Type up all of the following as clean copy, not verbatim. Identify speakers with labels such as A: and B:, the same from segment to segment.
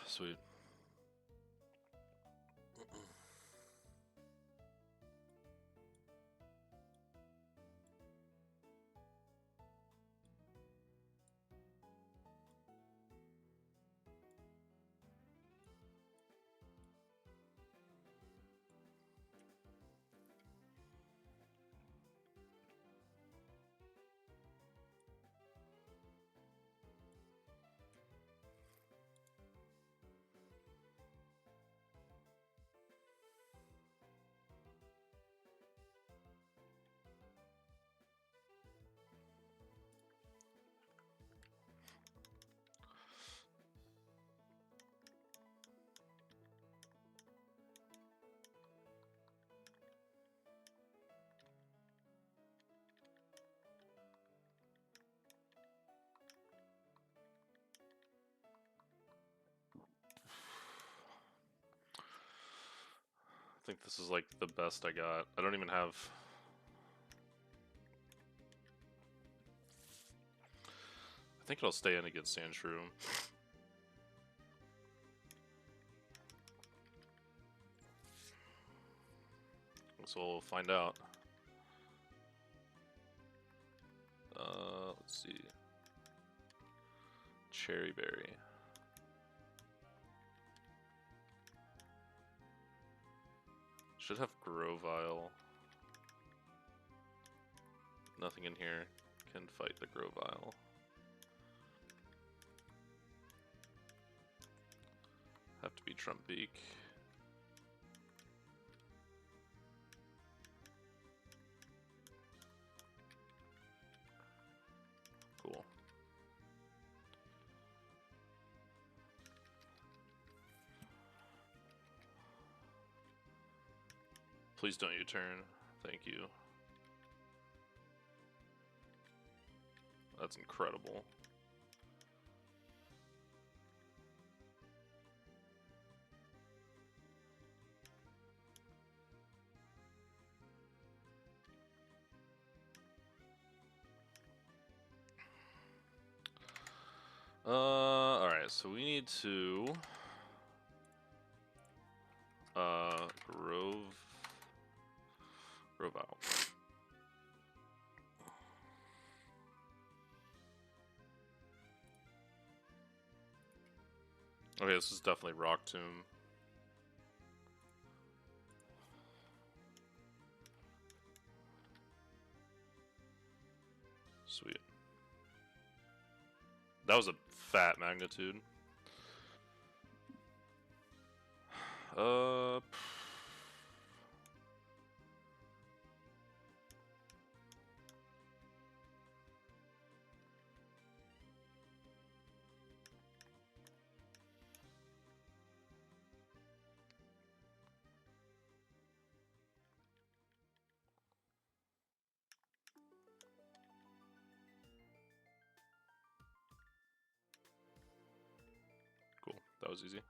A: Sweet. I think this is like the best I got. I don't even have... I think it'll stay in against Sandshrew. So we'll find out. Let's see. Cherry Berry. Should have Grovyle. Nothing in here can fight the Grovyle. Have to be Trumpbeak. Cool. Please don't U-turn. Thank you. That's incredible. Alright, so we need to Grovyle. Okay, this is definitely Rock Tomb. Sweet. That was a fat magnitude. Cool, that was easy.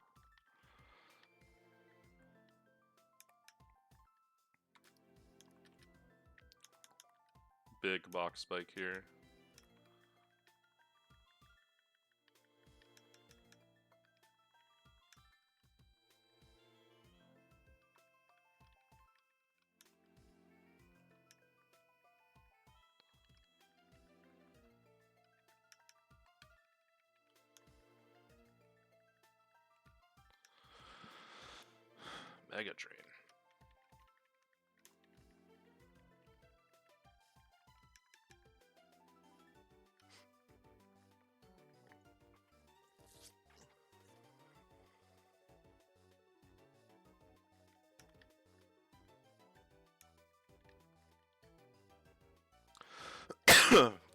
A: Big box spike here. Mega Drain.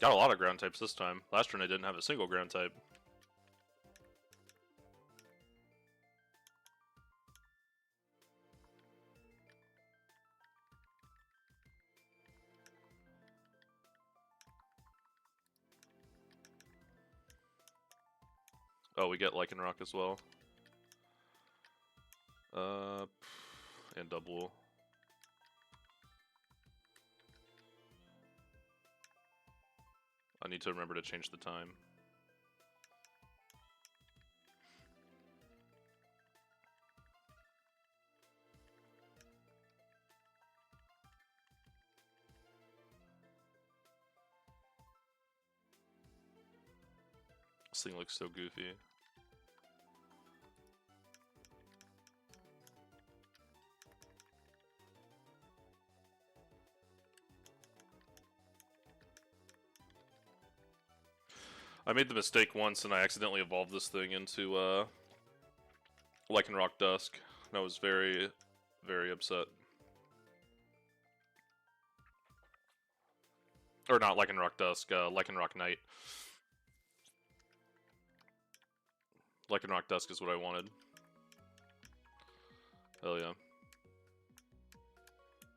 A: Got a lot of ground types this time. Last turn I didn't have a single ground type. Oh, we get Lycanroc as well. And Double. I need to remember to change the time. This thing looks so goofy. I made the mistake once and I accidentally evolved this thing into Lycanroc Dusk. And I was very, very upset. Or not Lycanroc Dusk, Lycanroc Night. Lycanroc Dusk is what I wanted. Hell yeah.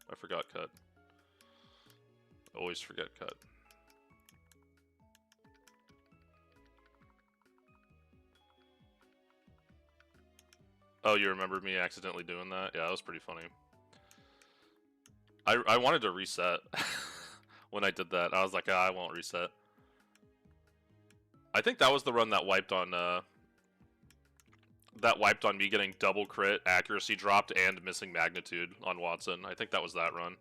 A: I forgot cut. Always forget cut. Oh, you remember me accidentally doing that? Yeah, that was pretty funny. I wanted to reset when I did that. I was like, ah, I won't reset. I think that was the run that wiped on me getting double crit, accuracy dropped, and missing magnitude on Watson. I think that was that run.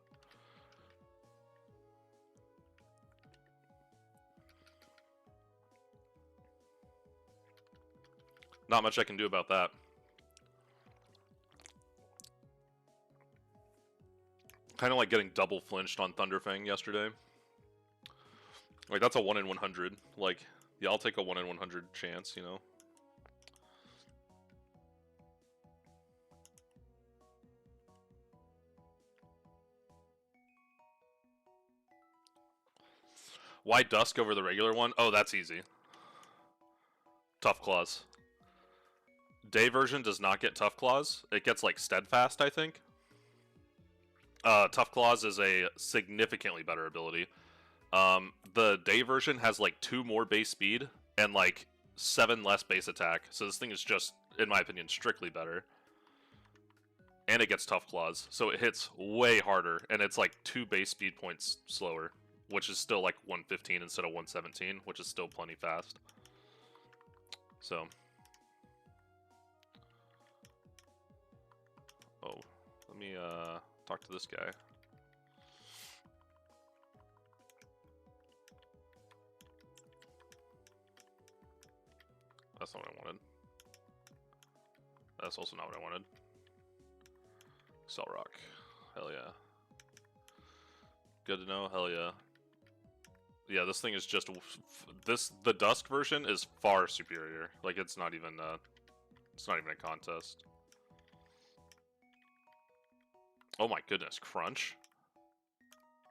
A: Not much I can do about that. Kind of like getting double flinched on Thunderfang yesterday. Like, that's a 1 in 100. Like, yeah, I'll take a 1 in 100 chance, you know? Why Dusk over the regular one? Oh, that's easy. Tough Claws. Day version does not get Tough Claws. It gets, like, Steadfast, I think. Tough Claws is a significantly better ability. The day version has like 2 more base speed and like 7 less base attack. So this thing is just, in my opinion, strictly better. And it gets Tough Claws, so it hits way harder, and it's like 2 base speed points slower, which is still like 115 instead of 117, which is still plenty fast. So. Oh, let me talk to this guy. That's not what I wanted. That's also not what I wanted. Cellrock. Hell yeah. Good to know. Hell yeah. Yeah, this thing is just... The Dusk version is far superior. Like, it's not even a contest. Oh my goodness, Crunch?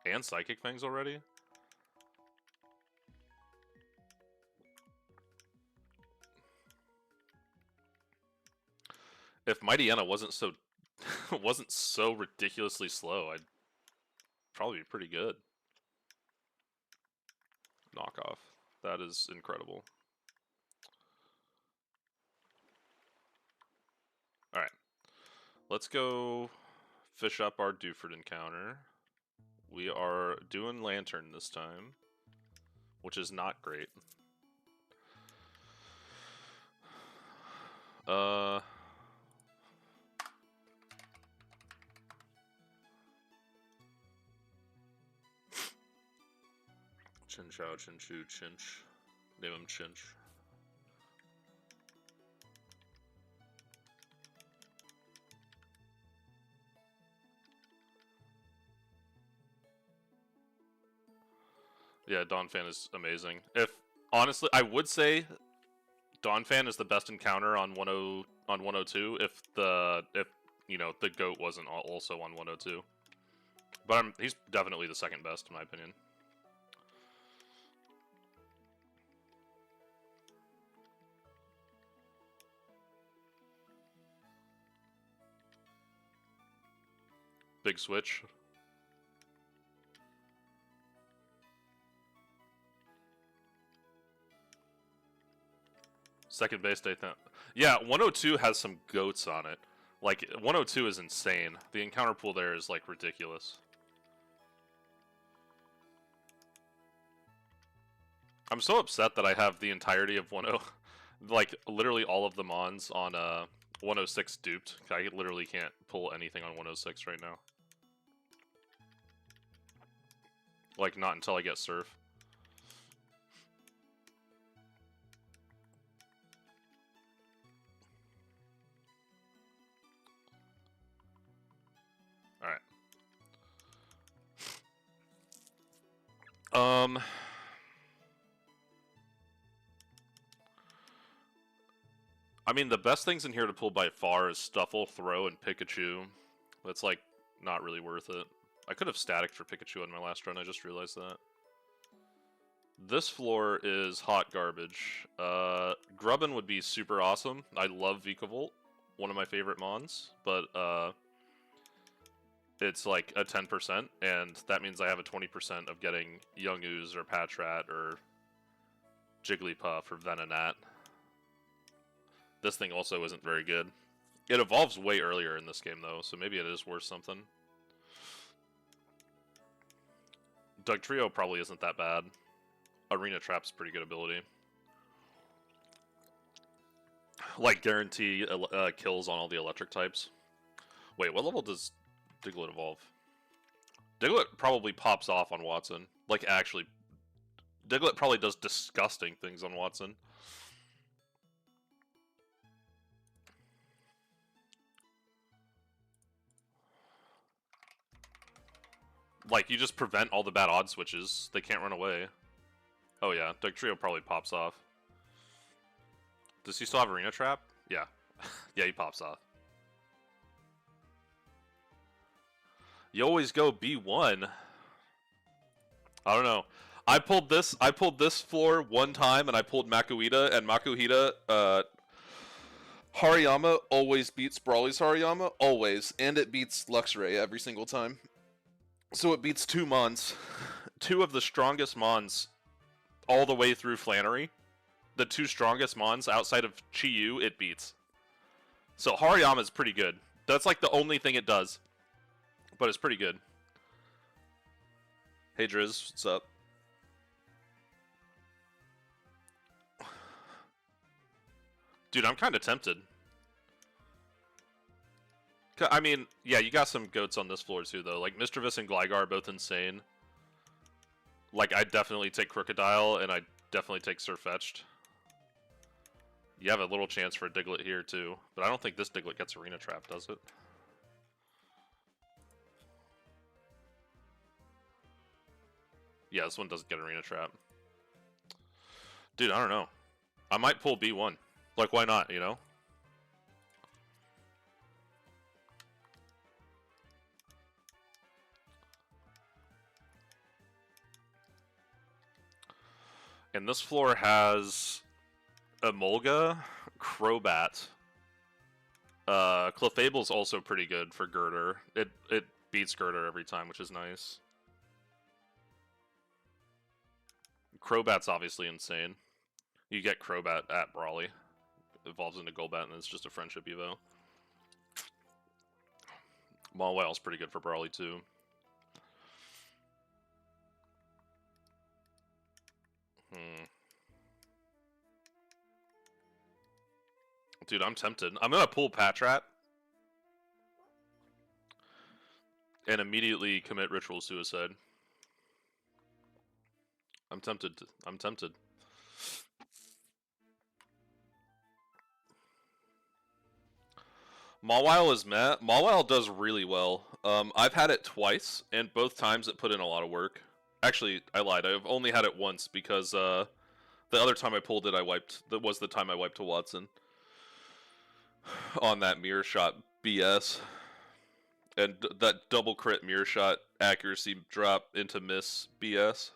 A: And Psychic Fangs already? If Mightyena wasn't so ridiculously slow, I'd probably be pretty good. Knockoff. That is incredible. Alright. Let's go fish up our Dewford encounter. We are doing Lantern this time, which is not great. Chinchou, Chinchu, Chinch. Name him Chinch. Yeah, Donphan is amazing. Honestly, I would say Donphan is the best encounter on 102 if you know the goat wasn't also on 102. But he's definitely the second best in my opinion. Big switch. Second base day. Yeah, 102 has some goats on it. Like, 102 is insane. The encounter pool there is, like, ridiculous. I'm so upset that I have the entirety of 10... like, literally all of the Mons on 106 duped. I literally can't pull anything on 106 right now. Like, not until I get Surf. I mean, the best things in here to pull by far is Stuffle, Throw, and Pikachu. That's, like, not really worth it. I could have staticked for Pikachu on my last run, I just realized that. This floor is hot garbage. Grubbin would be super awesome. I love Vikavolt, one of my favorite mons, but it's like a 10%, and that means I have a 20% of getting Young Ooze or Patrat or Jigglypuff or Venonat. This thing also isn't very good. It evolves way earlier in this game, though, so maybe it is worth something. Dugtrio probably isn't that bad. Arena Trap's pretty good ability. Like, guarantee kills on all the electric types. Wait, what level does Diglett evolve? Diglett probably pops off on Watson. Like, actually, Diglett probably does disgusting things on Watson. Like, you just prevent all the bad odd switches. They can't run away. Oh yeah, Dugtrio probably pops off. Does he still have Arena Trap? Yeah. Yeah, he pops off. You always go B1. I don't know. I pulled this floor one time, and I pulled Makuhita, and Makuhita, Hariyama always beats Brawly's Hariyama, always, and it beats Luxray every single time. So it beats two Mons. Two of the strongest Mons all the way through Flannery. The two strongest Mons outside of Chi-Yu, it beats. So Hariyama is pretty good. That's like the only thing it does. But it's pretty good. Hey Driz, what's up? Dude, I'm kind of tempted. I mean, yeah, you got some goats on this floor too, though. Like, Mischievous and Gligar are both insane. Like, I'd definitely take Crocodile, and I'd definitely take Sirfetch'd. You have a little chance for a Diglett here, too. But I don't think this Diglett gets Arena Trap, does it? Yeah, this one doesn't get Arena Trap. Dude, I don't know. I might pull B1. Like, why not, you know? And this floor has Emolga, Crobat. Clefable's also pretty good for Girder. It beats Girder every time, which is nice. Crobat's obviously insane. You get Crobat at Brawly. Evolves into Golbat, and it's just a friendship evo. Mawil's pretty good for Brawly, too. Dude, I'm tempted. I'm gonna pull Patrat. And immediately commit Ritual Suicide. I'm tempted. I'm tempted. Mawile is meh. Mawile does really well. I've had it twice, and both times it put in a lot of work. Actually, I lied. I've only had it once because the other time I pulled it, I wiped. That was the time I wiped to Watson on that mirror shot BS, and that double crit mirror shot accuracy drop into miss BS.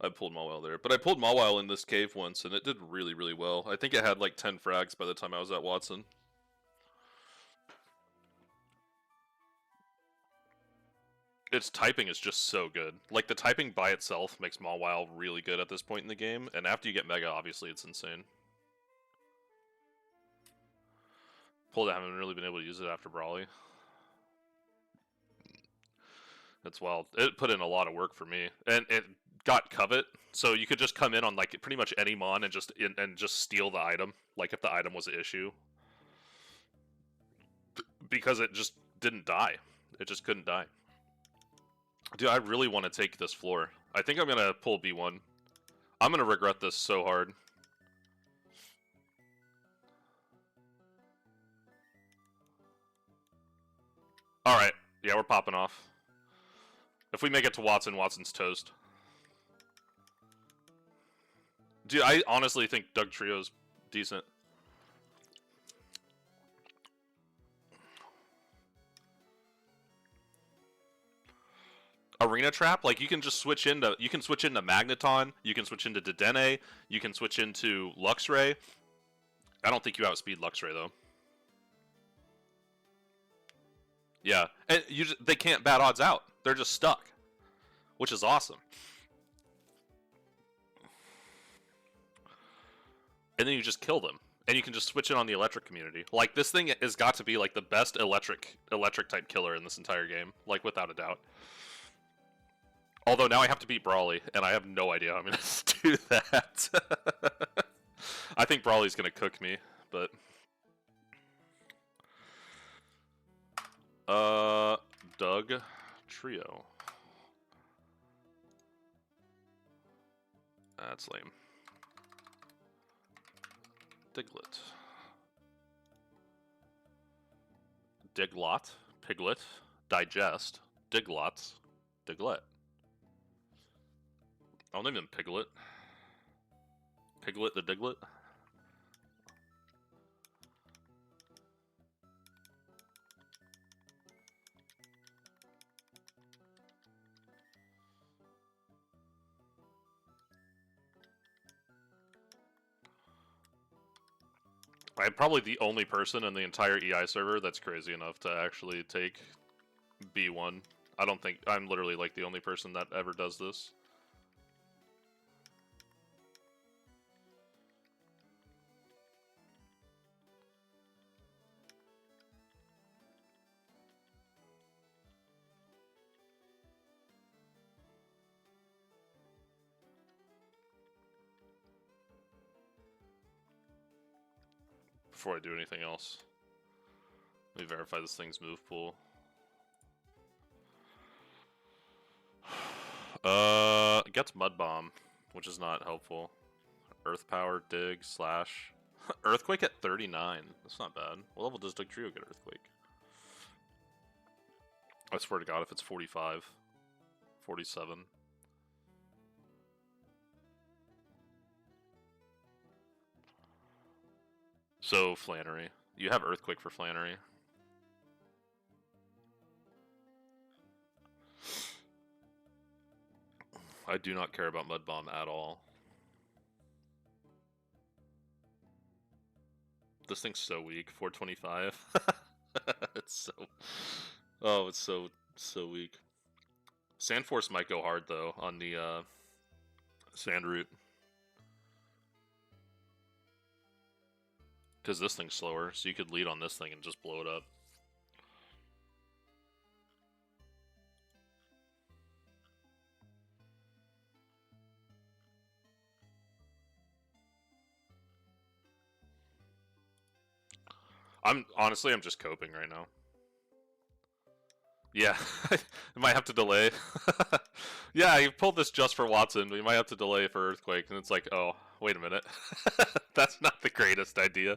A: I pulled Mawile there, but I pulled Mawile in this cave once, and it did really, really well. I think it had like 10 frags by the time I was at Watson. Its typing is just so good. Like, the typing by itself makes Mawile really good at this point in the game, and after you get Mega, obviously it's insane. Pulled it, haven't really been able to use it after Brawly. That's wild. It put in a lot of work for me, and it got Covet, so you could just come in on like pretty much any mon and just steal the item, like if the item was an issue, because it just didn't die. It just couldn't die. Dude, I really want to take this floor. I think I'm gonna pull B1. I'm gonna regret this so hard. Alright, yeah, we're popping off. If we make it to Watson, Watson's toast. Dude, I honestly think Doug Trio's decent. Arena Trap, like you can just switch into Magneton, you can switch into Dedenne, you can switch into Luxray. I don't think you outspeed Luxray though. Yeah, and they can't bad odds out. They're just stuck, which is awesome. And then you just kill them, and you can just switch it on the electric community. Like this thing has got to be like the best electric type killer in this entire game, like without a doubt. Although now I have to beat Brawly, and I have no idea how I'm gonna do that. I think Brawly's gonna cook me, but Doug Trio. That's lame. Diglett. Diglott. Piglet. Digest. Diglots. Diglett. I'll name him Piglet. Piglet the Diglett. I'm probably the only person in the entire EI server that's crazy enough to actually take B1. I don't think I'm literally like the only person that ever does this. Before I do anything else, let me verify this thing's move pool. It gets Mud Bomb, which is not helpful. Earth Power, Dig, Slash. Earthquake at 39. That's not bad. What level does Doug Trio get Earthquake? I swear to God, if it's 45. 47. So, Flannery. You have Earthquake for Flannery. I do not care about Mud Bomb at all. This thing's so weak. 425. It's so... Oh, it's so weak. Sand Force might go hard, though, on the Sand Root. Because this thing's slower, so you could lead on this thing and just blow it up. I'm just coping right now. Yeah, I might have to delay. Yeah, you pulled this just for Watson, but you might have to delay for Earthquake, and it's like, oh, wait a minute. That's not the greatest idea.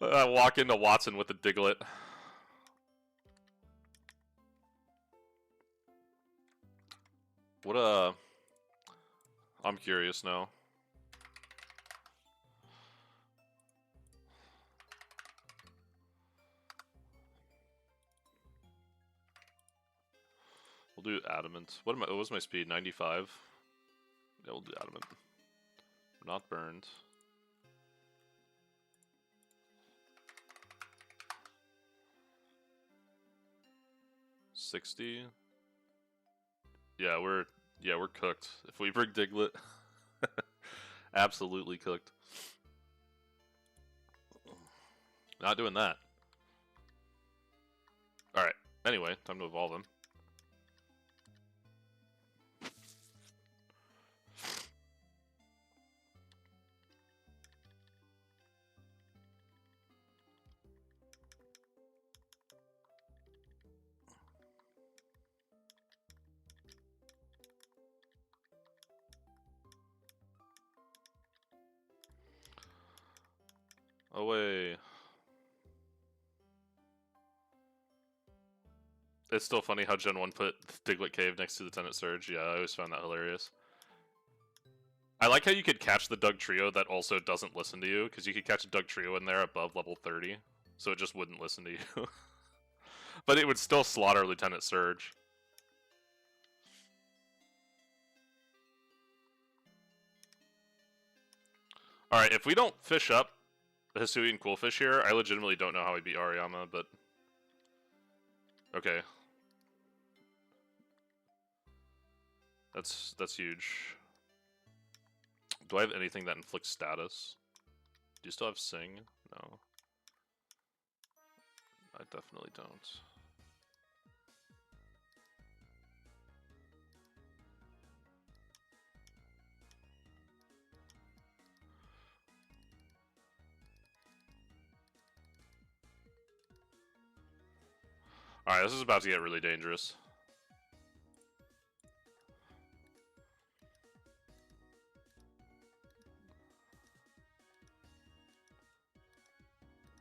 A: I walk into Watson with a Diglett. What I'm curious now. We'll do Adamant. What was my speed? 95? Yeah, we'll do Adamant. We're not burned. $60. Yeah, we're cooked. If we bring Diglett, absolutely cooked. Not doing that. Alright, anyway, time to evolve him. Away. It's still funny how Gen 1 put Diglett Cave next to the Tenet Surge. Yeah, I always found that hilarious. I like how you could catch the Doug Trio that also doesn't listen to you, because you could catch a Doug Trio in there above level 30, so it just wouldn't listen to you. But it would still slaughter Lieutenant Surge. Alright, if we don't fish up the Hisuian Coolfish here, I legitimately don't know how we beat Ariyama, but... Okay. That's huge. Do I have anything that inflicts status? Do you still have Sing? No. I definitely don't. Alright, this is about to get really dangerous.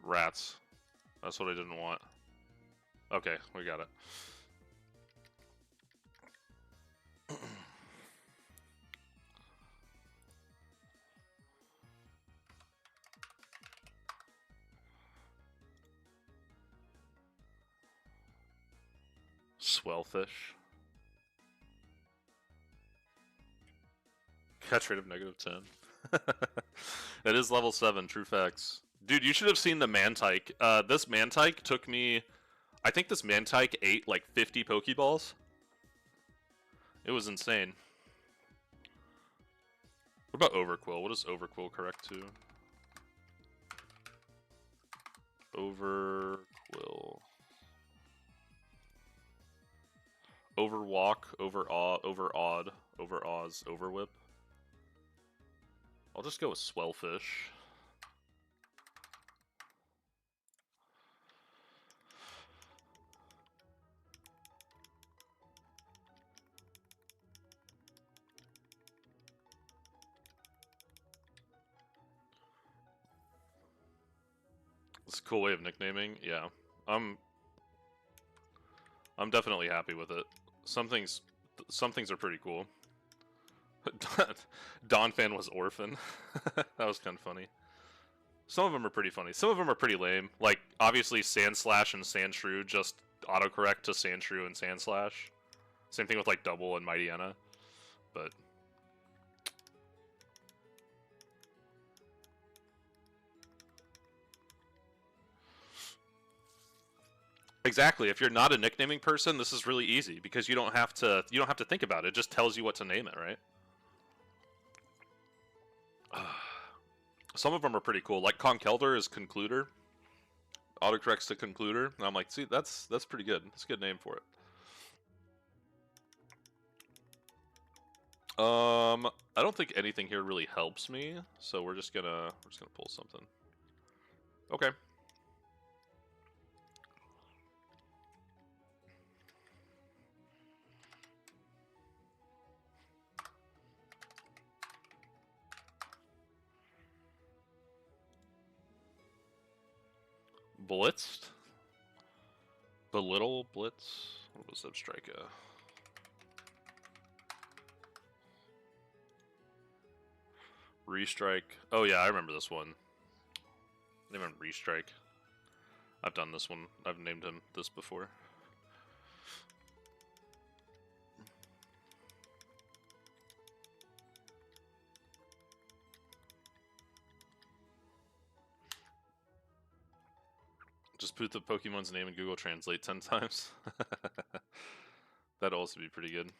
A: Rats. That's what I didn't want. Okay, we got it. Swellfish. Catch rate of -10. It is level 7, true facts. Dude, you should have seen the Mantike. This Mantike took me... I think this Mantike ate like 50 Pokeballs. It was insane. What about Overquill? What does Overquill correct to? Overquill. Overwalk, overawed, overawes, overwhip. I'll just go with Swellfish. It's a cool way of nicknaming, yeah. I'm definitely happy with it. Some things are pretty cool. Donphan was Orphan. That was kind of funny. Some of them are pretty funny. Some of them are pretty lame. Like, obviously Sandslash and Sandshrew just autocorrect to Sandshrew and Sandslash. Same thing with, like, Double and Mightyena. But... Exactly. If you're not a nicknaming person, this is really easy because you don't have to think about it. It just tells you what to name it, right? Some of them are pretty cool. Like Conkeldurr is Concluder. Autocorrects to Concluder. And I'm like, see, that's pretty good. That's a good name for it. I don't think anything here really helps me, so we're just gonna pull something. Okay. Blitzed? Belittle? Blitz? What was Substrika? Restrike. Oh yeah, I remember this one. Name him Restrike. I've done this one. I've named him this before. Just put the Pokemon's name in Google Translate 10 times. That'd also be pretty good.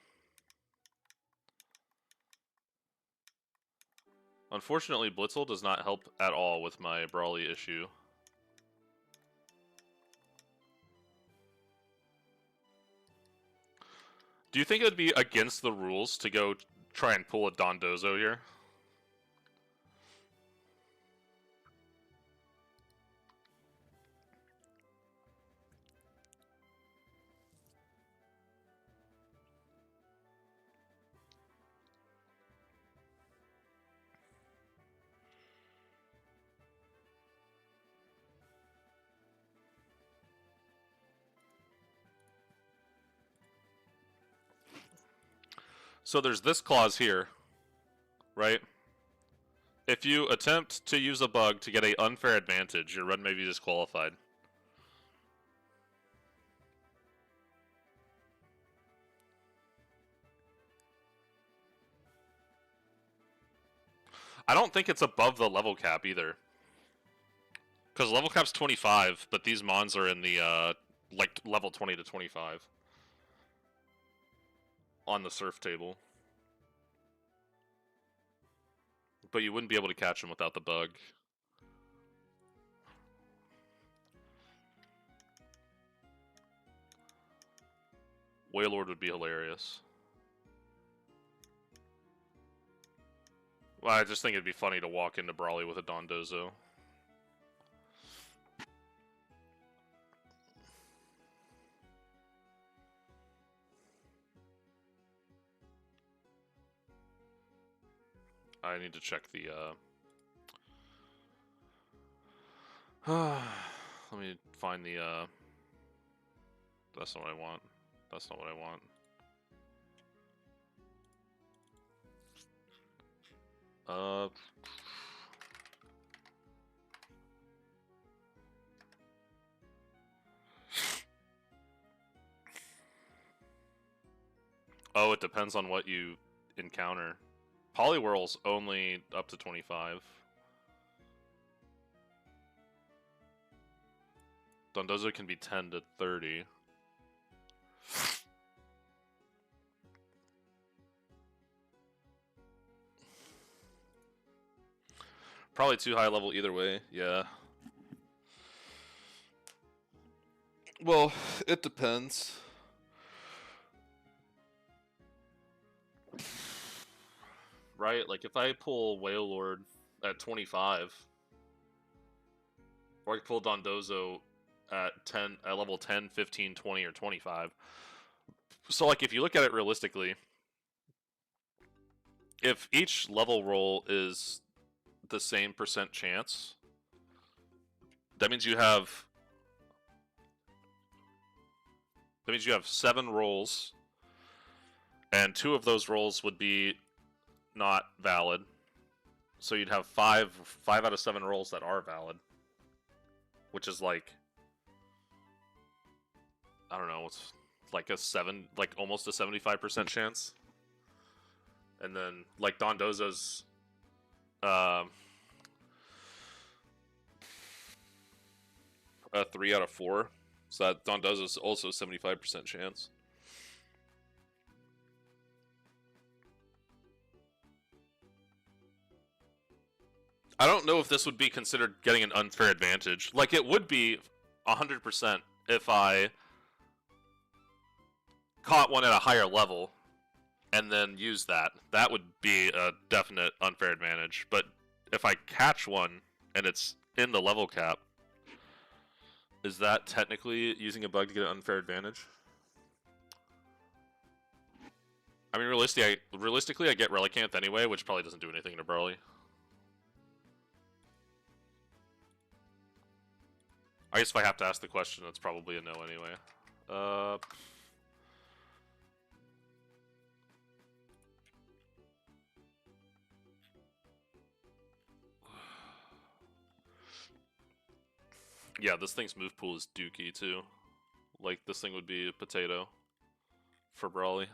A: Unfortunately, Blitzel does not help at all with my Brawly issue. Do you think it would be against the rules to go try and pull a Dondozo here? So there's this clause here, right? If you attempt to use a bug to get an unfair advantage, your run may be disqualified. I don't think it's above the level cap either. Because level cap's 25, but these mons are in the, like, level 20 to 25. On the surf table. But you wouldn't be able to catch them without the bug. Wailord would be hilarious. Well, I just think it'd be funny to walk into Brawly with a Dondozo. I need to check the, let me find the, that's not what I want. That's not what I want. Oh, it depends on what you encounter. Poliwhirl's only up to 25. Dondozo can be 10 to 30. Probably too high level either way, yeah. Well, it depends. Right, like if I pull Wailord at 25, or I can pull Dondozo at level 10, 15, 20, or 25. So like if you look at it realistically, if each level roll is the same percent chance, that means you have 7 rolls, and 2 of those rolls would be not valid. So you'd have 5 out of 7 rolls that are valid, which is like, I don't know, it's like almost a 75% chance. And then like Dondozo's 3 out of 4. So that Dondozo's also 75% chance. I don't know if this would be considered getting an unfair advantage. Like, it would be 100% if I caught one at a higher level and then used that. That would be a definite unfair advantage. But if I catch one and it's in the level cap, is that technically using a bug to get an unfair advantage? I mean, realistically, I get Relicanth anyway, which probably doesn't do anything to Brawly. I guess if I have to ask the question, it's probably a no anyway. Yeah, this thing's move pool is dookie too. Like, this thing would be a potato for Brawly.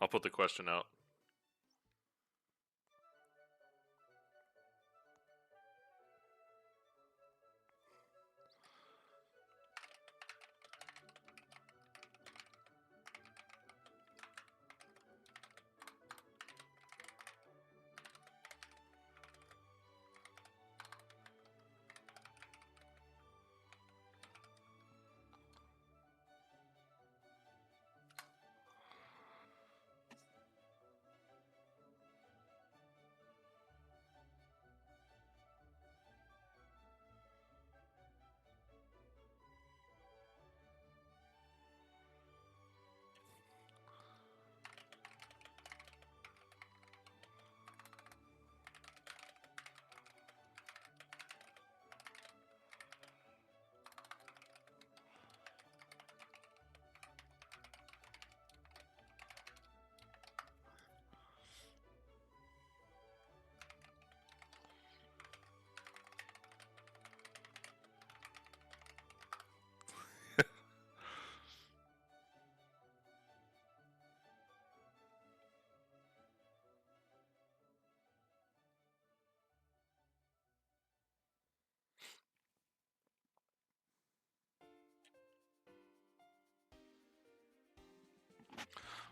A: put the question out.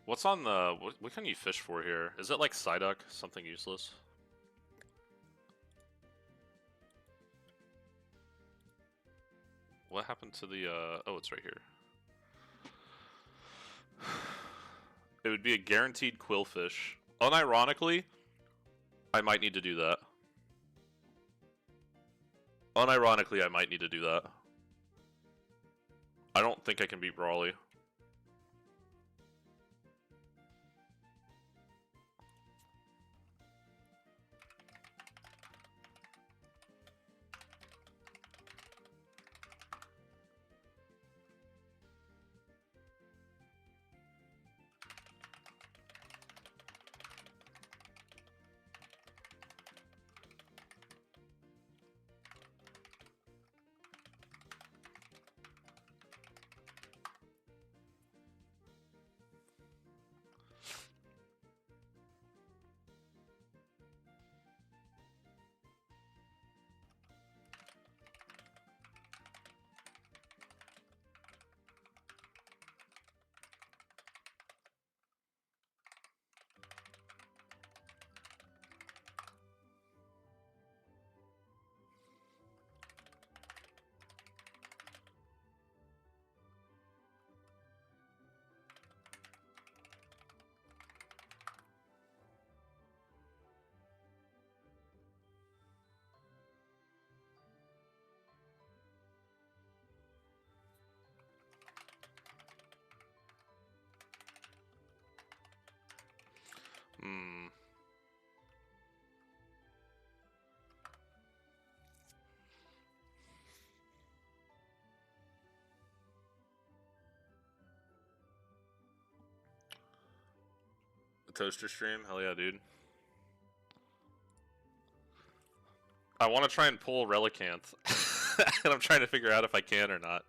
A: What's on the... What can you fish for here? Is it like Psyduck? Something useless? What happened to the... Oh, it's right here. It would be a guaranteed Quillfish. Unironically, I might need to do that. Unironically, I might need to do that. I don't think I can beat Brawly. Hmm. The toaster stream? Hell yeah, dude. I want to try and pull Relicanth. And I'm trying to figure out if I can or not.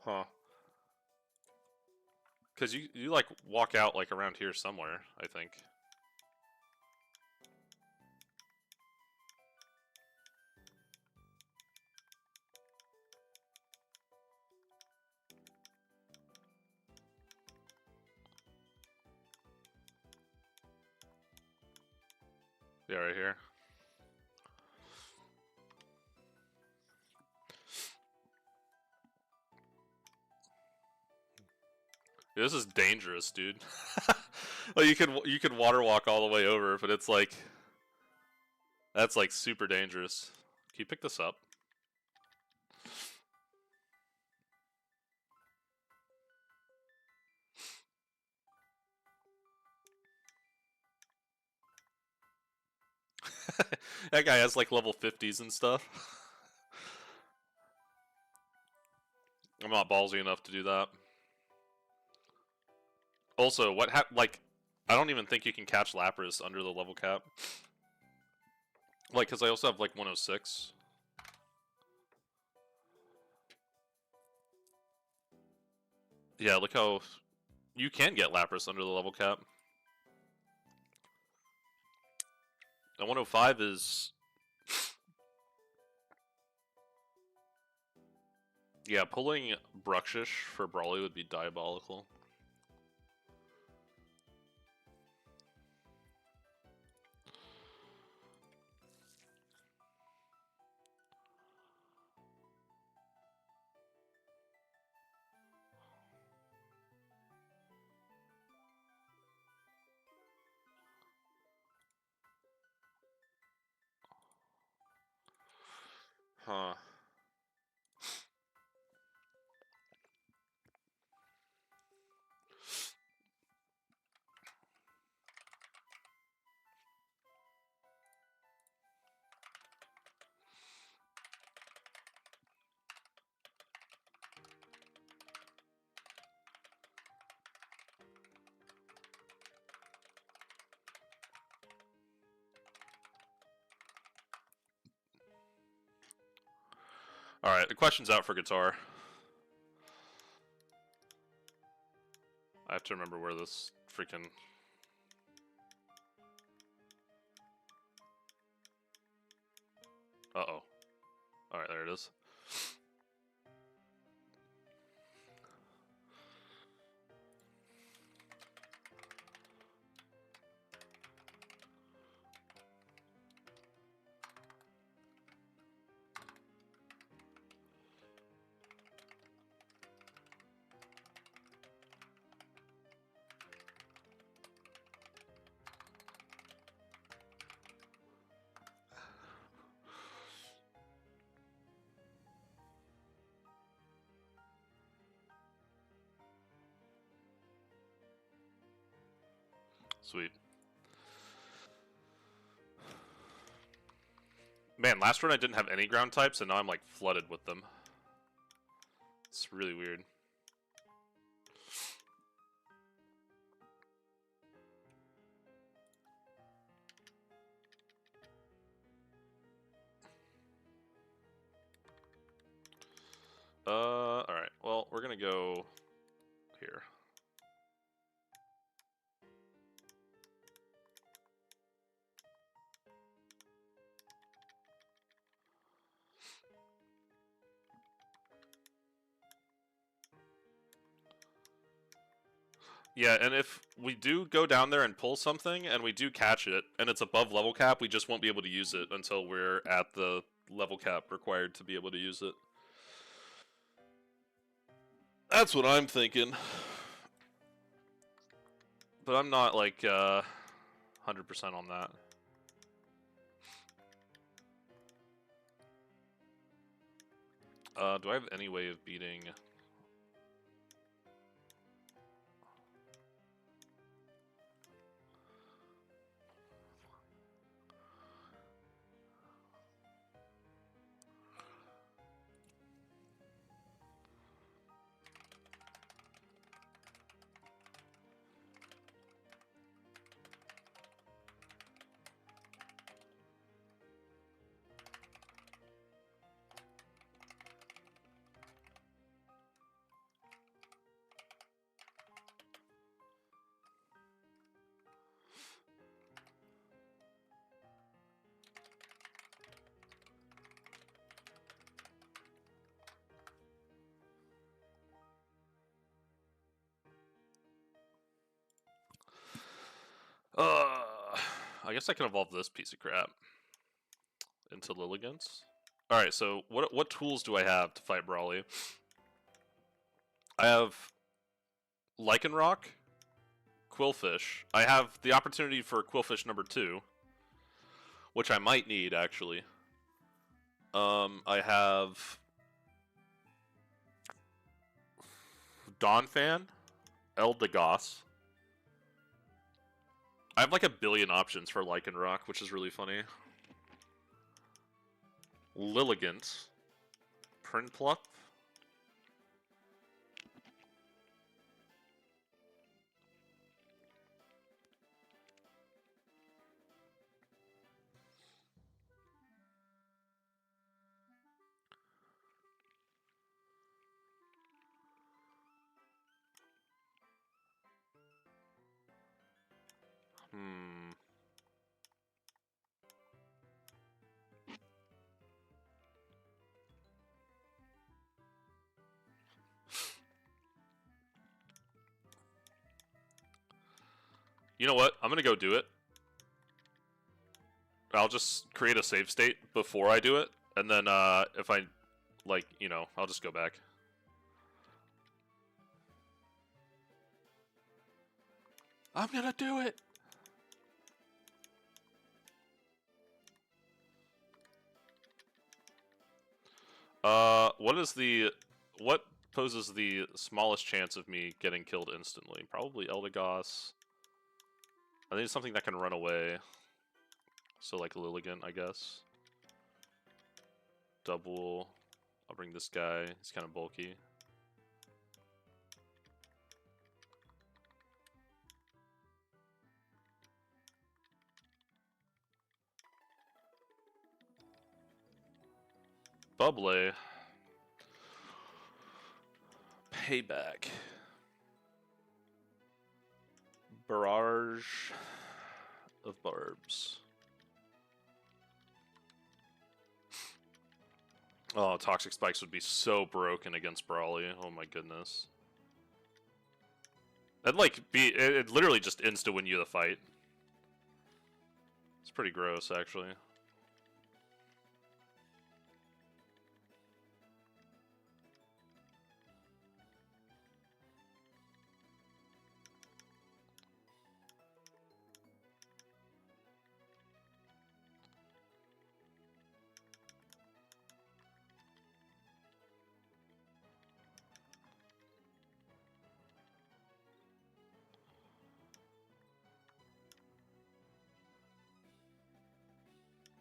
A: Huh. Because you like walk out like around here somewhere, I think. Yeah, right here. Yeah, this is dangerous, dude. Like you could water walk all the way over, but it's like that's like super dangerous. Can you pick this up? That guy has like level 50s and stuff. I'm not ballsy enough to do that. Also, like I don't even think you can catch Lapras under the level cap. Like, cause I also have like 106. Yeah, look how you can get Lapras under the level cap. And 105 is... Yeah, pulling Bruxish for Brawly would be diabolical. Huh. Alright, the question's out for guitar. I have to remember where this freaking... Uh-oh. Alright, there it is. Sweet. Man, last run I didn't have any ground types, and now I'm like flooded with them. It's really weird. Alright. Well, we're gonna go here. Yeah, and if we do go down there and pull something, and we do catch it, and it's above level cap, we just won't be able to use it until we're at the level cap required to be able to use it. That's what I'm thinking. But I'm not, like, 100% on that. Do I have any way of beating... I guess I can evolve this piece of crap into Lilligants. Alright, so what tools do I have to fight Brawly? I have Lycanroc, Quillfish. I have the opportunity for Quillfish number 2, which I might need, actually. I have Donphan, Eldegoss. I have like a billion options for Lycanroc, which is really funny. Lilligant, Prinplup. You know what? I'm gonna go do it. I'll just create a save state before I do it, and then if I, like, you know, I'll just go back. I'm gonna do it! What poses the smallest chance of me getting killed instantly? Probably Eldegoss. I think it's something that can run away. So, like, Lilligant, I guess. Double. I'll bring this guy. He's kind of bulky. Bubbly. Payback. Barrage of Barbs. Oh, Toxic Spikes would be so broken against Brawly. Oh my goodness. That'd like it'd literally just insta-win you the fight. It's pretty gross, actually.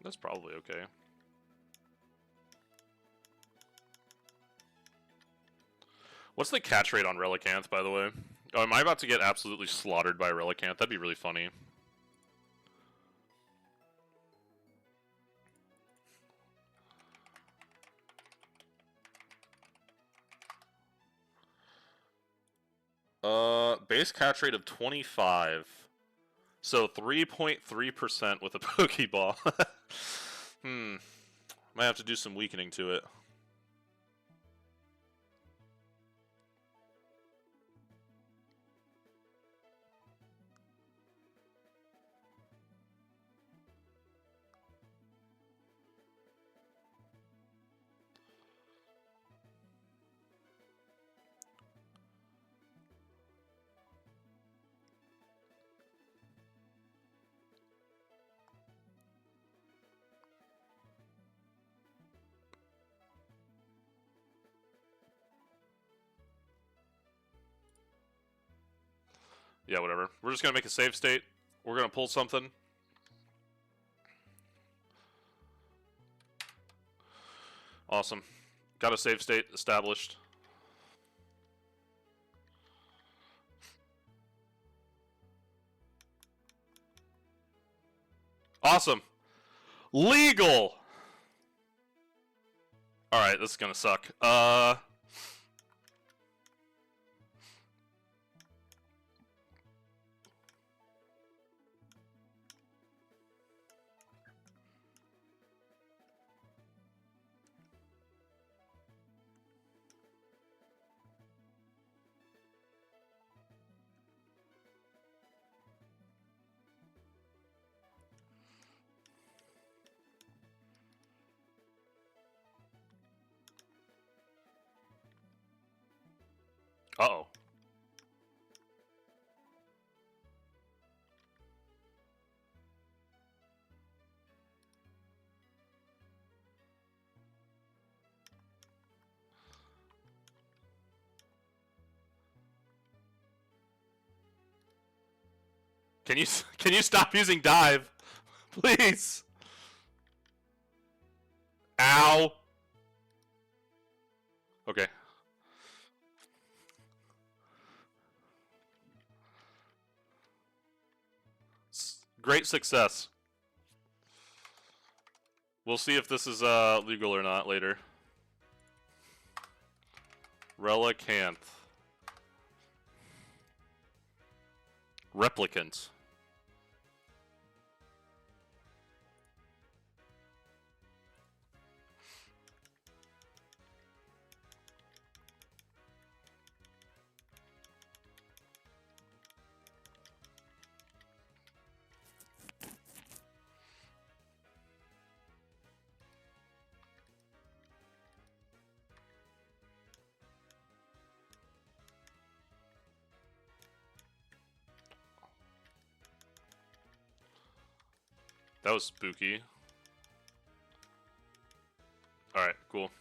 A: That's probably okay. What's the catch rate on Relicanth, by the way? Oh, am I about to get absolutely slaughtered by Relicanth? That'd be really funny. Base catch rate of 25. So 3.3% with a Pokeball. Might have to do some weakening to it. Yeah, whatever. We're just gonna make a save state. We're gonna pull something. Awesome. Got a save state established. Awesome. Legal! Alright, this is gonna suck. Can you stop using dive? Please. Ow. Okay. Great success. We'll see if this is legal or not later. Relicanth. Replicant. That was spooky. Alright, cool.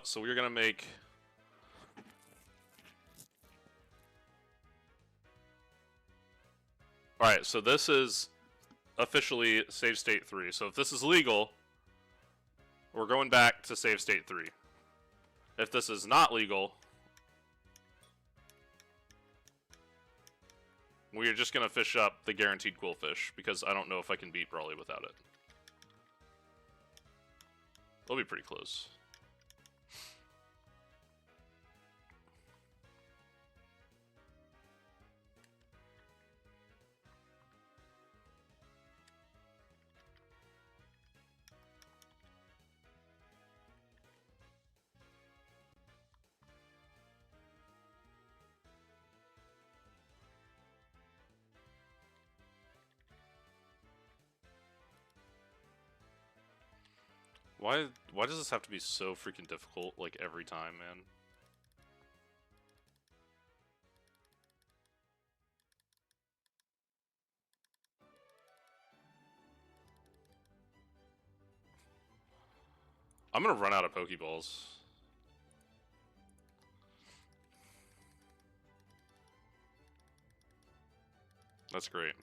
A: So we're gonna make... Alright, so this is officially save state 3. So if this is legal, we're going back to save state 3. If this is not legal, we're just gonna fish up the guaranteed Quillfish, because I don't know if I can beat Brawly without it. We'll be pretty close. Why does this have to be so freaking difficult, like, every time, man? I'm gonna run out of Pokeballs. That's great.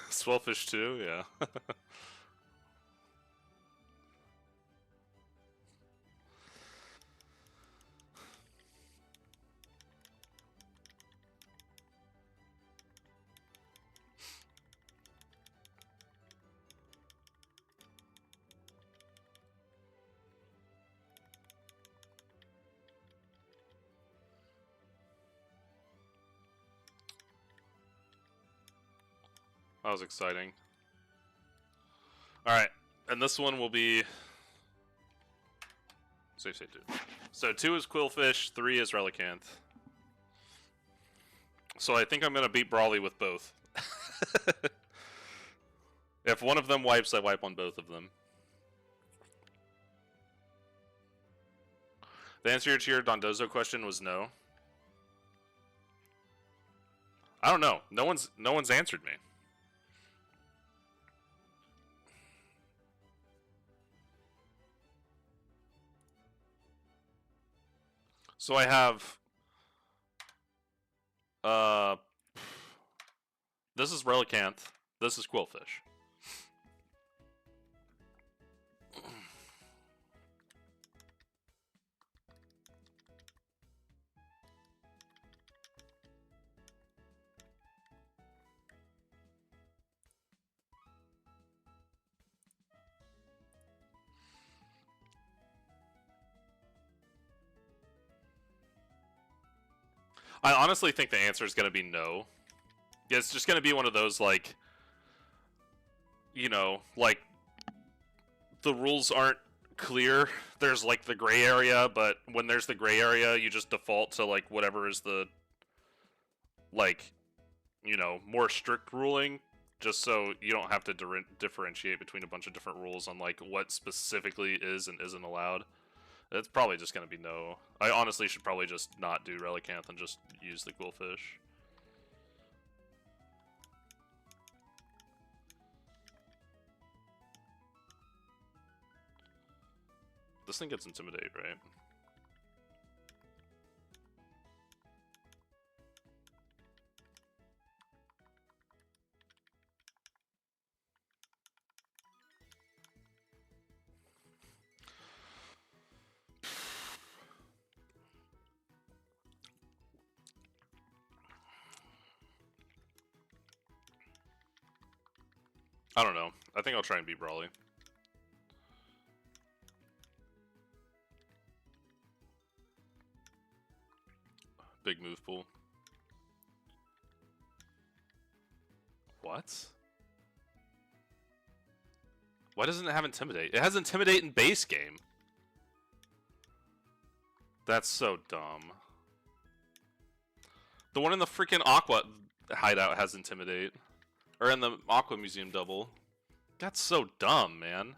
A: Swellfish too, yeah. That was exciting. Alright, and this one will be... Save state 2. So 2 is Quillfish, 3 is Relicanth. So I think I'm gonna beat Brawly with both. If one of them wipes, I wipe on both of them. The answer to your Dondozo question was no. I don't know. No one's answered me. So I have this is Relicanth, this is Quillfish. I honestly think the answer is going to be no. Yeah, it's just gonna be one of those, like, you know, like, the rules aren't clear. There's, like, the gray area, but when there's the gray area, you just default to, like, whatever is the, like, you know, more strict ruling, just so you don't have to differentiate between a bunch of different rules on, like, what specifically is and isn't allowed. It's probably just gonna be no. I honestly should probably just not do Relicanth and just use the Quillfish. This thing gets Intimidate, right? I don't know. I think I'll try and beat Brawly. Big move pool. What? Why doesn't it have Intimidate? It has Intimidate in base game. That's so dumb. The one in the freaking Aqua hideout has Intimidate. Or in the Aqua Museum double. That's so dumb, man.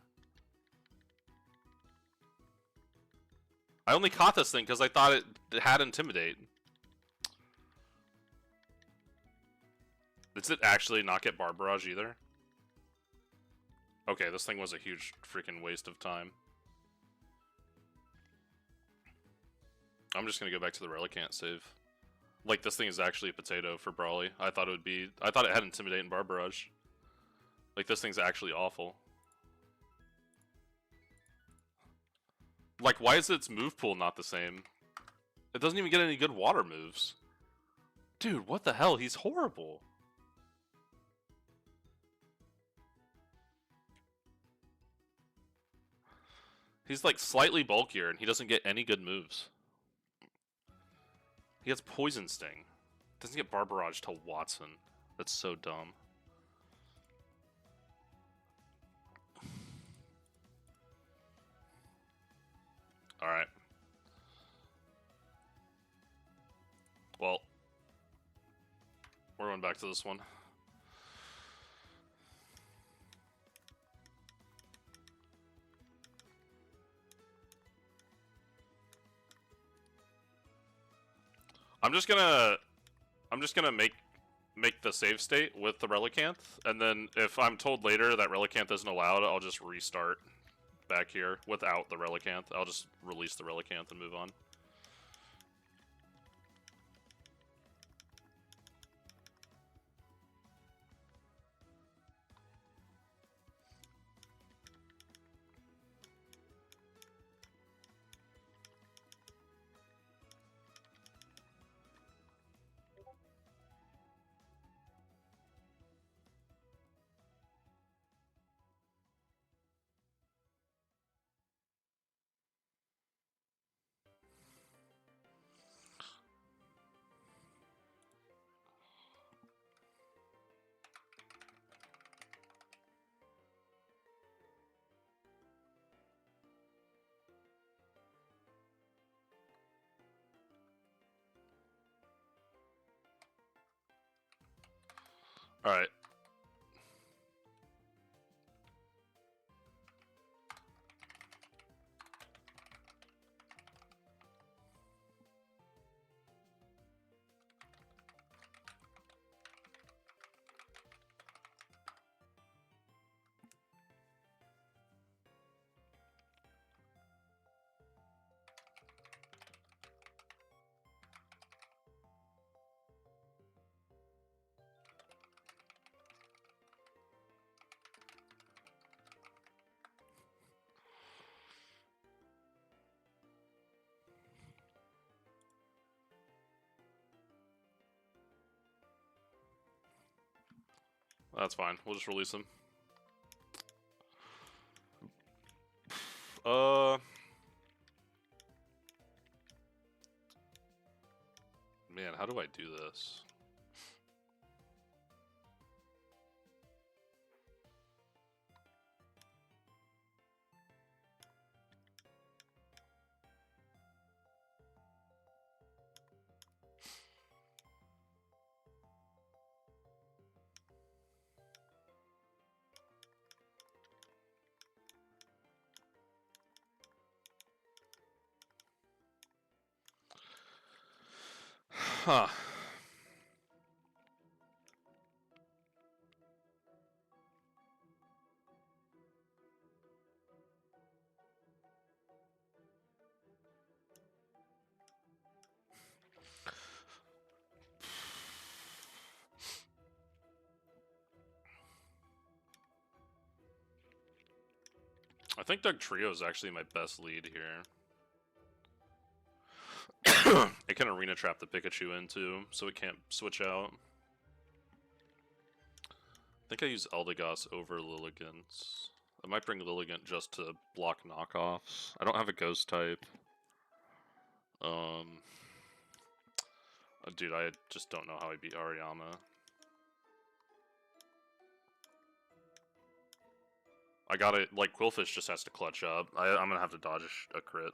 A: I only caught this thing because I thought it had Intimidate. Does it actually not get Bar Barrage either? Okay, this thing was a huge freaking waste of time. I'm just gonna go back to the Relicanth save. Like, this thing is actually a potato for Brawly. I thought it had Intimidate and Bar Barrage. Like, this thing's actually awful. Like, why is its move pool not the same? It doesn't even get any good water moves. Dude, what the hell? He's horrible. He's like slightly bulkier and he doesn't get any good moves. He has Poison Sting. Doesn't get Bar Barrage to Watson. That's so dumb. Alright. Well, we're going back to this one. I'm just gonna make the save state with the Relicanth, and then if I'm told later that Relicanth isn't allowed, I'll just restart back here without the Relicanth. I'll just release the Relicanth and move on. Alright. That's fine. We'll just release him. Man, how do I do this? Huh. I think Doug Trio is actually my best lead here. It can arena trap the Pikachu into, so it can't switch out. I think I use Eldegoss over Lilligant. I might bring Lilligant just to block knockoffs. I don't have a ghost type. Dude, I just don't know how I beat Ariyama. I got it, like, Quillfish just has to clutch up. I'm gonna have to dodge a crit.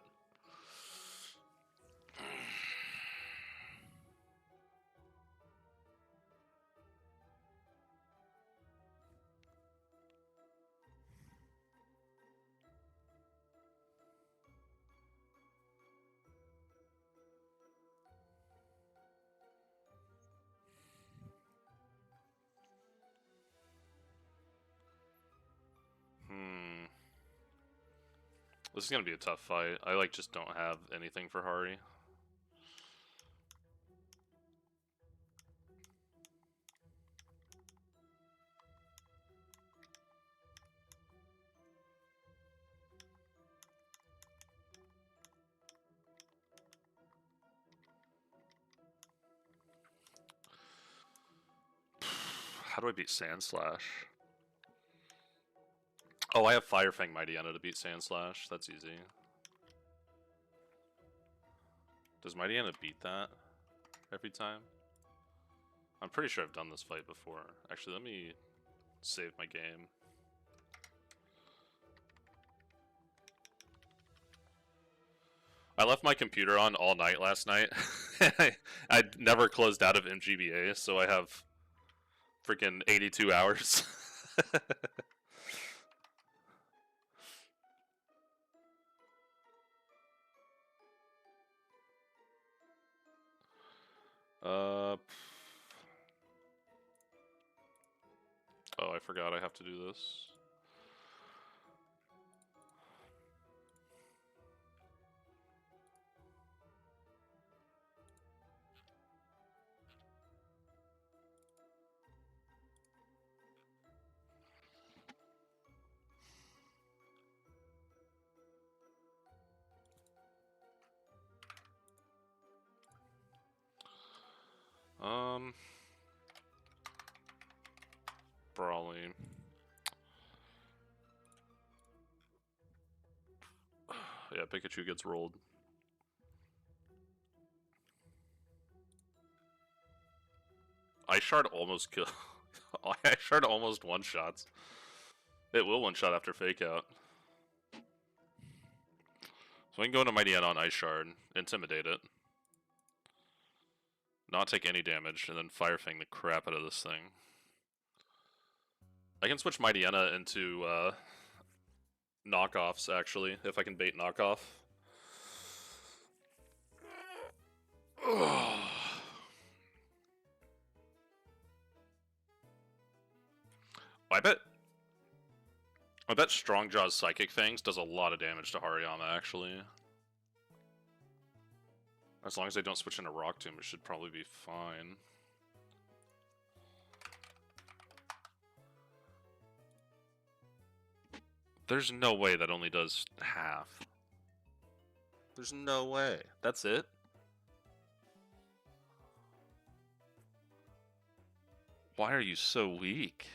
A: This is gonna be a tough fight. I, like, just don't have anything for Hari. How do I beat Sandslash? Oh, I have Fire Fang Mightyena to beat Sandslash. That's easy. Does Mightyena beat that every time? I'm pretty sure I've done this fight before. Actually, let me save my game. I left my computer on all night last night. I never closed out of MGBA, so I have freaking 82 hours. Oh, I forgot I have to do this. Brawly. Yeah, Pikachu gets rolled. Ice Shard almost kill. Ice Shard almost one-shots. It will one-shot after Fake Out. So I can go into Mightyena on Ice Shard, intimidate it. Not take any damage, and then Fire Fang the crap out of this thing. I can switch Mightyena into knockoffs, actually, if I can bait knockoff. I bet Strongjaw's Psychic Fangs does a lot of damage to Hariyama, actually. As long as I don't switch into Rock Tomb, it should probably be fine. There's no way that only does half. There's no way. That's it? Why are you so weak?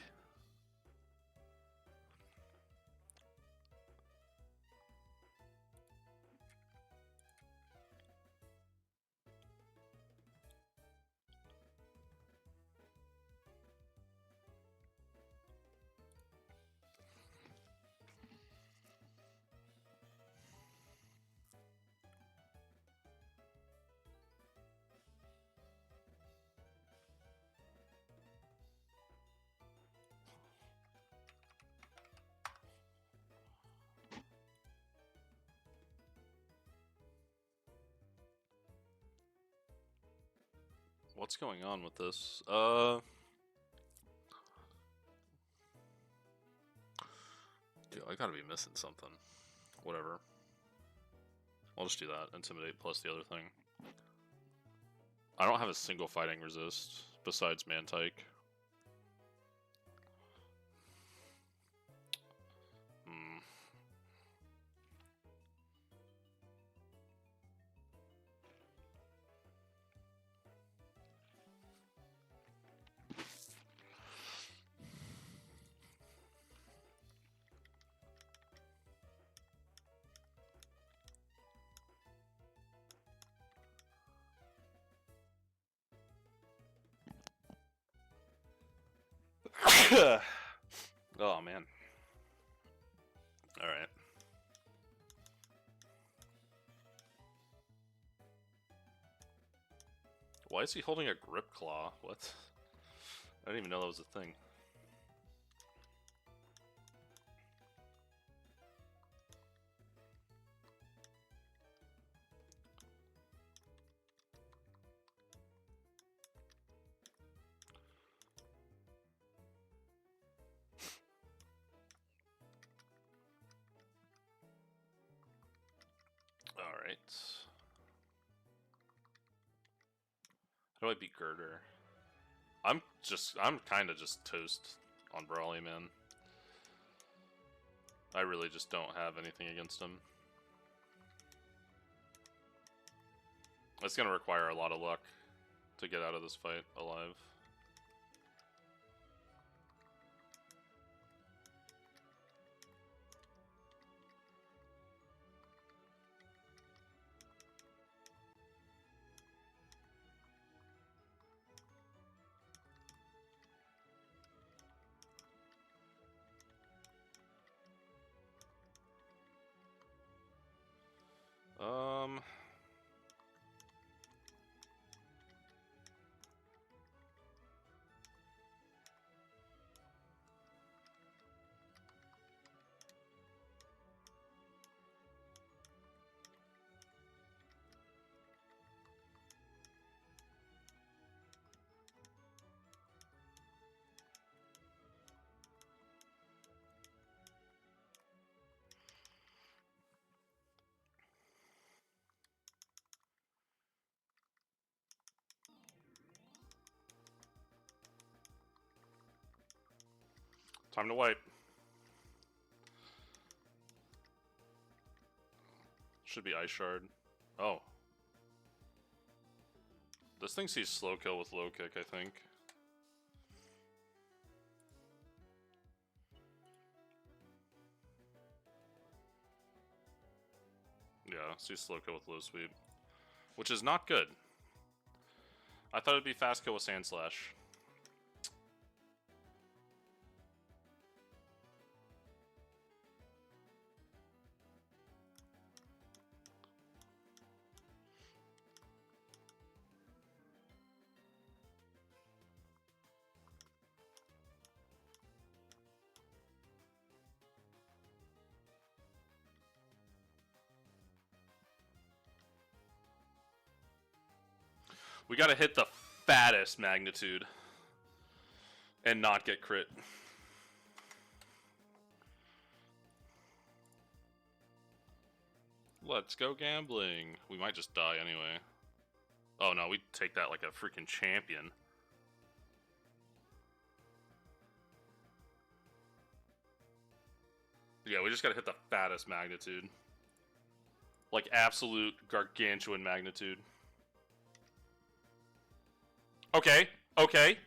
A: What's going on with this? Dude, I gotta be missing something. Whatever. I'll just do that. Intimidate plus the other thing. I don't have a single fighting resist besides Mantike. Oh man. Alright. Why is he holding a grip claw? What? I didn't even know that was a thing. Alright. How do I beat Girder? I'm kinda just toast on Brawly, man. I really just don't have anything against him. It's gonna require a lot of luck to get out of this fight alive. Time to wipe. Should be Ice Shard. Oh. This thing sees slow kill with low kick, I think. Yeah, sees slow kill with low sweep. Which is not good. I thought it'd be fast kill with Sand Slash. We gotta hit the fattest magnitude and not get crit. Let's go gambling. We might just die anyway. Oh no, we take that like a freaking champion. Yeah, we just gotta hit the fattest magnitude. Like absolute gargantuan magnitude. Okay, okay.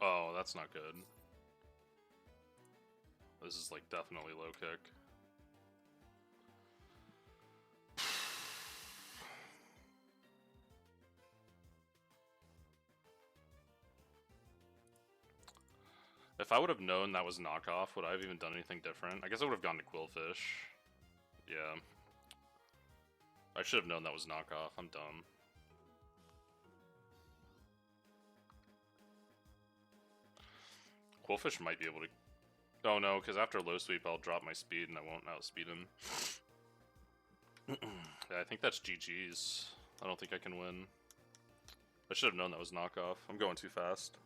A: Oh, that's not good. This is like definitely low kick. If I would have known that was knockoff, would I have even done anything different? I guess I would have gone to Quillfish. Yeah. I should have known that was knockoff. I'm dumb. Quillfish might be able to... Oh no, because after low sweep I'll drop my speed and I won't outspeed him. Yeah, I think that's GG's. I don't think I can win. I should have known that was knockoff. I'm going too fast.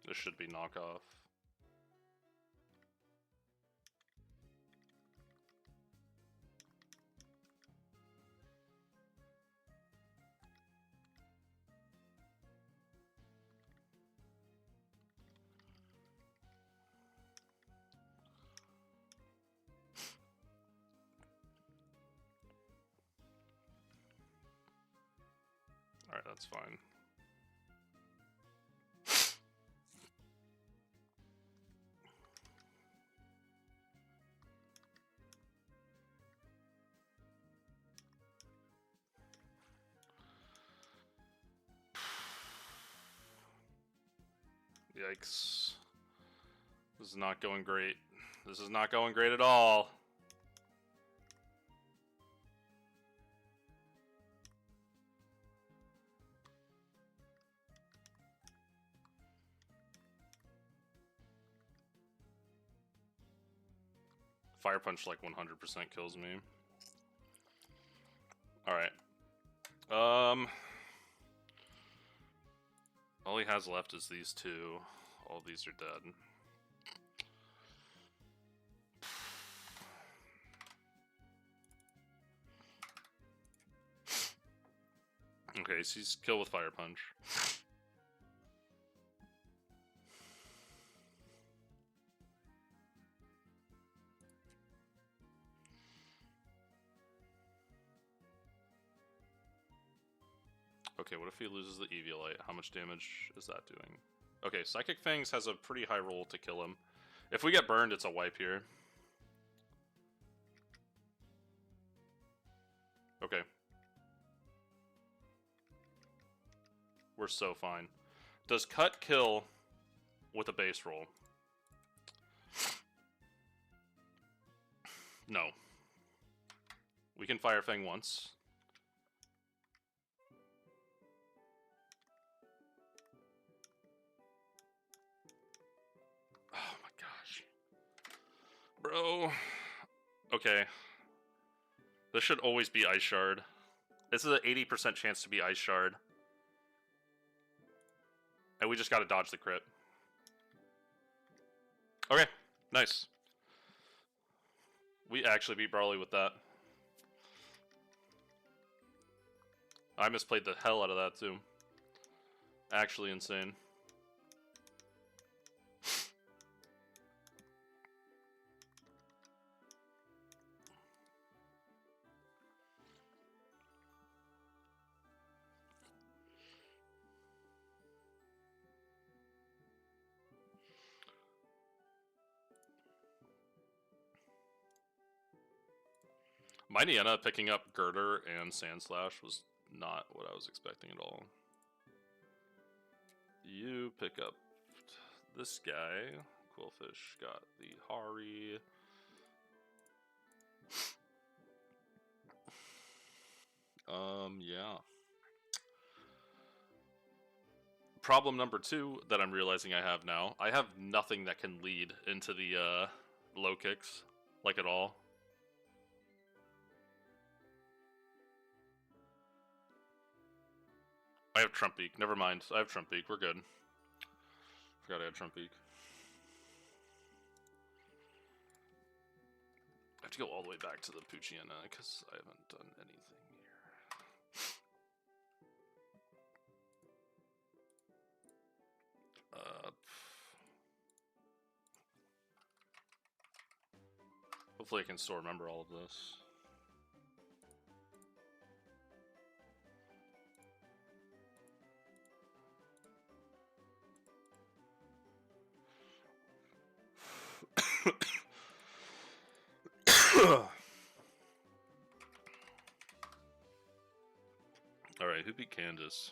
A: This should be knockoff. Alright, that's fine. Yikes. This is not going great. This is not going great at all. Fire Punch like 100% kills me. Alright. All he has left is these two. All these are dead. Okay, so he's kill with Fire Punch. Okay, what if he loses the Eviolite? How much damage is that doing? Okay, Psychic Fangs has a pretty high roll to kill him. If we get burned, it's a wipe here. Okay. We're so fine. Does Cut kill with a base roll? No. We can Fire Fang once. Oh my gosh. Bro. Okay. This should always be Ice Shard. This is an 80% chance to be Ice Shard. And we just gotta dodge the crit. Okay, nice. We actually beat Brawly with that. I misplayed the hell out of that too. Actually insane. My Nienna picking up Girder and Sand Slash was not what I was expecting at all. You pick up this guy. Quillfish got the Hari. Yeah. Problem number 2 that I'm realizing I have now. I have nothing that can lead into the low kicks, like at all. I have Trump Beak. Never mind. I have Trump Beak. We're good. Forgot I had Trump Beak. I have to go all the way back to the Poochyena because I haven't done anything here. Hopefully I can still remember all of this. Alright, who beat Candace?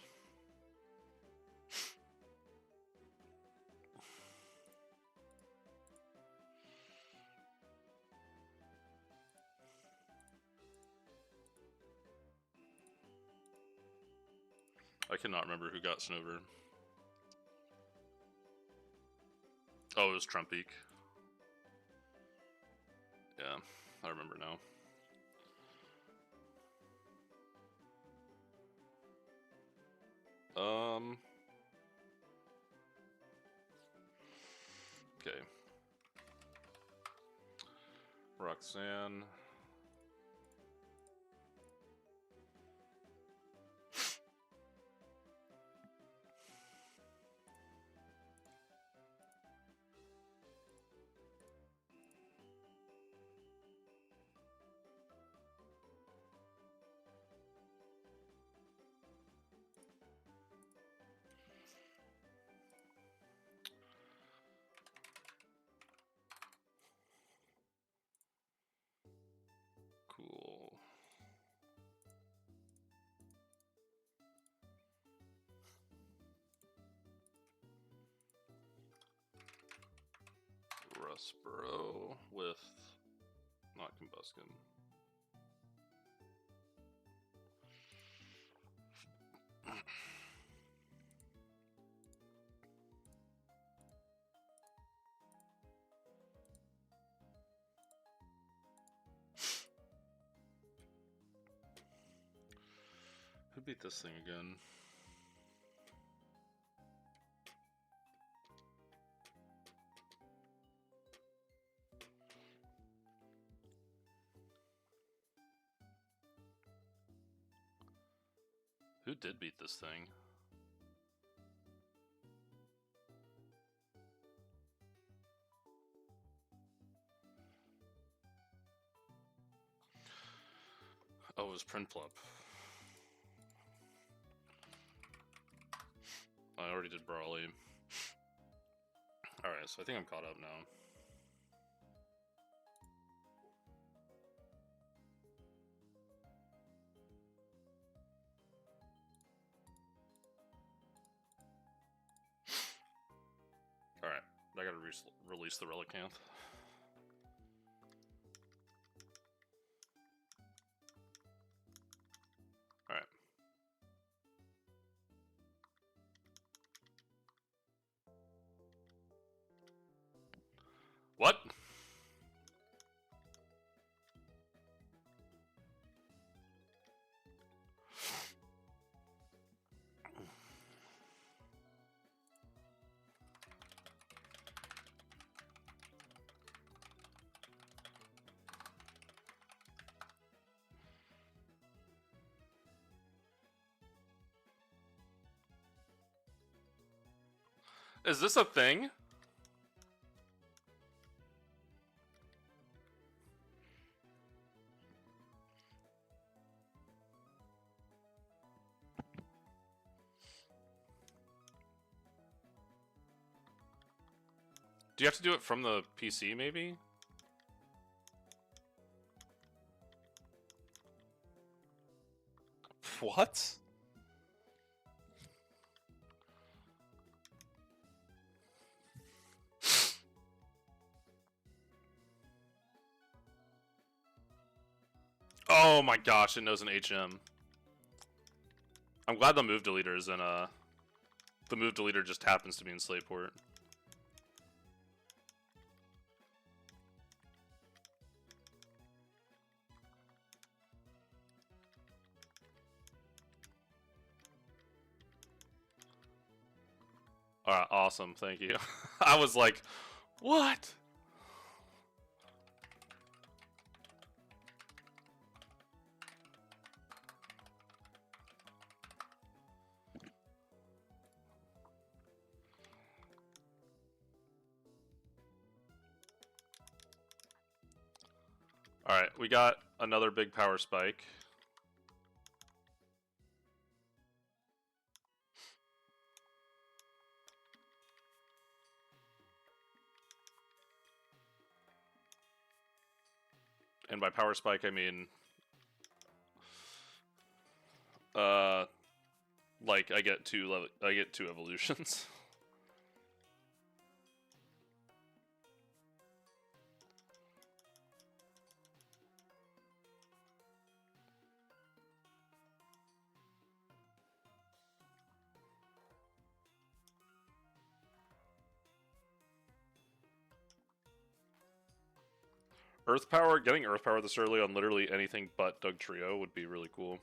A: I cannot remember who got Snover. Oh, it was Trumpy. Yeah, I remember now. Okay. Roxanne. Cool. Rustboro with not Combuskin. Who beat this thing again? Who did beat this thing? Oh, it was Prinplup. I already did Brawly. Alright, so I think I'm caught up now. Alright, I gotta release the Relicanth. Alright. What? Is this a thing? Do you have to do it from the PC, maybe? What? Oh my gosh, it knows an HM. I'm glad the move deleter is in the move deleter just happens to be in Slateport. Alright, awesome, thank you. I was like, what? Alright, we got another big power spike. And by power spike, I mean... Like I get two evolutions. Earth Power, getting Earth Power this early on literally anything but Doug Trio would be really cool.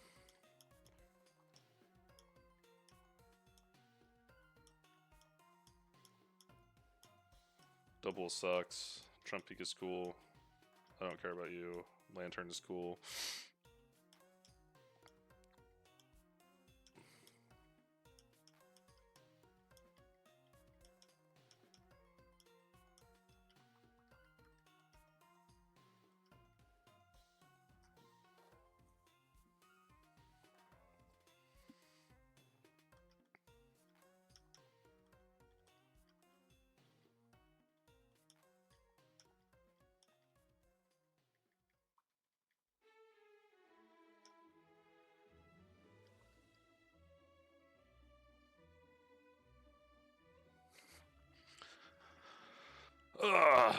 A: Double sucks. Trump Peak is cool. I don't care about you. Lantern is cool. Ugh.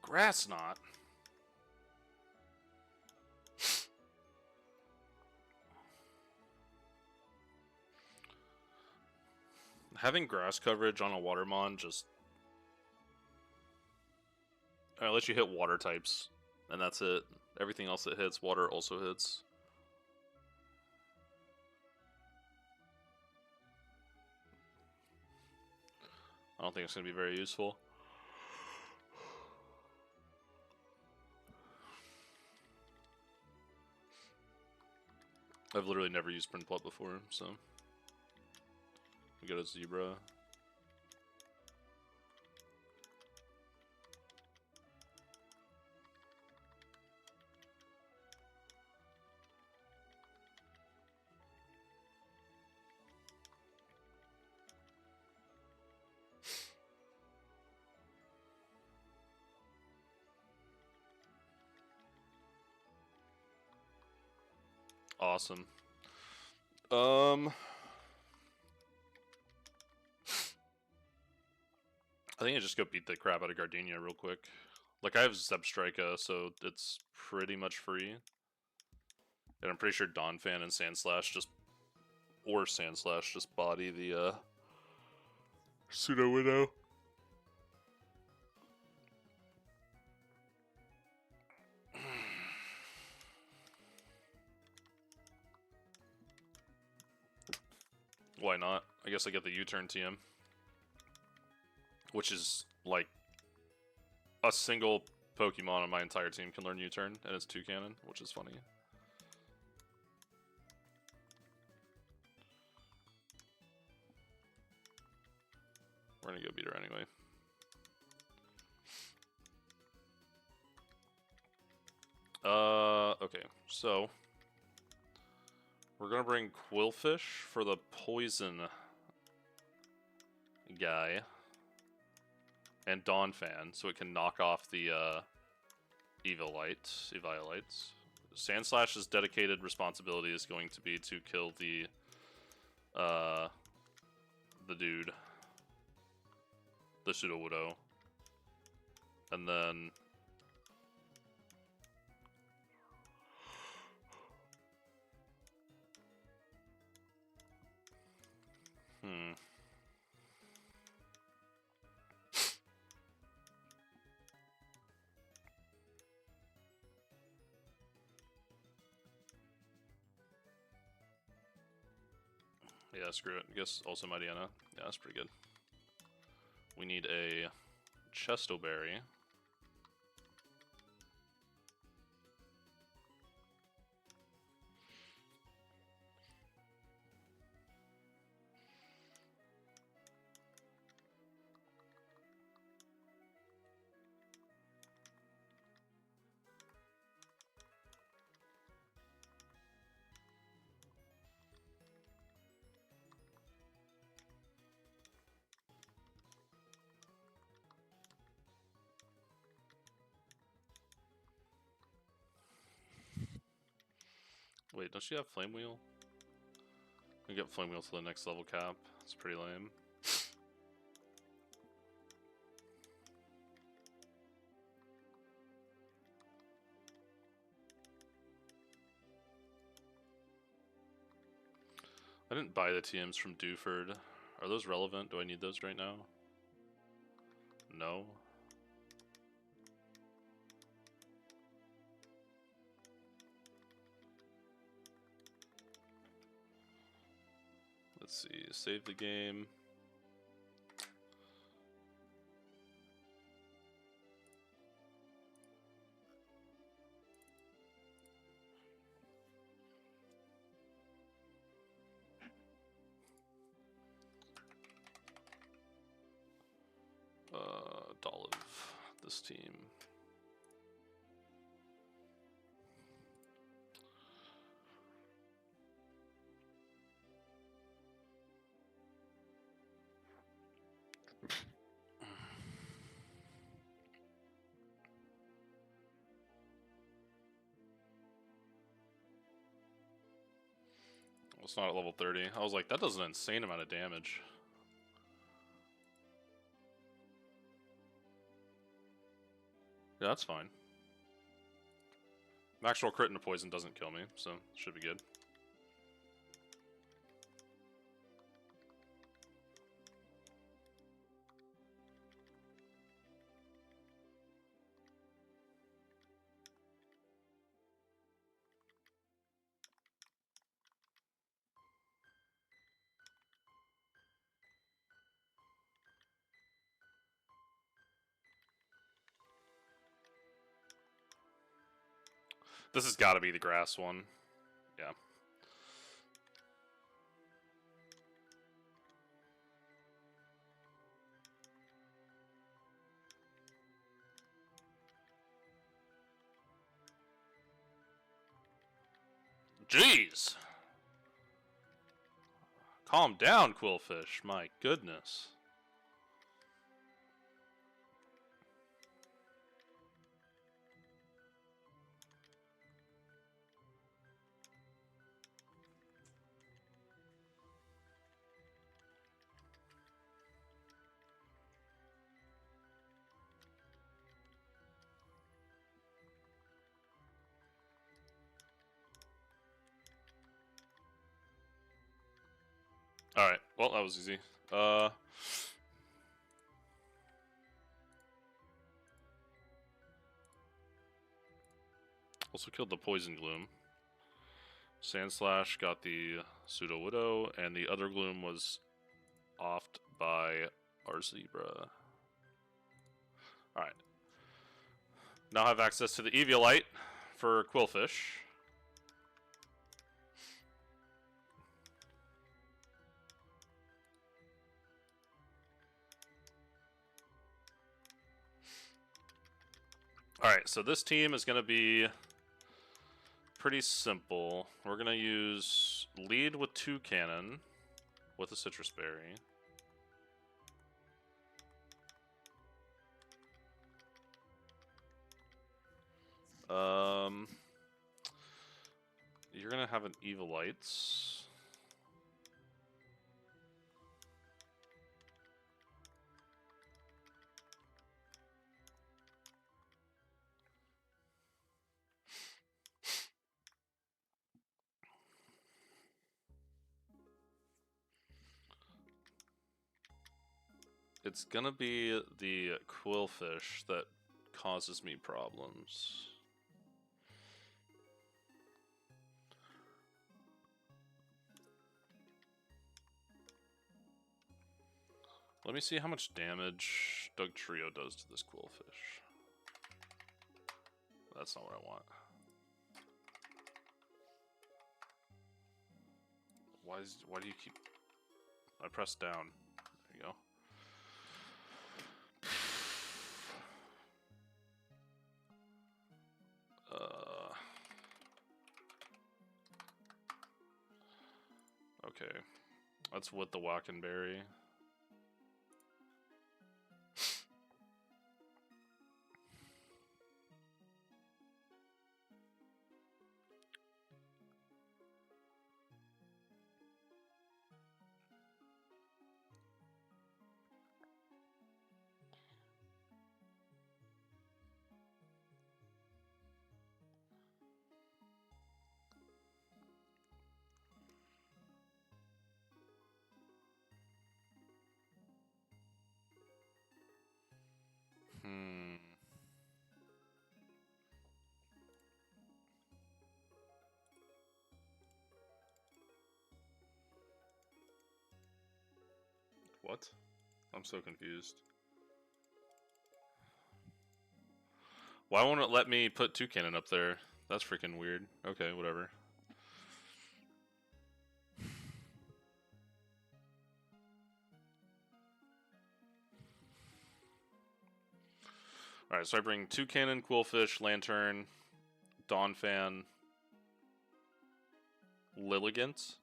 A: Grass knot. Having grass coverage on a Watermon just lets you hit water types, and that's it. Everything else that hits water also hits. I don't think it's going to be very useful. I've literally never used Print Plot before, so we got a Zebra. Awesome. I think I just go beat the crap out of Gardenia real quick. Like, I have Zebstrika, so it's pretty much free. And I'm pretty sure Dawnfan and Sandslash just body the Pseudo Widow. Why not? I guess I get the U-turn TM. Which is, like, a single Pokemon on my entire team can learn U-turn, and it's 2 cannon, which is funny. We're gonna go beat her anyway. Okay, so we're gonna bring Quillfish for the poison guy, and Dawnfan, so it can knock off the Eviolites. Sandslash's dedicated responsibility is going to be to kill the dude, the Sudowoodo, and then yeah, screw it. I guess also Mightyena. Yeah, that's pretty good. We need a Chestoberry. Wait, don't she have Flame Wheel? We get Flame Wheel to the next level cap. It's pretty lame. I didn't buy the TMs from Dewford. Are those relevant? Do I need those right now? No. Let's see, save the game. Dolive, this team. It's not at level 30. I was like, that does an insane amount of damage. Yeah, that's fine. Actual crit into poison doesn't kill me, so should be good. This has got to be the grass one. Yeah. Jeez! Calm down, Quillfish. My goodness. Alright, well, that was easy. Also killed the Poison Gloom. Sandslash got the Pseudo Widow, and the other Gloom was offed by our Zebra. Alright. Now I have access to the Eviolite for Quillfish. Alright, so this team is going to be pretty simple. We're going to use lead with 2 cannon with a Citrus Berry. You're going to have an Evilites. It's gonna be the Quillfish that causes me problems. Let me see how much damage Doug Trio does to this Quillfish. That's not what I want. Why do you keep... I pressed down. There you go. Okay. That's with the Wackenberry. What? I'm so confused. Why won't it let me put 2 cannon up there? That's freaking weird. Okay, whatever. Alright, so I bring 2 cannon, Quillfish, Lantern, Dawnfan, Lilligant,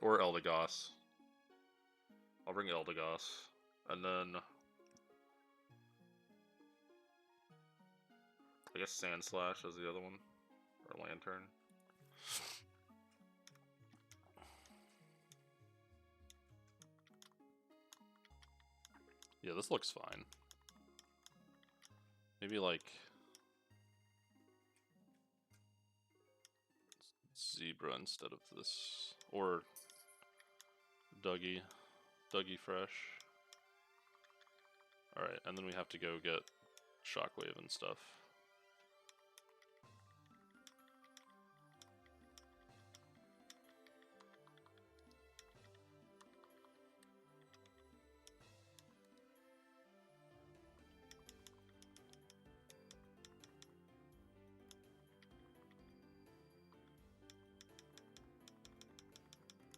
A: or Eldegoss. I'll bring Eldegoss. And then I guess Sand Slash is the other one. Or Lantern. Yeah, this looks fine. Maybe like Zebra instead of this. Or Dougie. Dougie Fresh. Alright, and then we have to go get Shockwave and stuff.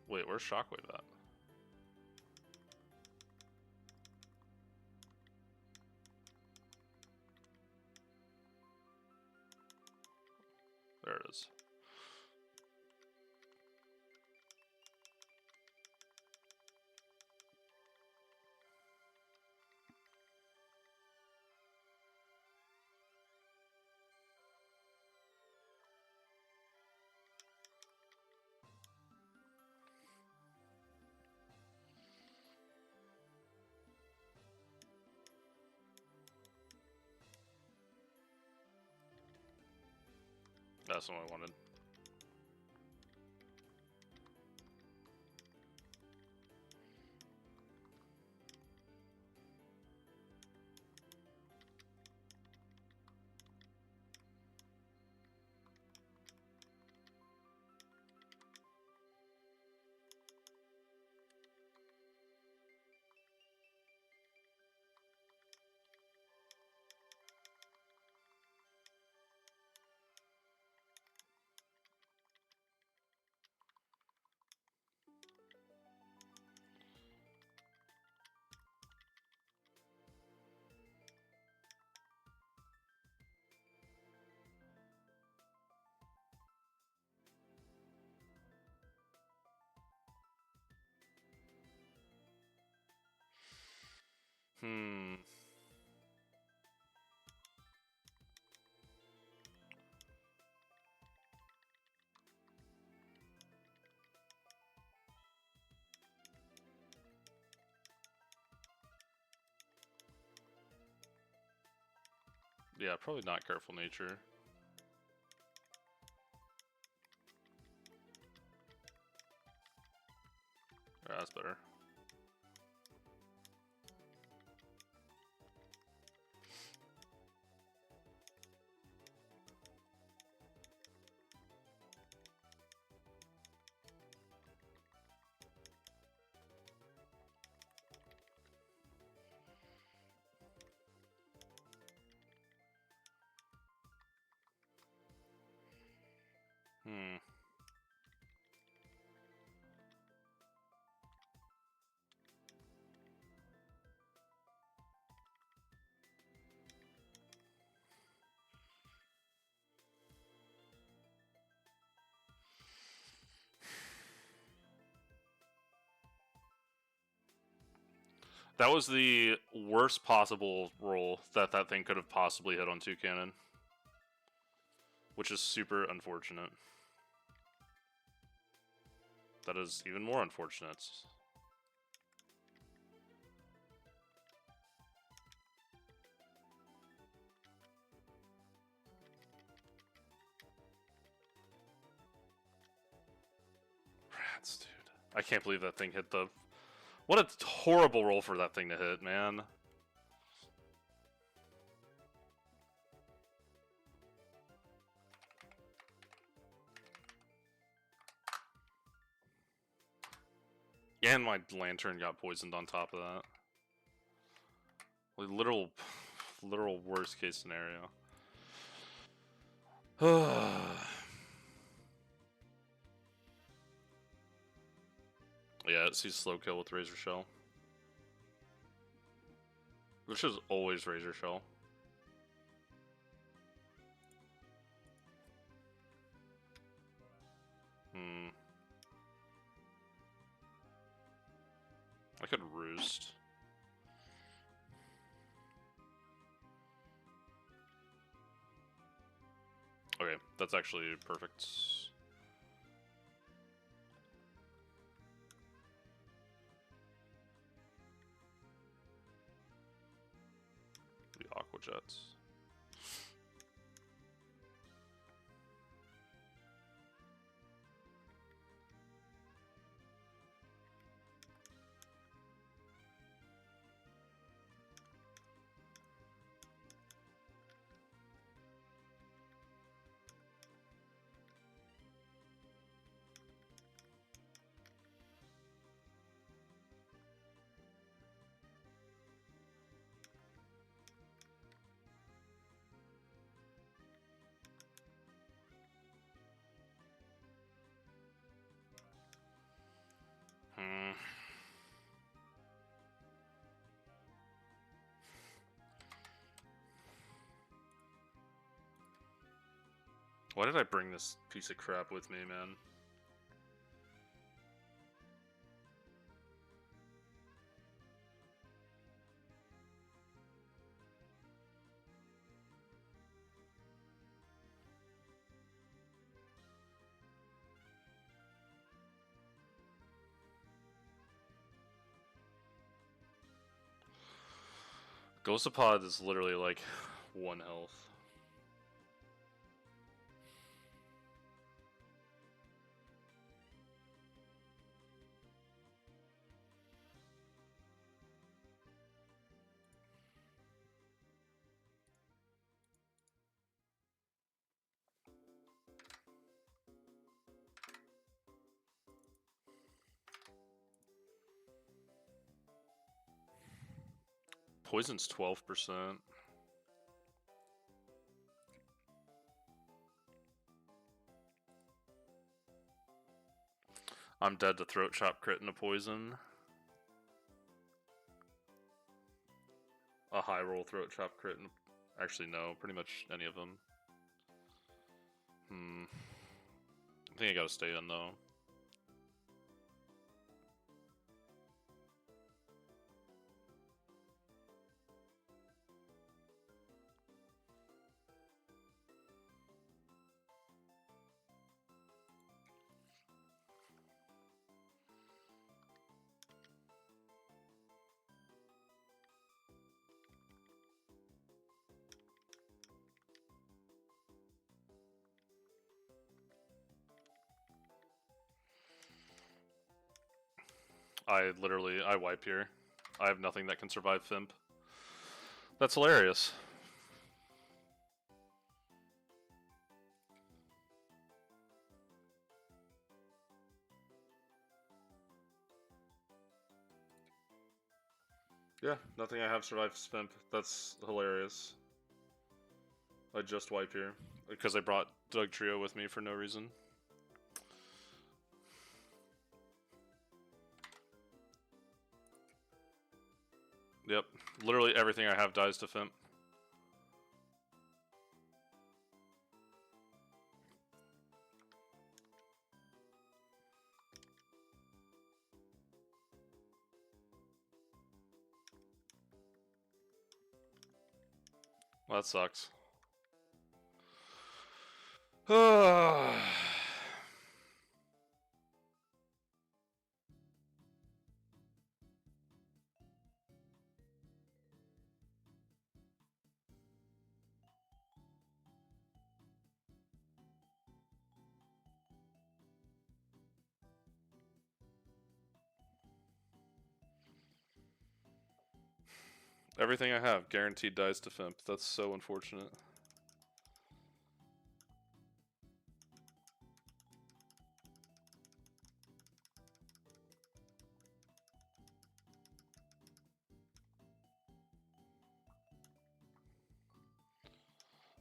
A: Wait, where's Shockwave at? There it is. That's what I wanted. Yeah, probably not Careful Nature. Yeah, that's better. That was the worst possible roll that that thing could have possibly hit on 2 cannon. Which is super unfortunate. That is even more unfortunate. Rats, dude. I can't believe that thing hit the... What a horrible roll for that thing to hit, man. And my lantern got poisoned on top of that. Like, literal worst case scenario. Yeah, it sees slow kill with Razor Shell. Which is always Razor Shell. I could Roost. Okay, that's actually perfect. The Aqua Jets. Why did I bring this piece of crap with me, man? Ghostapod is literally like 1 health. Poison's 12%. I'm dead to Throat Chop crit into poison. A high roll Throat Chop crit. Actually, no, pretty much any of them. I think I gotta stay in though. I wipe here. I have nothing that can survive Fimp. That's hilarious. Yeah, nothing I have survives Fimp. That's hilarious. I just wipe here. Because I brought Doug Trio with me for no reason. Yep, literally everything I have dies to Fimp. Well, that sucks. Everything I have guaranteed dies to Fimp. That's so unfortunate.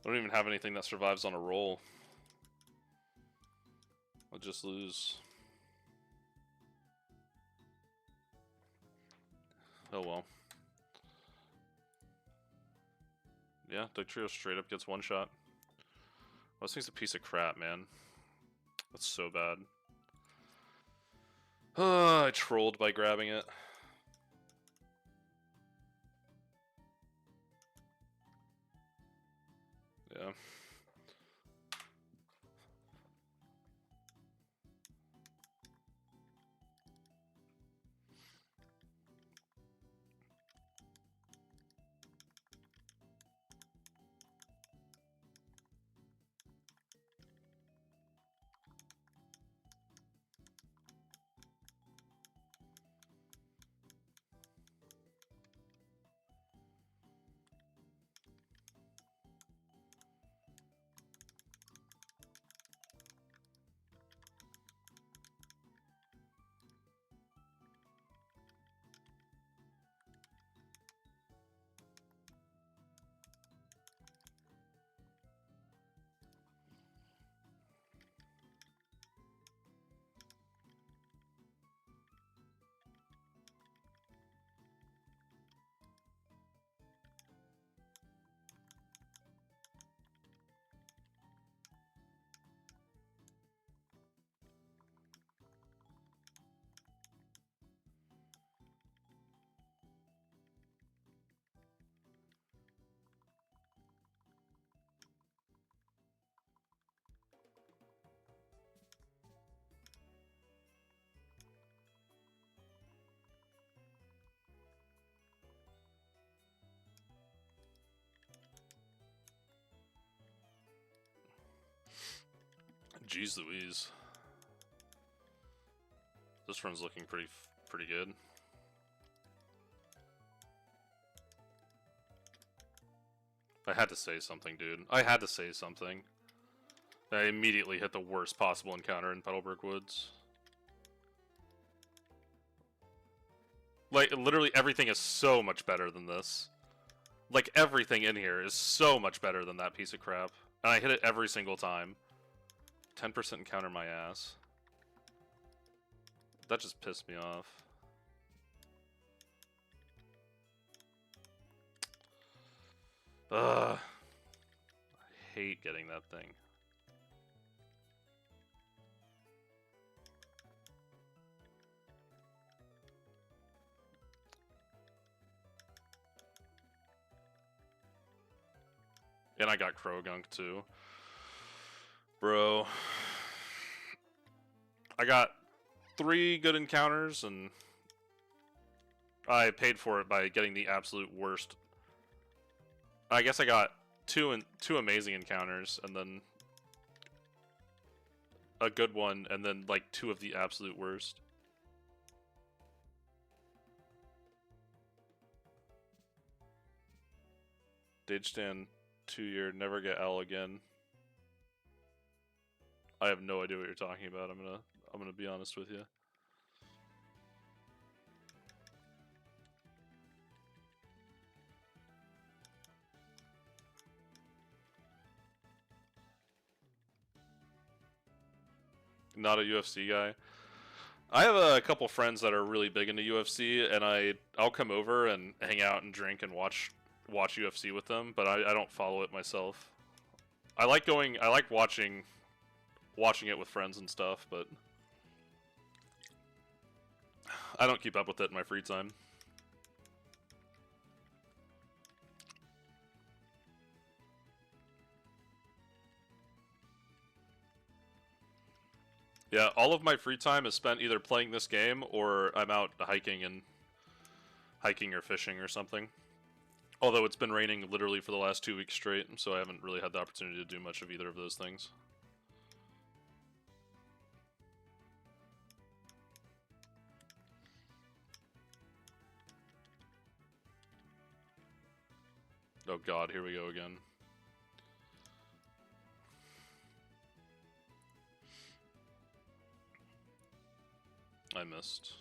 A: I don't even have anything that survives on a roll. I'll just lose. Oh well. Yeah, Deck Trio straight up gets one shot. Oh, this thing's a piece of crap, man. That's so bad. I trolled by grabbing it. Yeah. Jeez Louise. This run's looking pretty good. I had to say something, dude. I had to say something. I immediately hit the worst possible encounter in Petalburg Woods. Like, literally everything is so much better than this. Like, everything in here is so much better than that piece of crap. And I hit it every single time. 10% encounter my ass. That just pissed me off. Ugh. I hate getting that thing. And I got Krogunk too. Bro. I got 3 good encounters and I paid for it by getting the absolute worst. I guess I got two amazing encounters and then a good one and then like 2 of the absolute worst. Stage stand 2-year, never get L again. I have no idea what you're talking about. I'm gonna be honest with you. Not a UFC guy. I have a couple friends that are really big into UFC, and I'll come over and hang out and drink and watch UFC with them, but I don't follow it myself. I like watching it with friends and stuff, but I don't keep up with it in my free time. Yeah, all of my free time is spent either playing this game or I'm out hiking or fishing or something. Although it's been raining literally for the last 2 weeks straight, so I haven't really had the opportunity to do much of either of those things. Oh god, here we go again. I missed.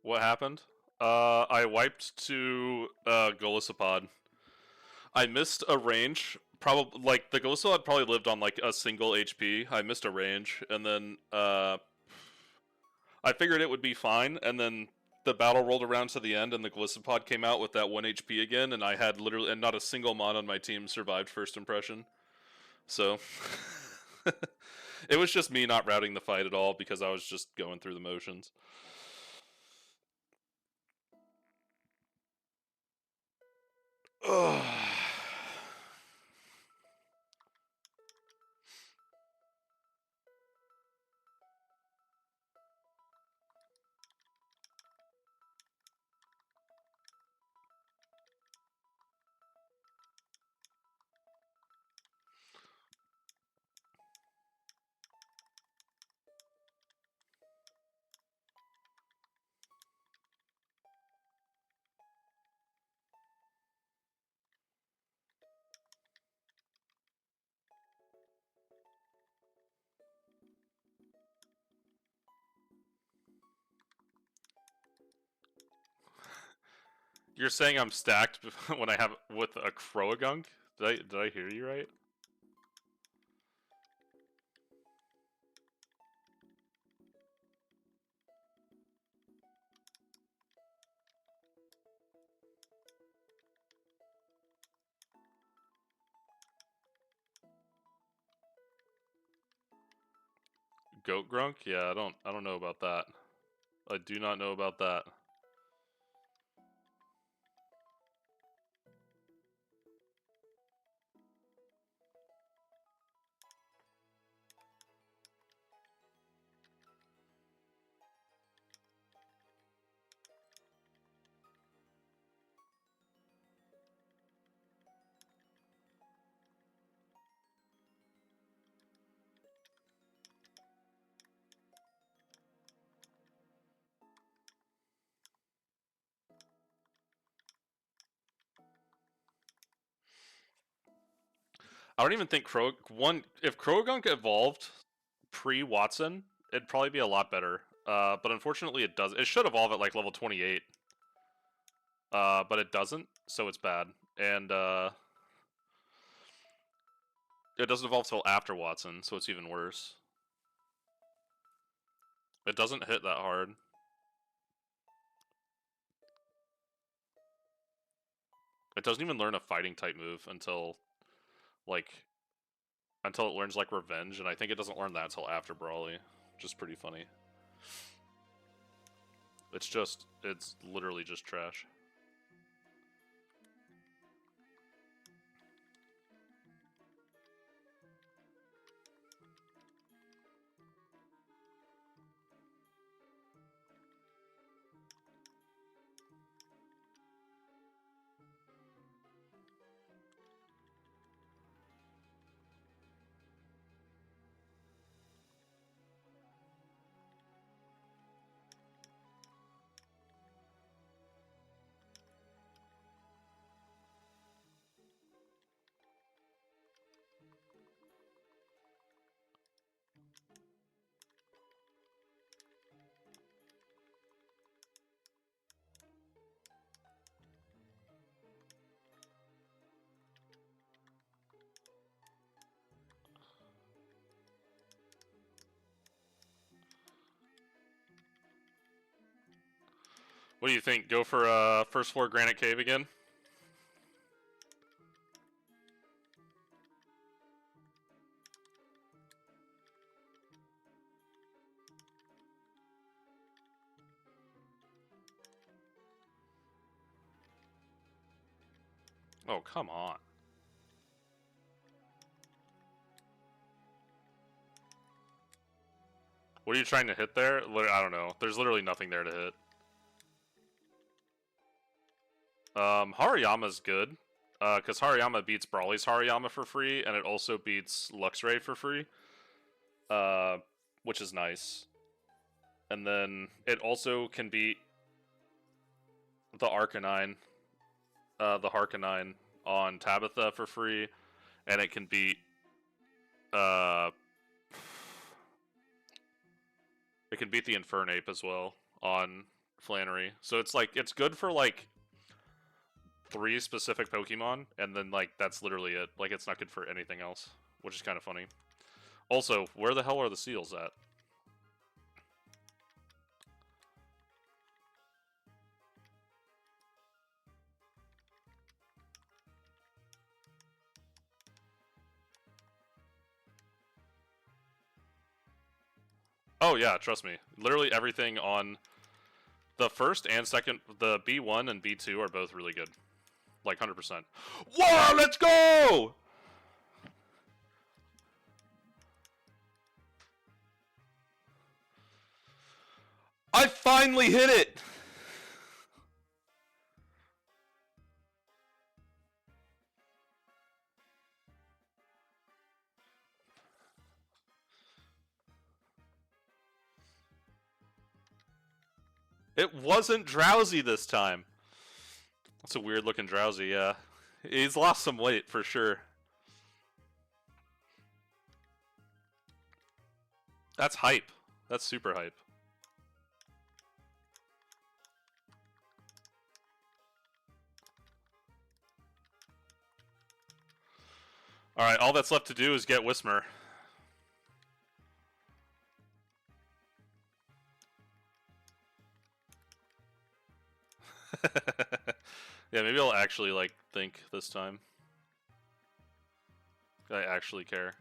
A: What happened? I wiped to Golisopod. I missed a range. Probably like the Golisopod probably lived on like a single HP. I missed a range, and then I figured it would be fine, and then the battle rolled around to the end, and the Golisopod came out with that 1 HP again, and I had literally, and not a single mon on my team survived first impression. So, it was just me not routing the fight at all because I was just going through the motions. Ugh. You're saying I'm stacked when I have with a Croagunk? Did I hear you right? Goat Grunk? Yeah, I don't know about that. I do not know about that. I don't even think if Croagunk evolved pre-Watson, it'd probably be a lot better. But unfortunately it does. It should evolve at like level 28. But it doesn't, so it's bad. And it doesn't evolve till after Watson, so it's even worse. It doesn't hit that hard. It doesn't even learn a fighting type move until it learns like Revenge, and I think it doesn't learn that until after Brawly, which is pretty funny. It's literally just trash. What do you think? Go for first floor Granite Cave again? Oh, come on. What are you trying to hit there? I don't know. There's literally nothing there to hit. Hariyama's good. Because Hariyama beats Brawly's Hariyama for free, and it also beats Luxray for free. Which is nice. And then it also can beat the Arcanine, the Harcanine on Tabitha for free, and it can beat uh, it can beat the Infernape as well on Flannery. So it's like, it's good for like 3 specific Pokemon, and then like that's literally it. Like it's not good for anything else, which is kind of funny. Also, where the hell are the seals at? Oh yeah, trust me. Literally everything on the first and second, the B1 and B2 are both really good. Like 100%. Whoa, let's go! I finally hit it! It wasn't Drowsy this time. That's a weird looking Drowsy, yeah. He's lost some weight for sure. That's hype. That's super hype. Alright, all that's left to do is get Whismer. Yeah, maybe I'll actually, like, think this time. I actually care.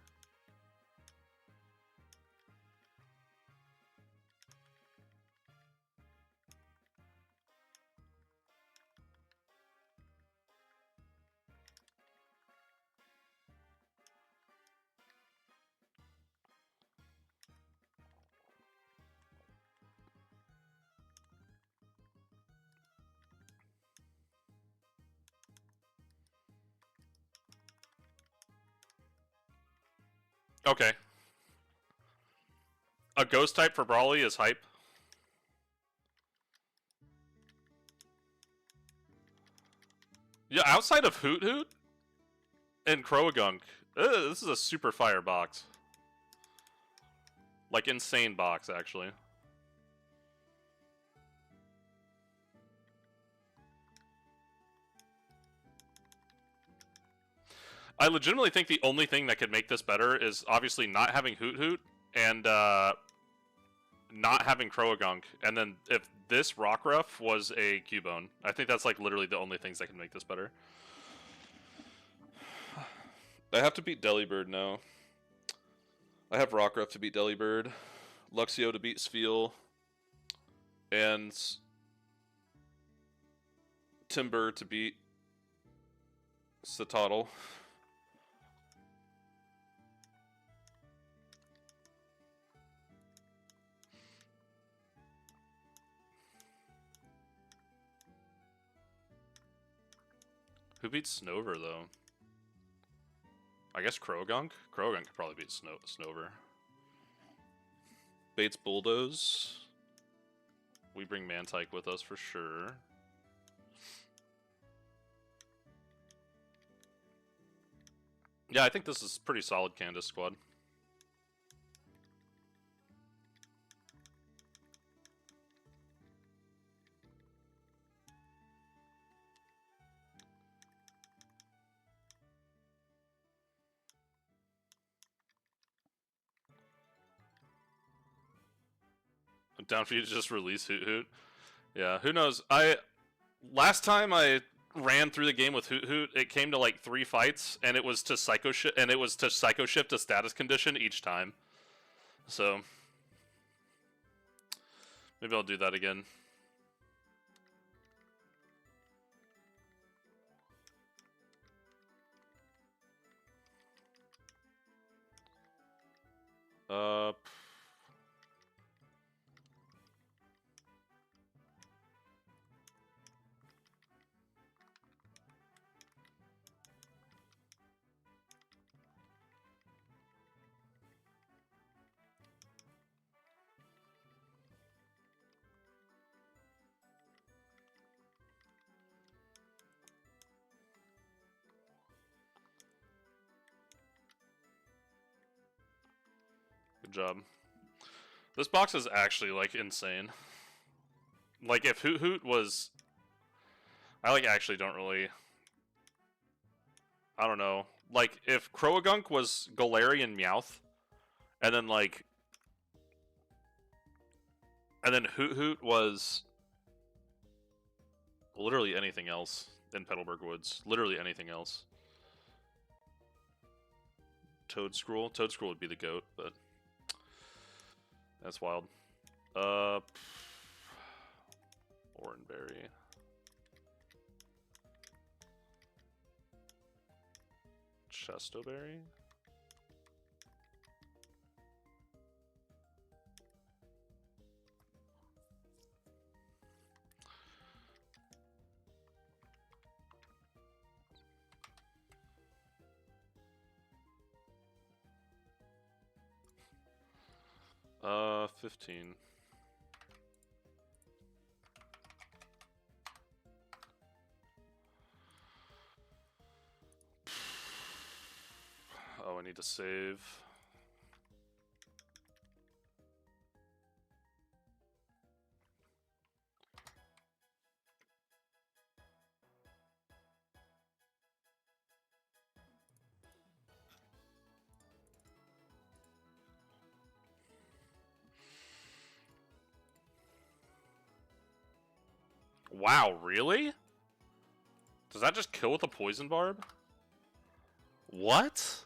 A: Okay. A ghost type for Brawly is hype. Yeah, outside of Hoot Hoot and Croagunk, this is a super fire box. Like, insane box, actually. I legitimately think the only thing that could make this better is obviously not having Hoot Hoot and not having Croagunk. And then if this Rockruff was a Cubone, I think that's like literally the only things that can make this better. I have to beat Delibird now. I have Rockruff to beat Delibird, Luxio to beat Spheal, and Timber to beat Citadel. Who beats Snover, though? I guess Croagunk? Croagunk could probably beat Snover. Bates Bulldoze. We bring Mantike with us for sure. Yeah, I think this is pretty solid Candace squad. I'm down for you to just release Hoot Hoot. Yeah, who knows? Last time I ran through the game with Hoot Hoot, it came to like 3 fights, and it was to Psycho Shift a status condition each time. So maybe I'll do that again. Uh. Good job. This box is actually, like, insane. Like, if Hoot Hoot was... I, like, actually don't really... I don't know. Like, if Croagunk was Galarian Meowth, and then, like... And then Hoot Hoot was... literally anything else in Petalburg Woods. Literally anything else. Toadskrull? Toadskrull would be the GOAT, but... That's wild. Oranberry. Chestoberry? Uh, 15. Oh, I need to save. Wow, really? Does that just kill with a poison barb? What?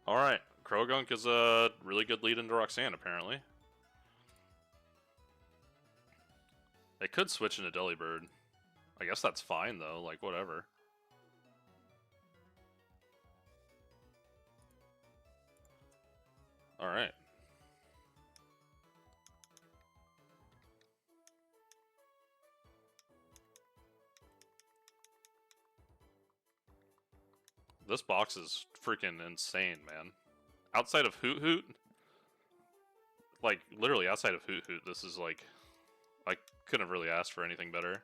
A: Alright, Croagunk is a really good lead into Roxanne, apparently. It could switch into Delibird. I guess that's fine, though, like, whatever. Alright. This box is freaking insane, man. Outside of Hoot Hoot, like, literally outside of Hoot Hoot, this is like, I couldn't have really asked for anything better.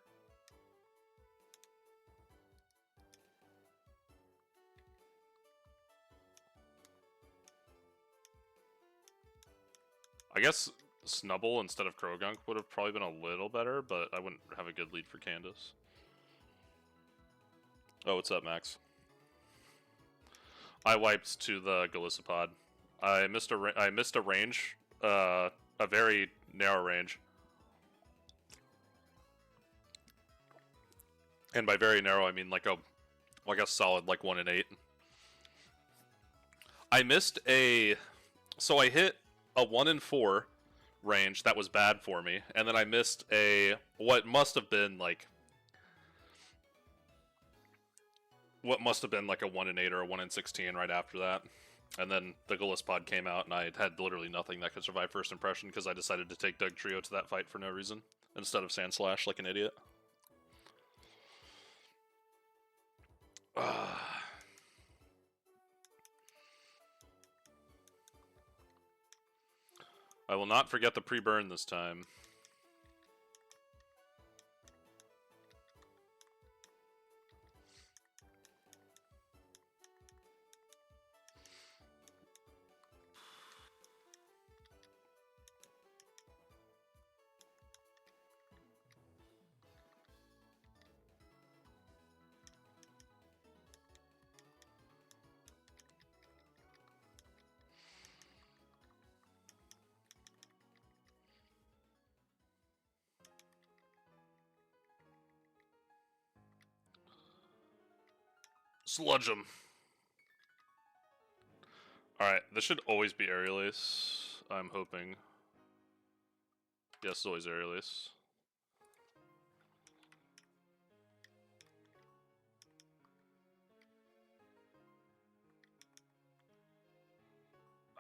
A: I guess Snubble instead of Croagunk would have probably been a little better, but I wouldn't have a good lead for Candace. Oh, what's up, Max? I wiped to the Golisopod. I missed a range, a very narrow range. And by very narrow, I mean like a solid like 1 in 8. I missed a, so I hit a 1 in 4 range that was bad for me, and then I missed a what must have been like a 1 in 8 or a 1 in 16 right after that. And then the Golisopod came out, and I had literally nothing that could survive first impression because I decided to take Doug Trio to that fight for no reason instead of Sandslash like an idiot. I will not forget the pre-burn this time. Sludge him. Alright, this should always be Aerial Ace, I'm hoping. Yes, it's always Aerial Ace.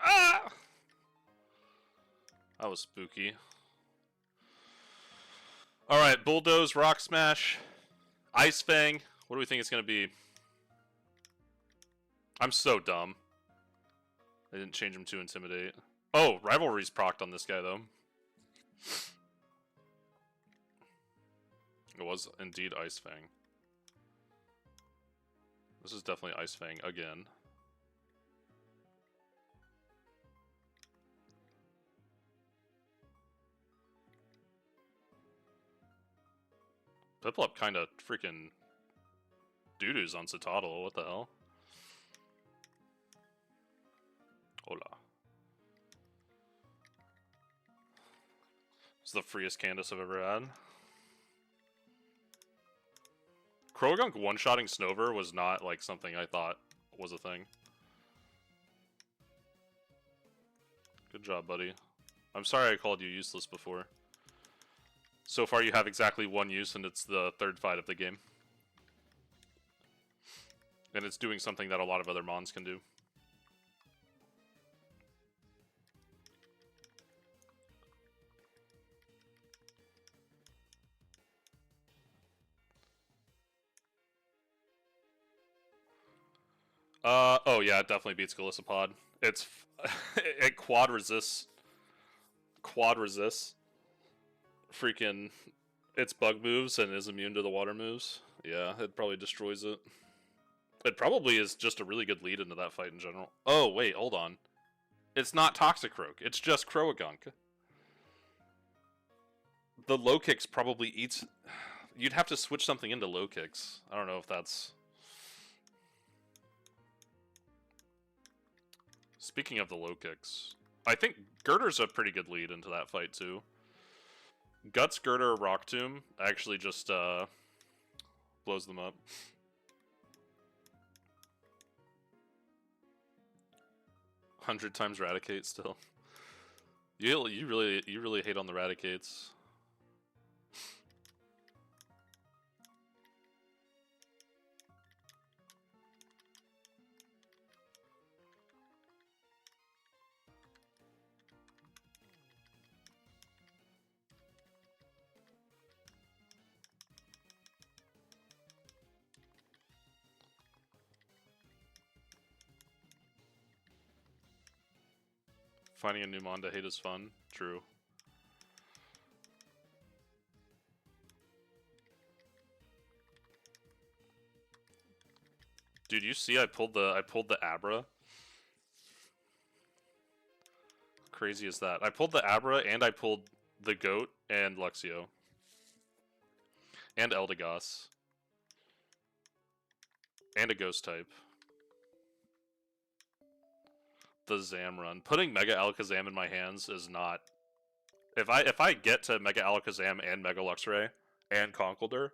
A: Ah! That was spooky. Alright, Bulldoze, Rock Smash, Ice Fang. What do we think it's going to be? I'm so dumb. I didn't change him to Intimidate. Oh, Rivalry's procced on this guy, though. It was indeed Ice Fang. This is definitely Ice Fang again. Piplup kind of freaking doo-doos on Citadel. What the hell? Hola. It's the freest Candace I've ever had. Croagunk one-shotting Snover was not like something I thought was a thing. Good job, buddy. I'm sorry I called you useless before. So far you have exactly one use, and it's the third fight of the game. And it's doing something that a lot of other mons can do. Oh yeah, it definitely beats Golisopod. It's it quad resists freaking its bug moves and is immune to the water moves. Yeah, it probably destroys it. It probably is just a really good lead into that fight in general. Oh wait, hold on. It's not Toxicroak, it's just Croagunk. The low kicks probably eats. You'd have to switch something into low kicks. I don't know if that's. Speaking of the low kicks, I think Girder's a pretty good lead into that fight too. Guts, Girder, Rock Tomb actually just blows them up. Hundred times Raticate still. You really hate on the Raticates. Finding a new mon to hate is fun. True. Dude, you see I pulled the Abra? Crazy is that? I pulled the Abra and I pulled the Goat and Luxio. And Eldegoss. And a Ghost type. The Zamrun. Putting Mega Alakazam in my hands is not. If I get to Mega Alakazam and Mega Luxray and Conkeldurr,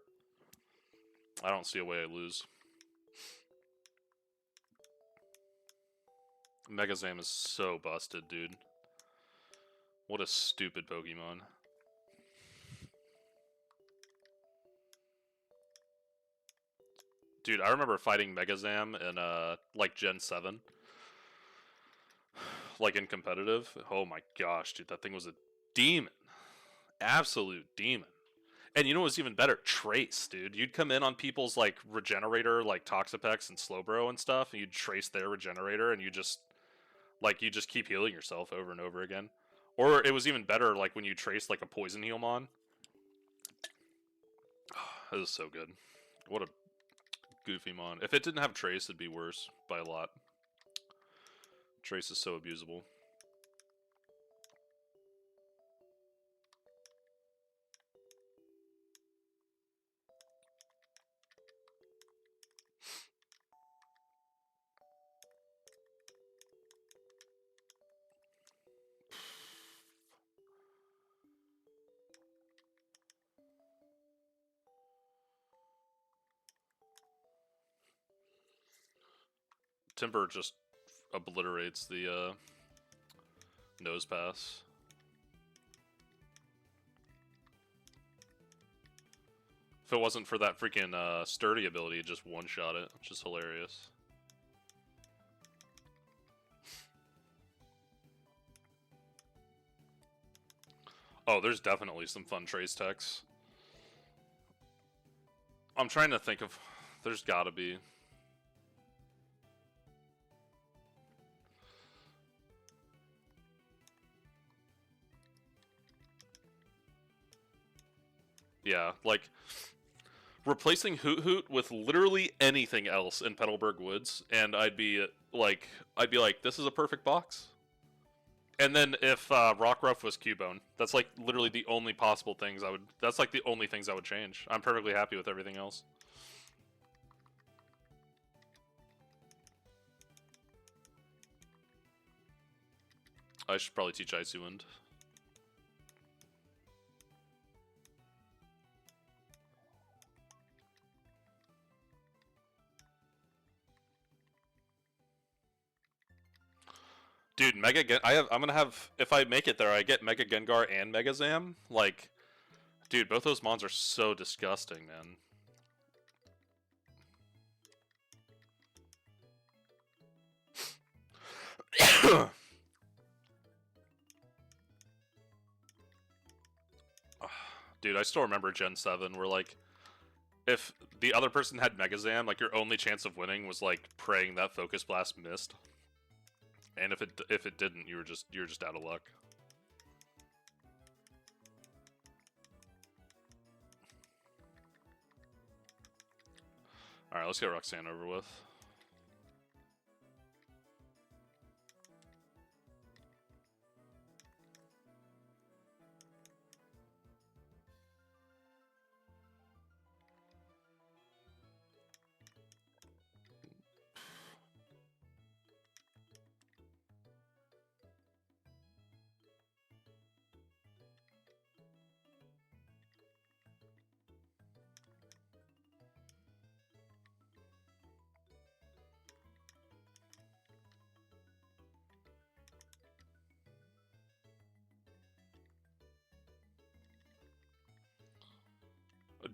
A: I don't see a way I lose. Megazam is so busted, dude. What a stupid Pokemon. Dude, I remember fighting Megazam in like Gen 7. Like in competitive. Oh my gosh, dude, that thing was a demon. Absolute demon. And you know what's even better? Trace, dude. You'd come in on people's like Regenerator, like Toxapex and Slowbro and stuff, and you'd trace their Regenerator, and you just keep healing yourself over and over again. Or it was even better, like when you trace like a Poison Heal mon. That is so good. What a goofy mon. If it didn't have Trace, it'd be worse by a lot. Trace is so abusable. Timber just obliterates the nose pass. If it wasn't for that freaking sturdy ability, it just one-shot it, which is hilarious. Oh, there's definitely some fun trace techs. I'm trying to think of... There's gotta be. Yeah, like... Replacing Hoot Hoot with literally anything else in Petalburg Woods, and I'd be like, this is a perfect box. And then if Rockruff was Cubone, that's like literally the only possible things I would. That's like the only things I would change. I'm perfectly happy with everything else. I should probably teach Icy Wind. Dude, I'm gonna have, if I make it there, I get Mega Gengar and Mega Zam. Like, dude, both those mons are so disgusting, man. Dude, I still remember Gen 7 where, like, if the other person had Mega Zam, like, your only chance of winning was, like, praying that Focus Blast missed. And if it didn't, you were just out of luck. Alright, let's get Roxanne over with.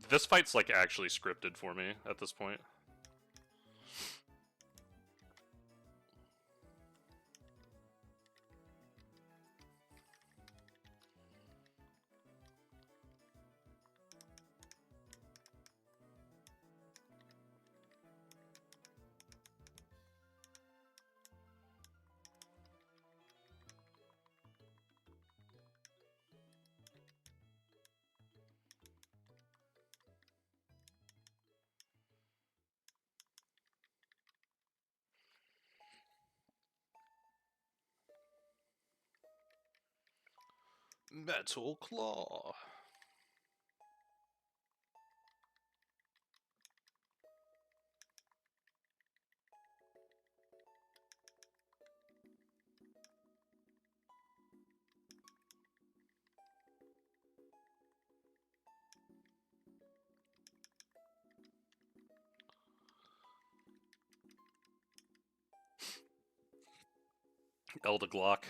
A: This fight's, like, actually scripted for me at this point. Metal Claw. Elder Glock.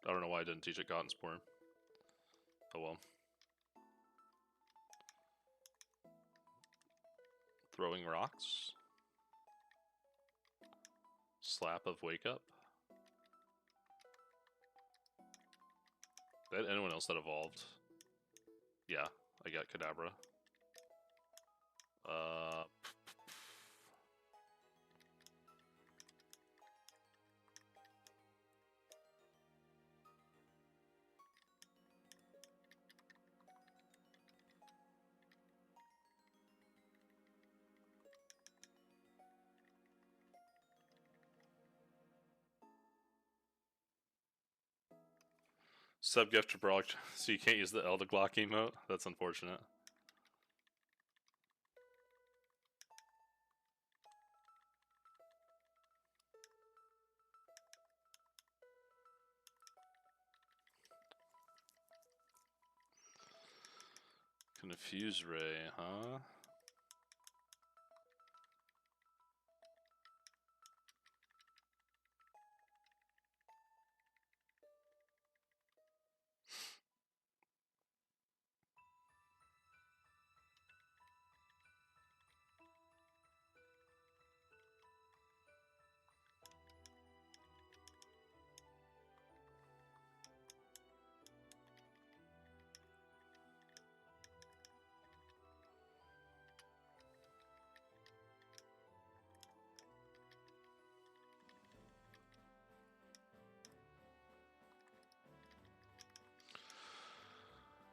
A: I don't know why I didn't teach it Cotton Spore. Oh well. Throwing rocks. Slap of Wake Up. Did anyone else that evolved? Yeah, I got Kadabra. Sub-gift to Brock, so you can't use the Elder Glock emote? That's unfortunate. Confuse Ray, huh?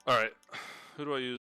A: Alright, who do I use?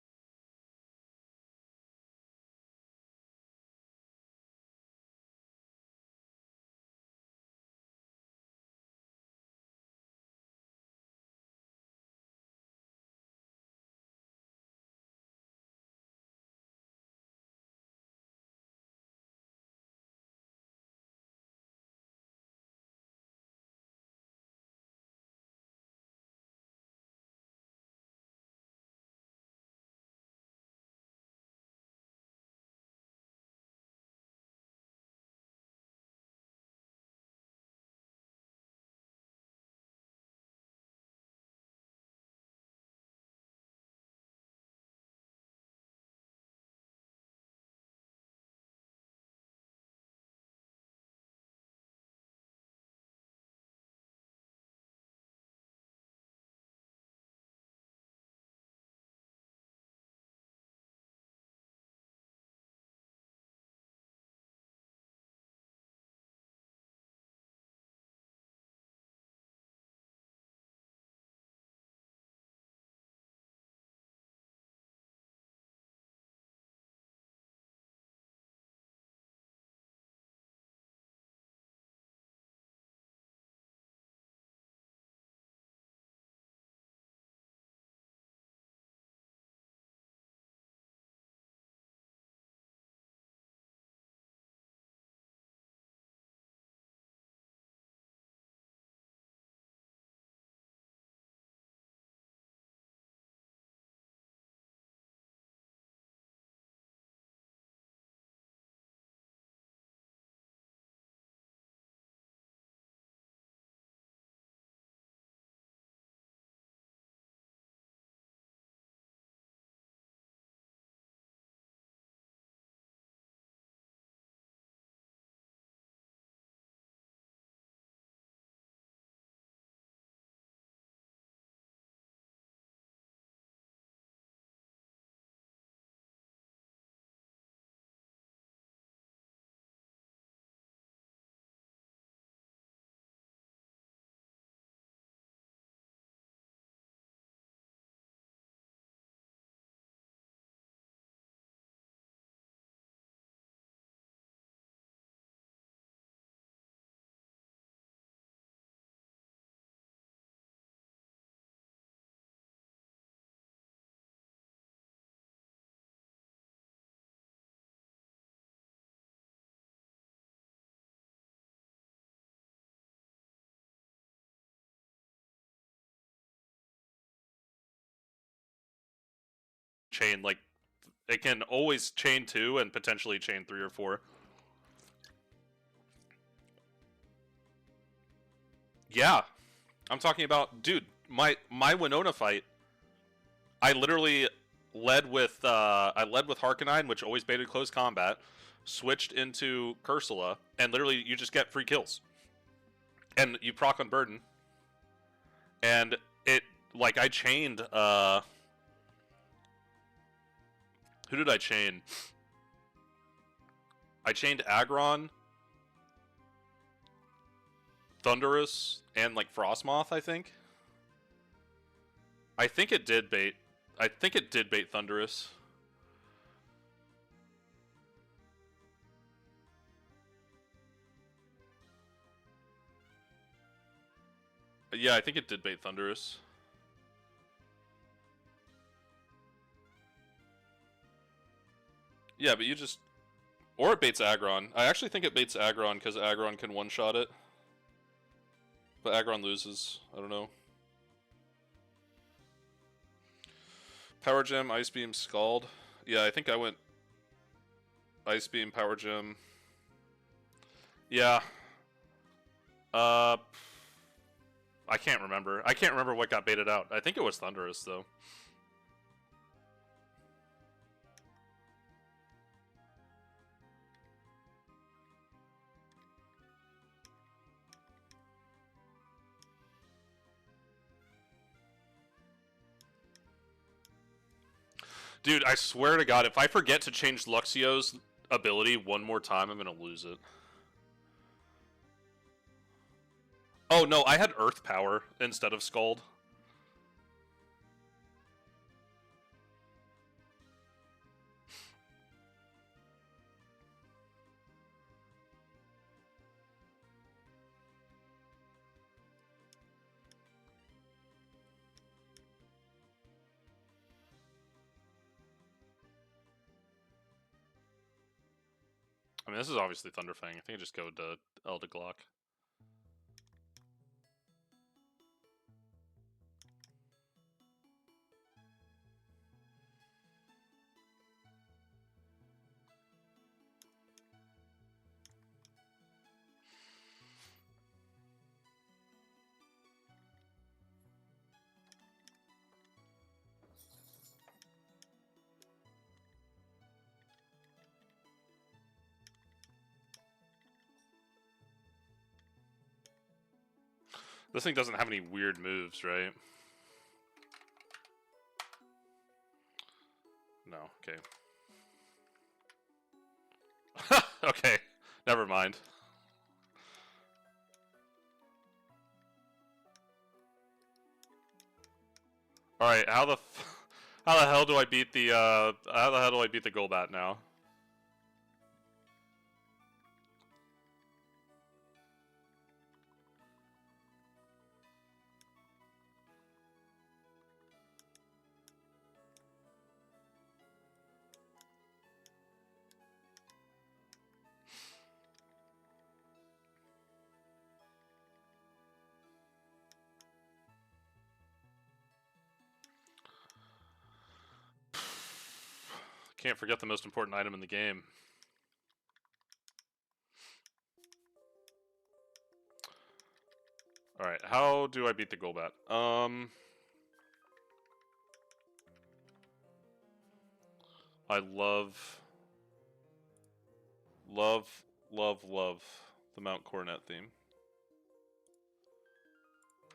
A: chain like it can always chain 2 and potentially chain 3 or 4. Yeah, I'm talking about, dude. My Winona fight, I literally led with Harkonine, which always baited close combat, switched into Cursula, and literally you just get free kills, and you proc on Burden, and it like I chained who did I chain? I chained Aggron, Thunderous, and like Frostmoth, I think. I think it did bait. I think it did bait Thunderous. Yeah, I think it did bait Thunderous. Yeah, but you just... Or it baits Aggron. I actually think it baits Aggron because Aggron can one-shot it. But Aggron loses. I don't know. Power Gem, Ice Beam, Scald. Yeah, I think I went Ice Beam, Power Gem. Yeah. I can't remember. I can't remember what got baited out. I think it was Thunderous, though. Dude, I swear to God, if I forget to change Luxio's ability one more time, I'm gonna lose it. Oh no, I had Earth Power instead of Scald. I mean, this is obviously Thunderfang. I think I just go to Elder Glock. This thing doesn't have any weird moves, right? No, okay. Okay, never mind. All right, how the hell do I beat the how the hell do I beat the Golbat now? Can't forget the most important item in the game. Alright, how do I beat the Golbat? I love the Mount Coronet theme.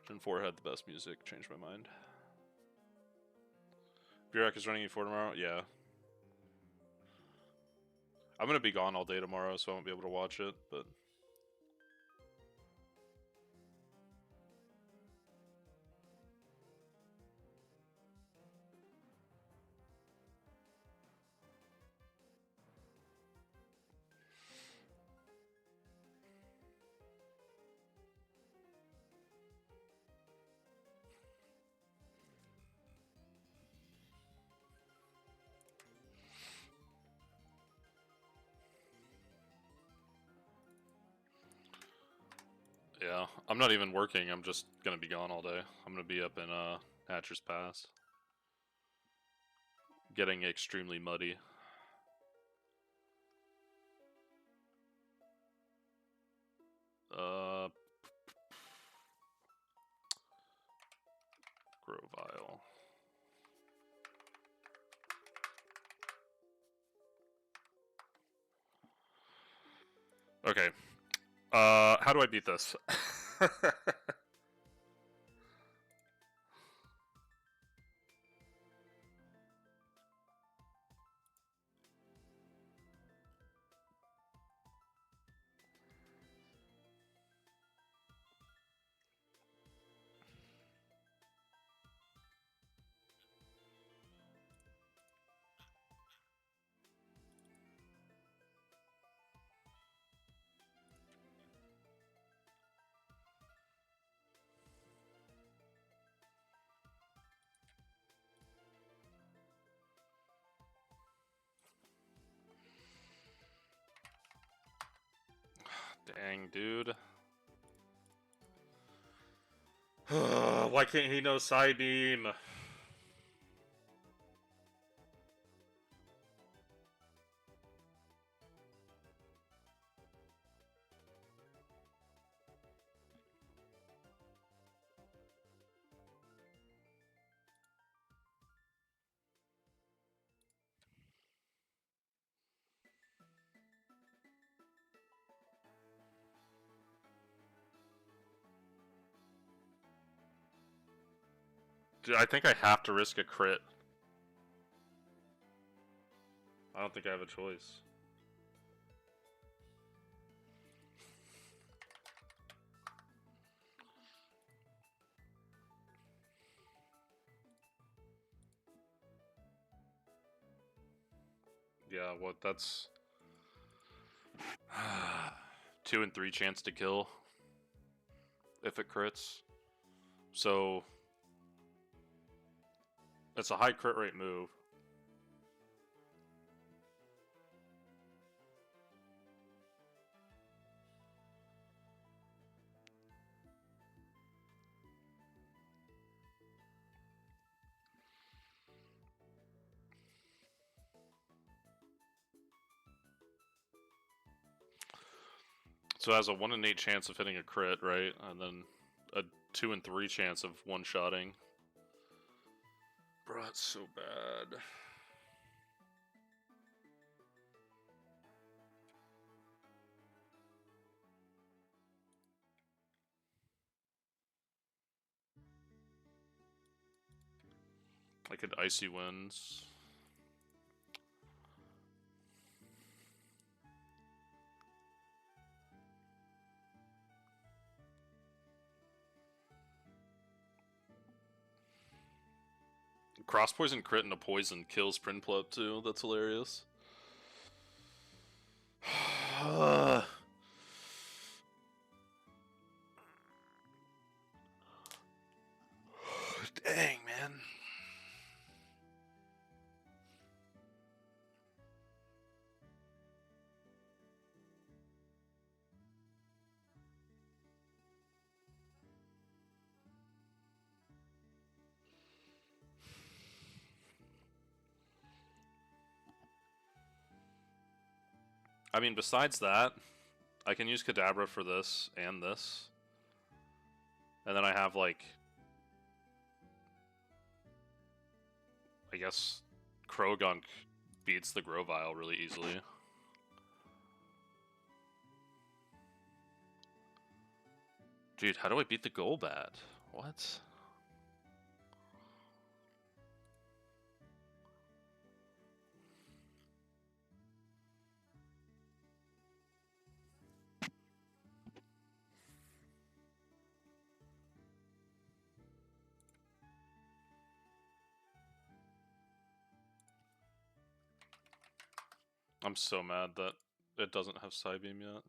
A: Gen 4 had the best music, changed my mind. Burak is running E4 tomorrow? Yeah. I'm gonna be gone all day tomorrow, so I won't be able to watch it, but... Yeah, I'm not even working, I'm just gonna be gone all day. I'm gonna be up in Hatcher's Pass. getting extremely muddy. Grovile. Okay. How do I beat this? Dang, dude. Why can't he know Psybeam? Dude, I think I have to risk a crit. I don't think I have a choice. Yeah, what, that's... 2 and 3 chance to kill if it crits. So it's a high crit rate move. So it has a 1 in 8 chance of hitting a crit, right? And then a 2 and 3 chance of one-shotting. Bro, that's so bad. I could Icy Winds. Cross Poison crit and a poison kills Prinplup too. That's hilarious. Dang, man. I mean, besides that, I can use Kadabra for this and this. And then I have, like, I guess Krogunk beats the Grovile really easily. Dude, how do I beat the Golbat? What? I'm so mad that it doesn't have Psybeam yet.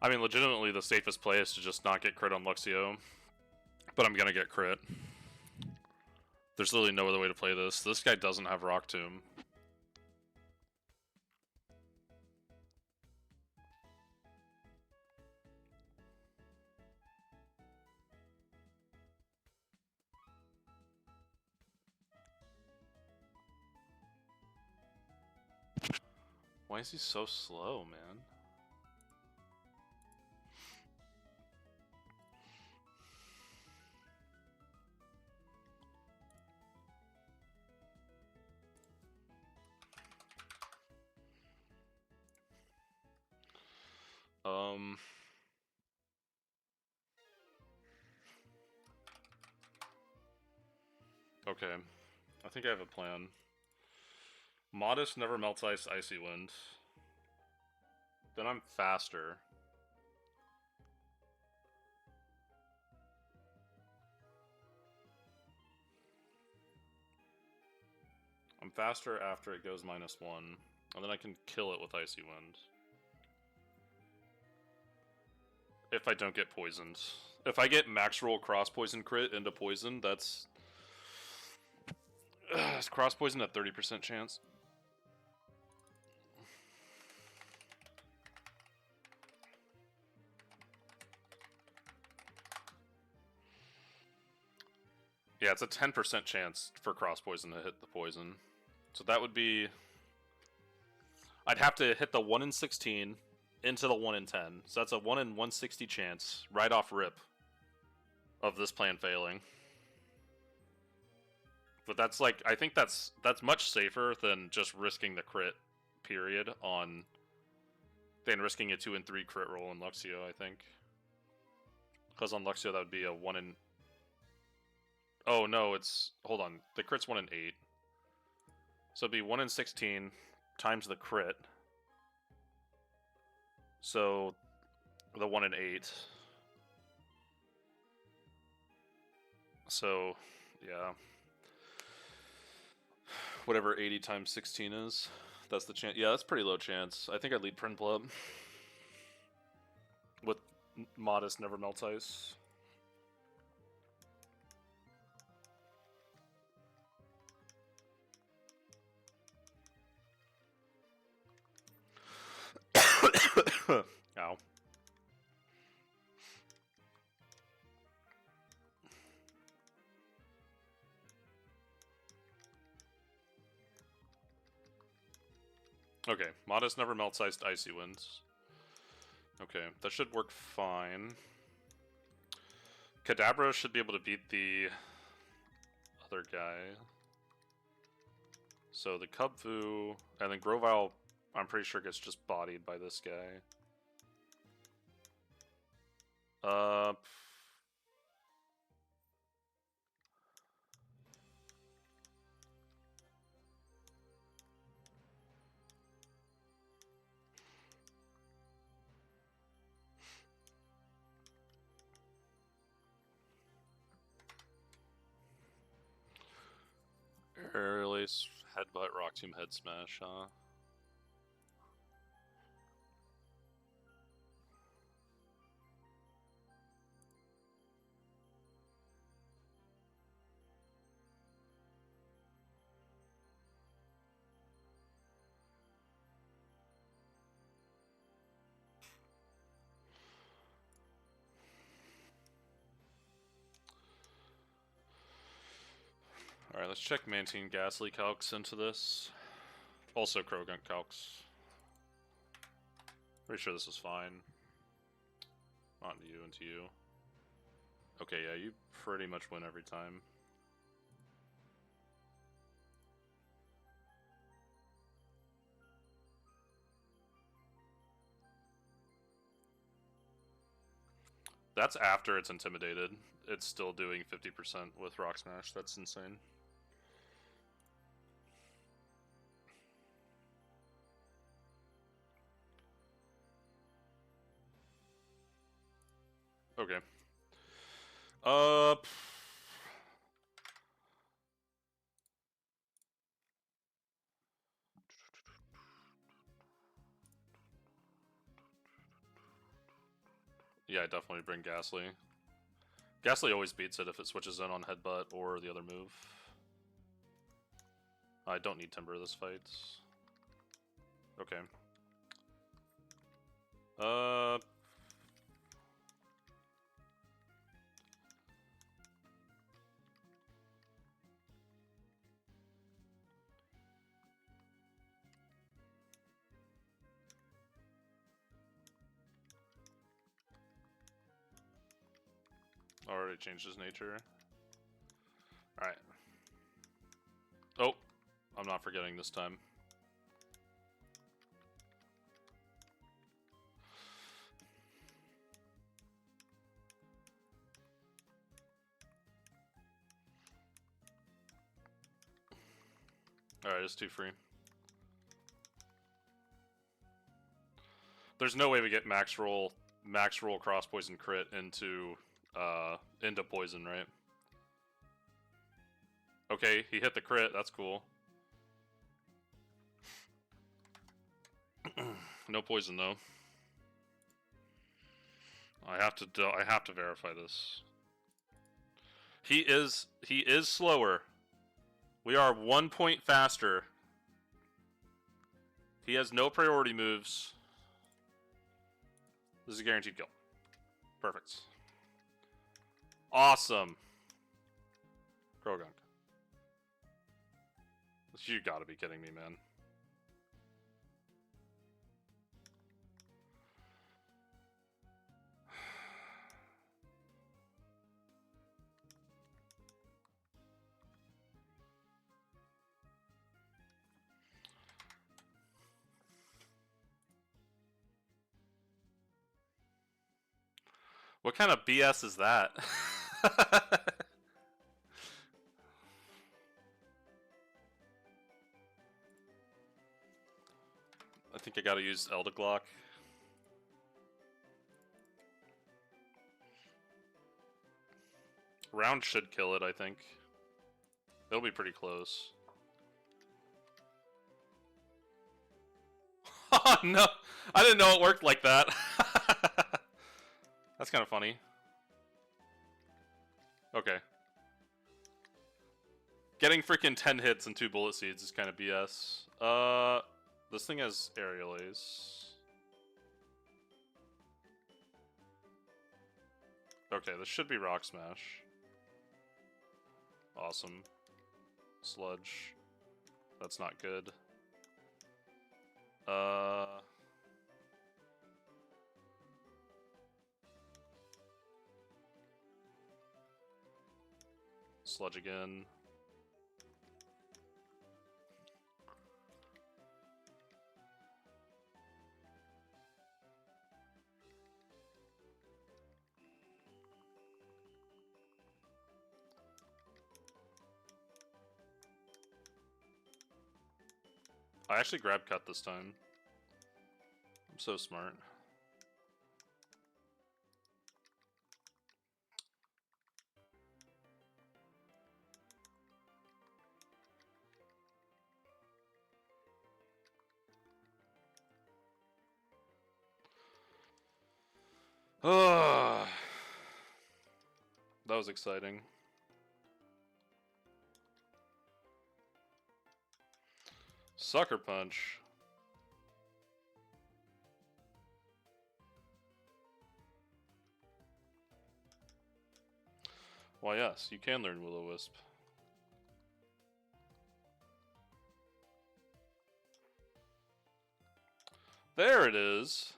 A: I mean, legitimately, the safest play is to just not get crit on Luxio. But I'm gonna get crit. There's literally no other way to play this. This guy doesn't have Rock Tomb. Why is he so slow, man? Okay. I think I have a plan. Modest never melts ice, icy wind. Then I'm faster. I'm faster after it goes -1, and then I can kill it with icy wind. If I don't get poisoned. If I get max roll cross poison crit into poison, that's is cross poison at 30% chance? Yeah, it's a 10% chance for cross poison to hit the poison. So that would be... I'd have to hit the 1 in 16 into the 1 in 10. So that's a 1 in 160 chance, right off rip, of this plan failing. But that's like, I think that's much safer than just risking the crit, period, than risking a 2 in 3 crit roll in Luxio, I think. Because on Luxio that would be a 1 in... Oh no, it's... Hold on, the crit's 1 in 8. So it'd be 1 in 16 times the crit. So the 1 in 8. So, yeah. Whatever 80 times 16 is. That's the chance. Yeah, that's pretty low chance. I think I'd lead Prinplup. With Modest never melts ice. Ow. Okay, Modest never melts iced icy winds. Okay, that should work fine. Kadabra should be able to beat the other guy. So the Kubfu, and then Grovyle, I'm pretty sure gets just bodied by this guy. Air release, headbutt, rock tomb, head smash, huh? Alright, let's check Mantine Ghastly calcs into this. Also Krogunk calcs. Pretty sure this is fine. Not into you, into you. Okay, yeah, you pretty much win every time. That's after it's intimidated. It's still doing 50% with Rock Smash. That's insane. Okay. Yeah, definitely bring Ghastly. Ghastly always beats it if it switches in on Headbutt or the other move. I don't need Timber this fight. Okay. Already changed his nature. Alright. Oh, I'm not forgetting this time. Alright, it's 2 free. There's no way we get max roll cross poison crit into poison, right? Okay, he hit the crit, that's cool. No poison though. I have to verify this. He is slower. We are 1 point faster. He has no priority moves. This is a guaranteed kill. Perfect. Awesome. Krogunk. You gotta be kidding me, man. What kind of BS is that? I think I gotta use Elderglock. Round should kill it, I think. It'll be pretty close. Oh no! I didn't know it worked like that. That's kind of funny. Okay. Getting freaking 10 hits and 2 bullet seeds is kind of BS. This thing has aerial ace. Okay, this should be Rock Smash. Awesome. Sludge. That's not good. Sludge again. I actually grabbed cut this time. I'm so smart. That was exciting. Sucker Punch. Why yes, you can learn Will-O-Wisp. There it is.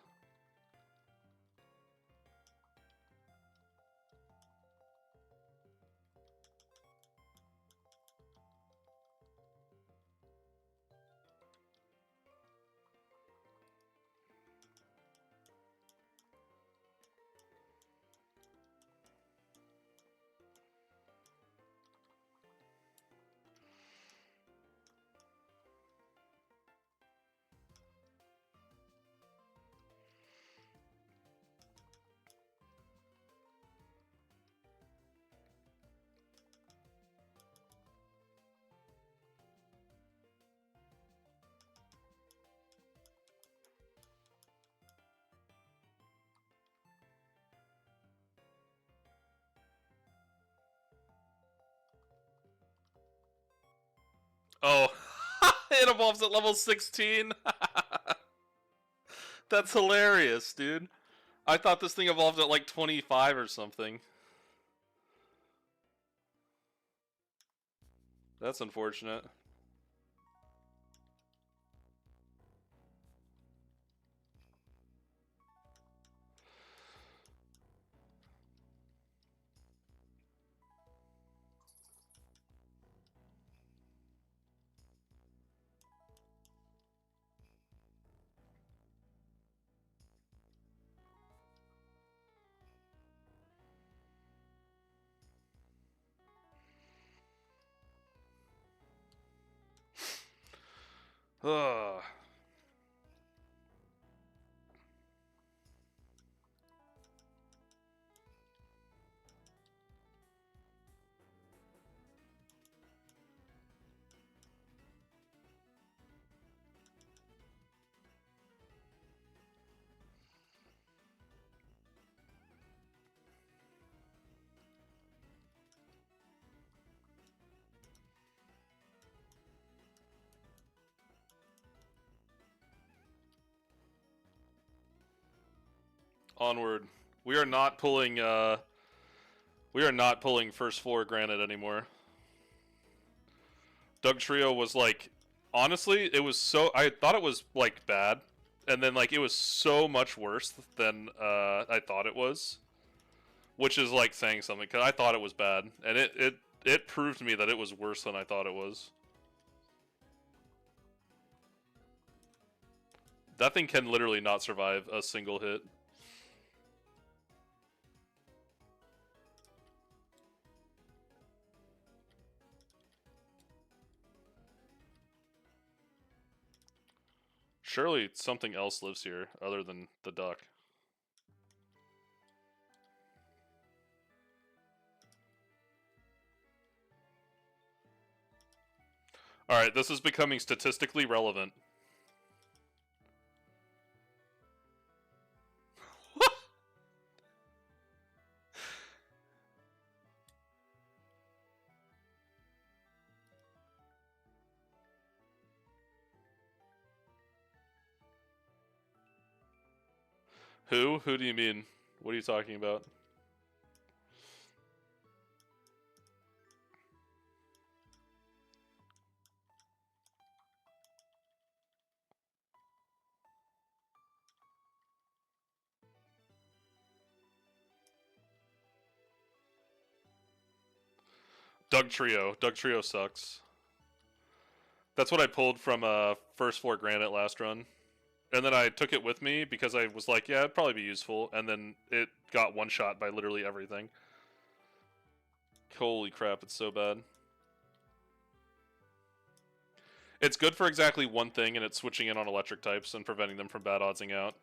A: Oh, it evolves at level 16. That's hilarious, dude. I thought this thing evolved at like 25 or something. That's unfortunate. Ugh. Onward. We are not pulling first floor granite anymore. Doug Trio was like, honestly, it was so, I thought it was like bad, and then like it was so much worse than I thought it was, which is like saying something because I thought it was bad, and it proved to me that it was worse than I thought it was. That thing can literally not survive a single hit. Surely something else lives here other than the duck. Alright, this is becoming statistically relevant. Who? Who do you mean? What are you talking about? Doug Trio. Doug Trio sucks. That's what I pulled from first floor granite last run. And then I took it with me because I was like, yeah, it'd probably be useful. And then it got one shot by literally everything. Holy crap, it's so bad. It's good for exactly one thing, and it's switching in on electric types and preventing them from bad oddsing out.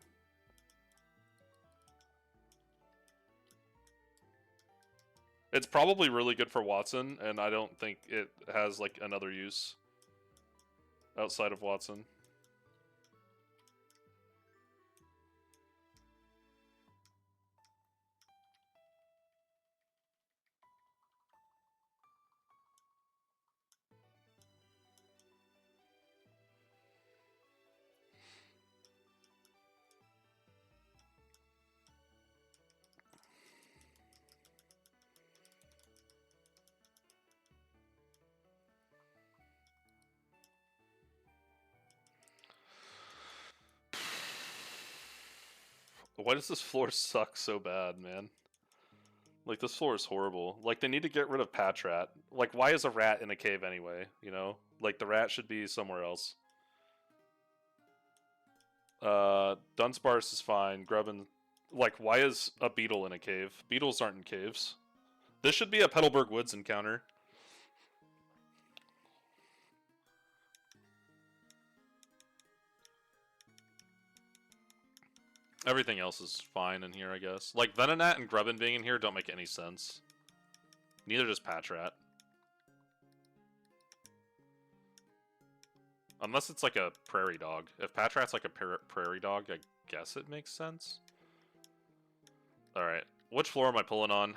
A: It's probably really good for Watson, and I don't think it has like another use outside of Watson. Why does this floor suck so bad, man? Like, this floor is horrible. Like, they need to get rid of Patrat. Like, why is a rat in a cave anyway, you know? Like, the rat should be somewhere else. Dunsparce is fine. Grubbin... Like, why is a beetle in a cave? Beetles aren't in caves. This should be a Petalburg Woods encounter. Everything else is fine in here, I guess. Like, Venonat and Grubbin being in here don't make any sense. Neither does Patrat. Unless it's like a prairie dog. If Patrat's like a prairie dog, I guess it makes sense. Alright. Which floor am I pulling on?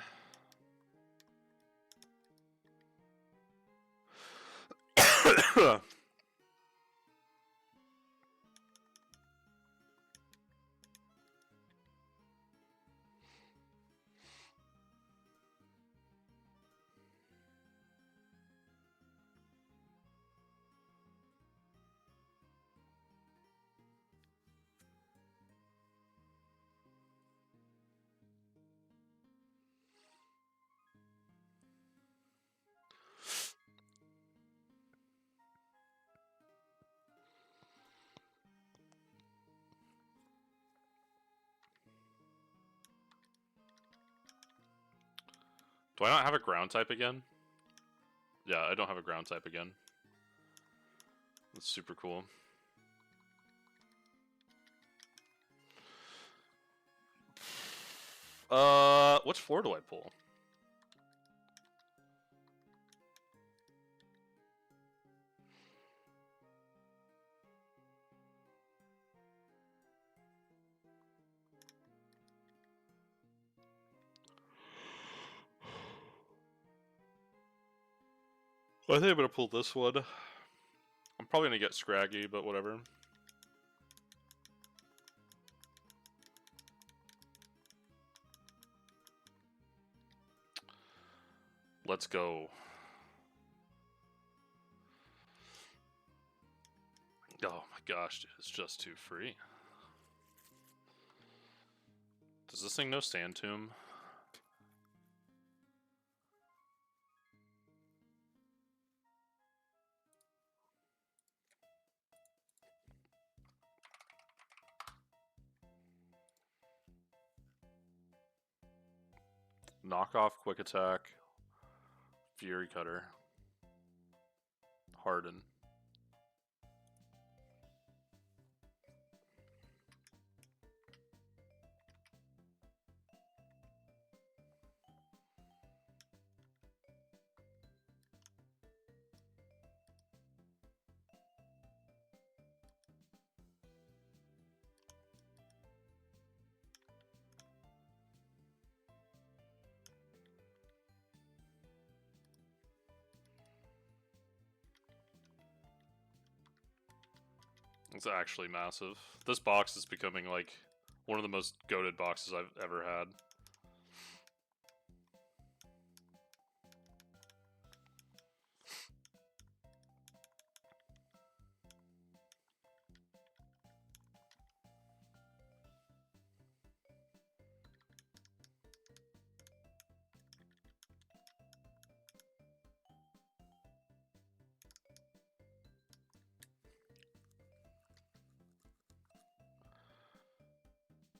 A: Do I not have a ground type again? Yeah, I don't have a ground type again. That's super cool. Which floor do I pull? I think I'm gonna pull this one. I'm probably gonna get Scraggy, but whatever. Let's go. Oh my gosh, dude, it's just too free. Does this thing know Sand Tomb? Knock off, quick attack, Fury Cutter, Harden. It's actually massive. This box is becoming like one of the most goated boxes I've ever had.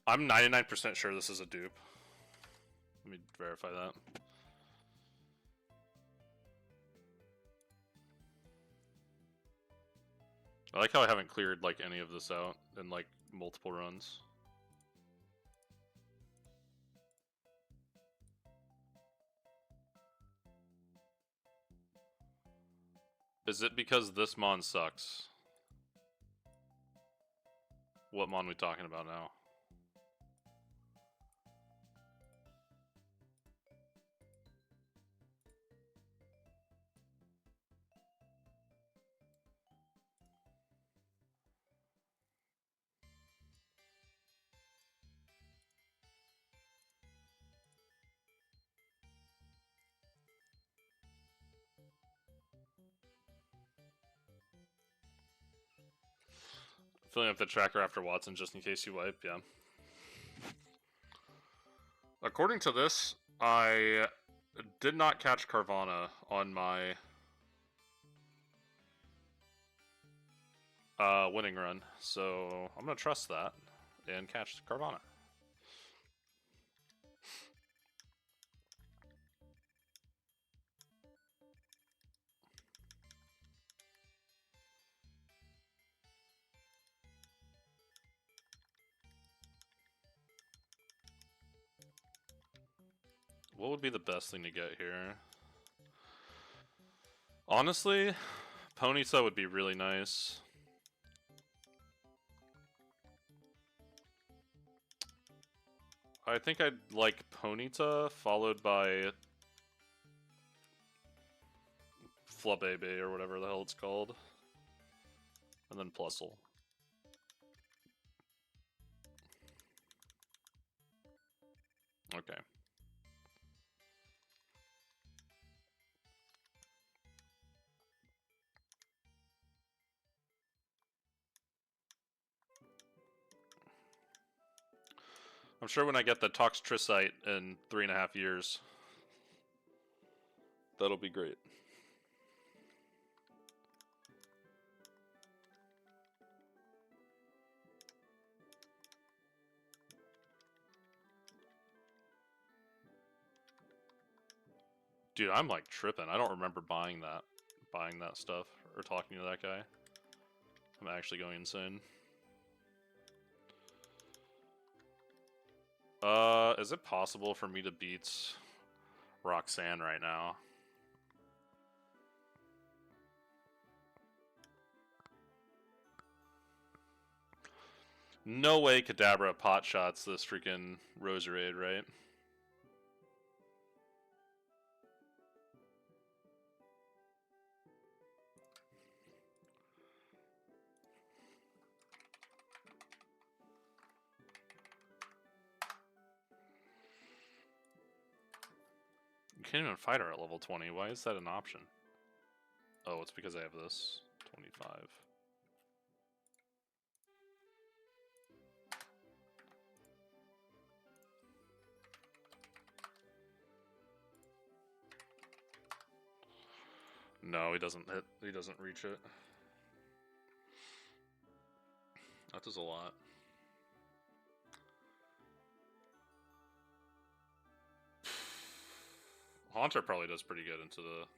A: I'm 99% sure this is a dupe. Let me verify that. I like how I haven't cleared like any of this out in like multiple runs. Is it because this mon sucks? What mon we talking about now? Filling up the tracker after Watson just in case you wipe, yeah. According to this, I did not catch Carvana on my winning run, so I'm gonna trust that and catch Carvana. What would be the best thing to get here? Honestly, Ponyta would be really nice. I think I'd like Ponyta followed by Flabebe or whatever the hell it's called. And then Plusle. Okay. I'm sure when I get the Toxtricite in 3.5 years, that'll be great. Dude, I'm like tripping. I don't remember buying that stuff or talking to that guy. I'm actually going insane. Is it possible for me to beat Roxanne right now? No way Kadabra pot shots this freaking Roserade, right? You can't even fight her at level 20. Why is that an option? Oh, it's because I have this. 25. No, he doesn't hit. He doesn't reach it. That does a lot. Haunter probably does pretty good into it.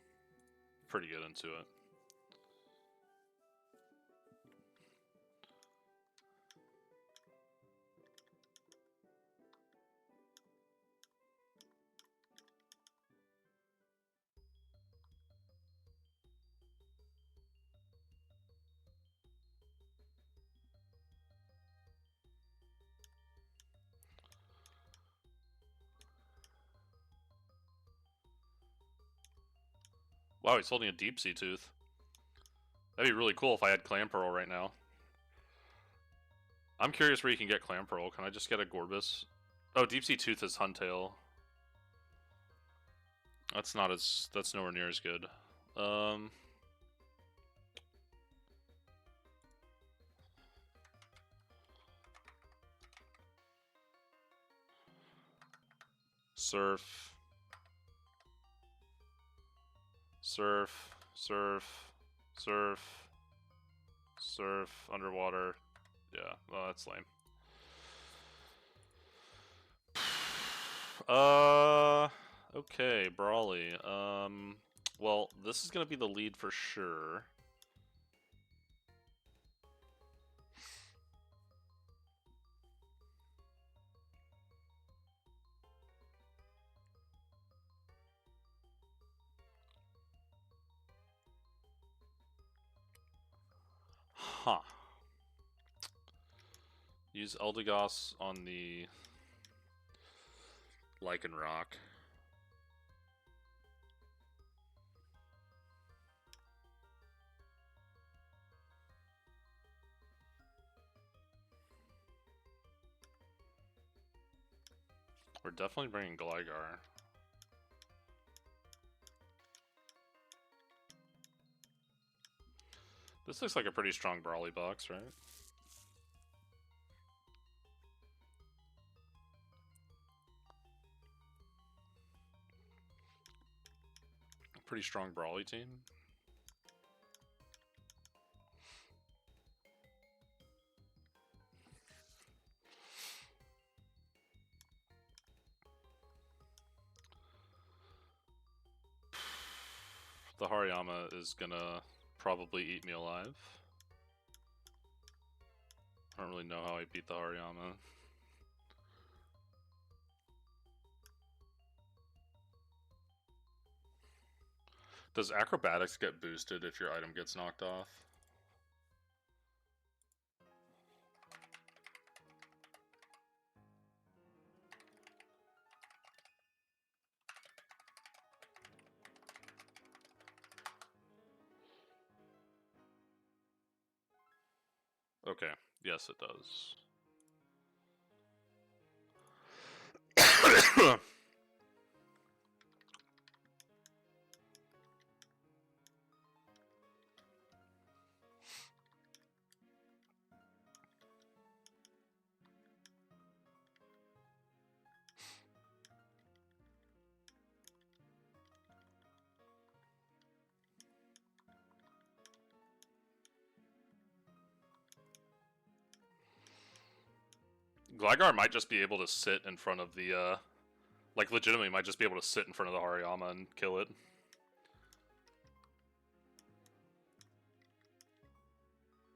A: Wow, he's holding a Deep Sea Tooth. That'd be really cool if I had Clam Pearl right now. I'm curious where you can get Clam Pearl. Can I just get a Gorbis? Oh, Deep Sea Tooth is Huntail. That's nowhere near as good. Surf. Surf. Surf. Surf. Surf. Underwater. Yeah, well, that's lame. Okay, Brawly. Well, this is gonna be the lead for sure. Huh. Use Eldegoss on the Lycanroc. We're definitely bringing Gligar. This looks like a pretty strong Brawly box, right? Pretty strong Brawly team. The Hariyama is gonna probably eat me alive. I don't really know how I beat the Hariyama. Does Acrobatics get boosted if your item gets knocked off? Okay, yes it does. Gligar might just be able to sit in front of the, like, legitimately might just be able to sit in front of the Hariyama and kill it.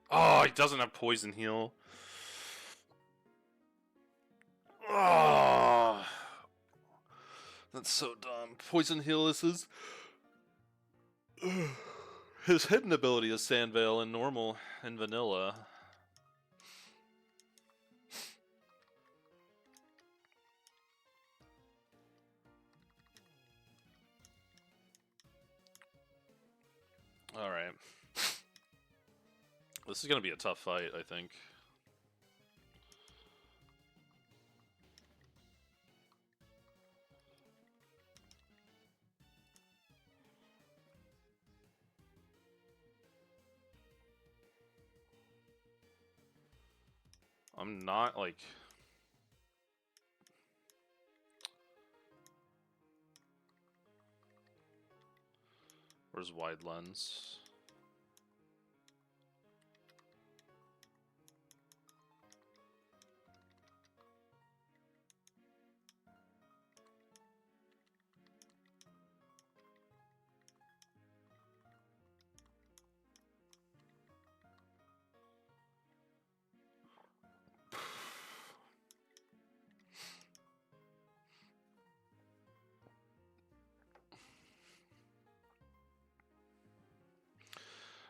A: Oh, he doesn't have Poison Heal. Oh, that's so dumb. Poison Heal is his... His hidden ability is Sand Veil in normal and vanilla. Alright. This is gonna be a tough fight, I think. I'm not, like... Where's Wide Lens?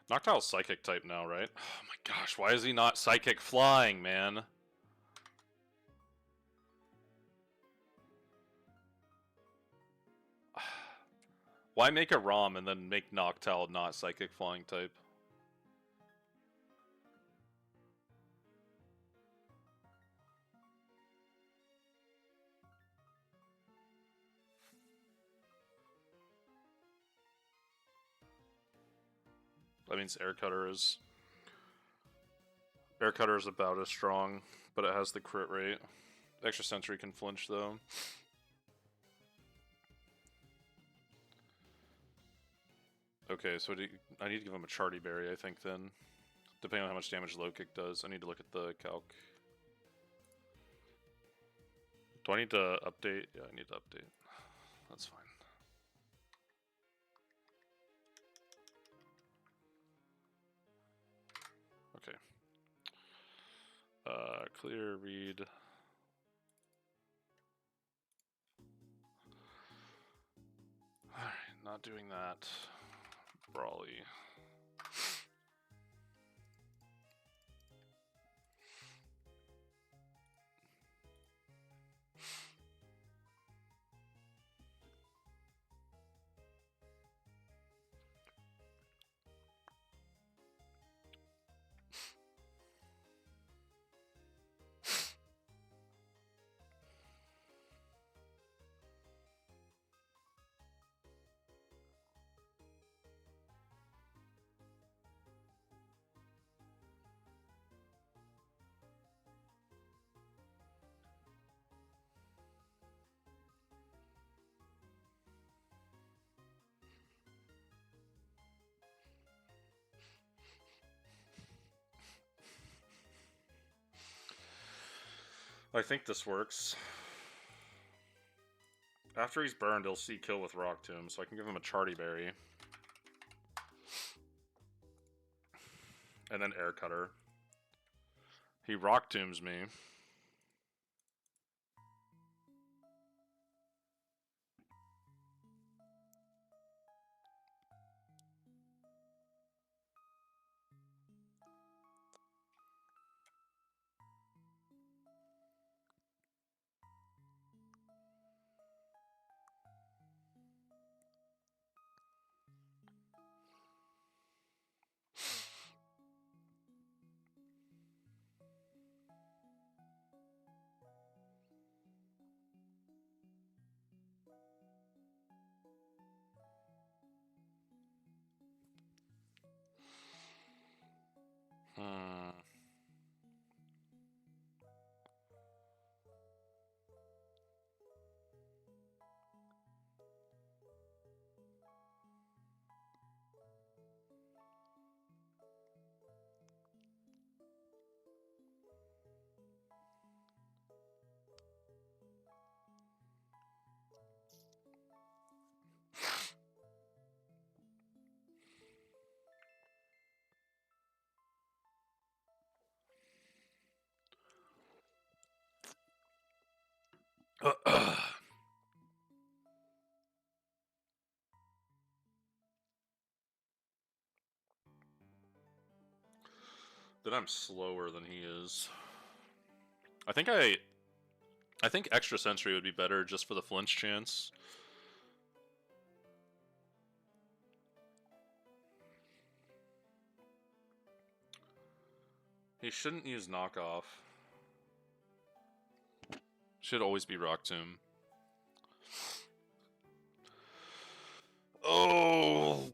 A: Noctile's Psychic type now, right? Oh my gosh, why is he not Psychic flying, man? Why make a ROM and then make Noctile not Psychic flying type? That means Air Cutter is about as strong, but it has the crit rate. Extra Sensory can flinch though. Okay, so I need to give him a Charty Berry, I think, then. Depending on how much damage Low Kick does. I need to look at the calc. Do I need to update? Yeah, I need to update. That's fine. Okay. Clear, read. Alright, not doing that. Brawly. I think this works. After he's burned, he'll see kill with Rock Tomb, so I can give him a Charty Berry. And then Air Cutter. He Rock Tombs me. Then I'm slower than he is. I think extra sentry would be better just for the flinch chance. He shouldn't use knockoff. Should always be Rock Tomb. Oh!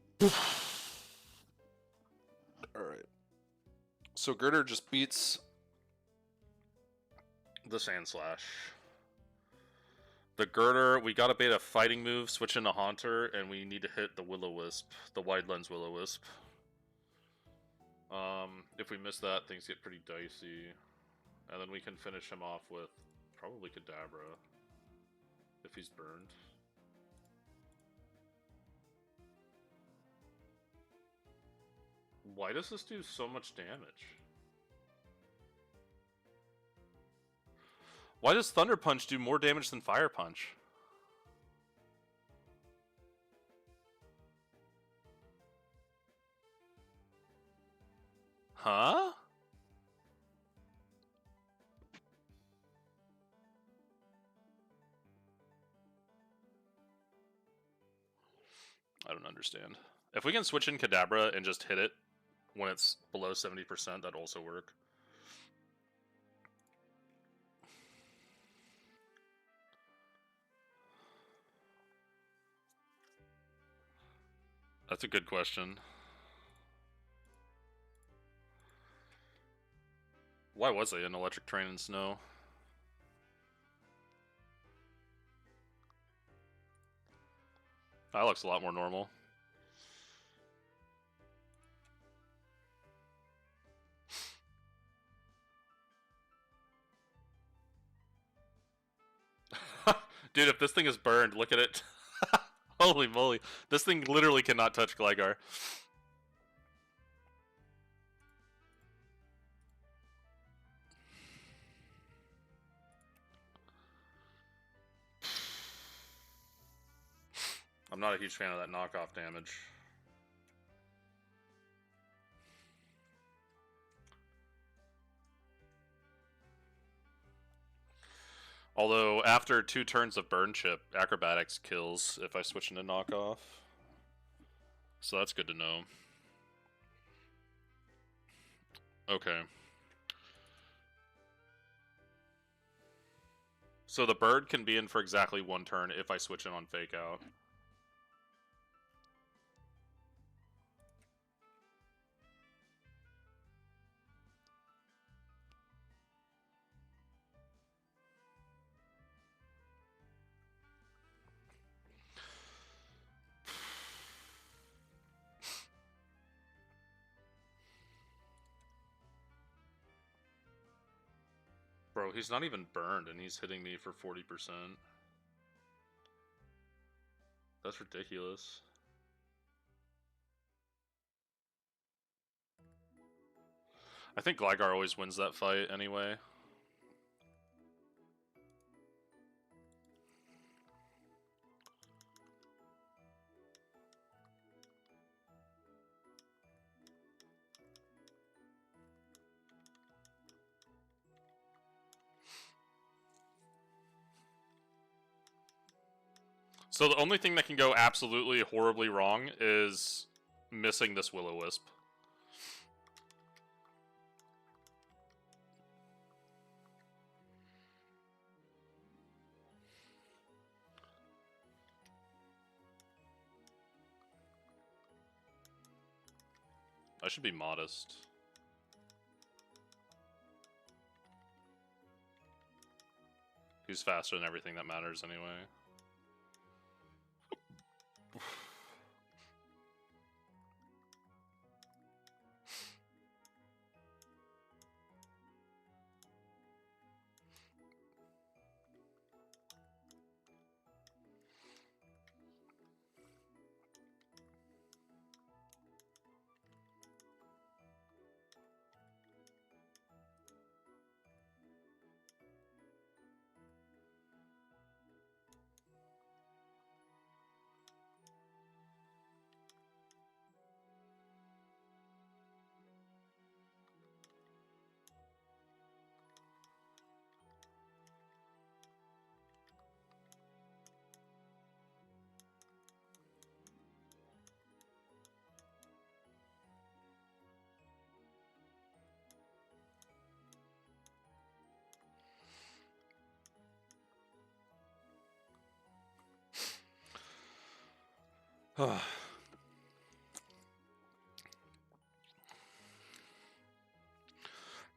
A: Alright. So Girder just beats the Sand Slash. The Girder, we gotta bait a fighting move, switch into Haunter, and we need to hit the Will-O-Wisp, the Wide Lens Will-O-Wisp. If we miss that, things get pretty dicey. And then we can finish him off with probably Kadabra, if he's burned. Why does this do so much damage? Why does Thunder Punch do more damage than Fire Punch? Huh? I don't understand. If we can switch in Kadabra and just hit it when it's below 70%, that'd also work. That's a good question. Why was they in Electric Terrain and Snow? That looks a lot more normal. Dude, if this thing is burned, look at it. Holy moly. This thing literally cannot touch Gligar. I'm not a huge fan of that knockoff damage. Although, after 2 turns of Burn Chip, Acrobatics kills if I switch into knockoff. So that's good to know. Okay. So the bird can be in for exactly 1 turn if I switch in on Fake Out. Bro, he's not even burned and he's hitting me for 40%. That's ridiculous. I think Gligar always wins that fight anyway. So the only thing that can go absolutely horribly wrong is missing this Will-O-Wisp. I should be modest. He's faster than everything that matters anyway.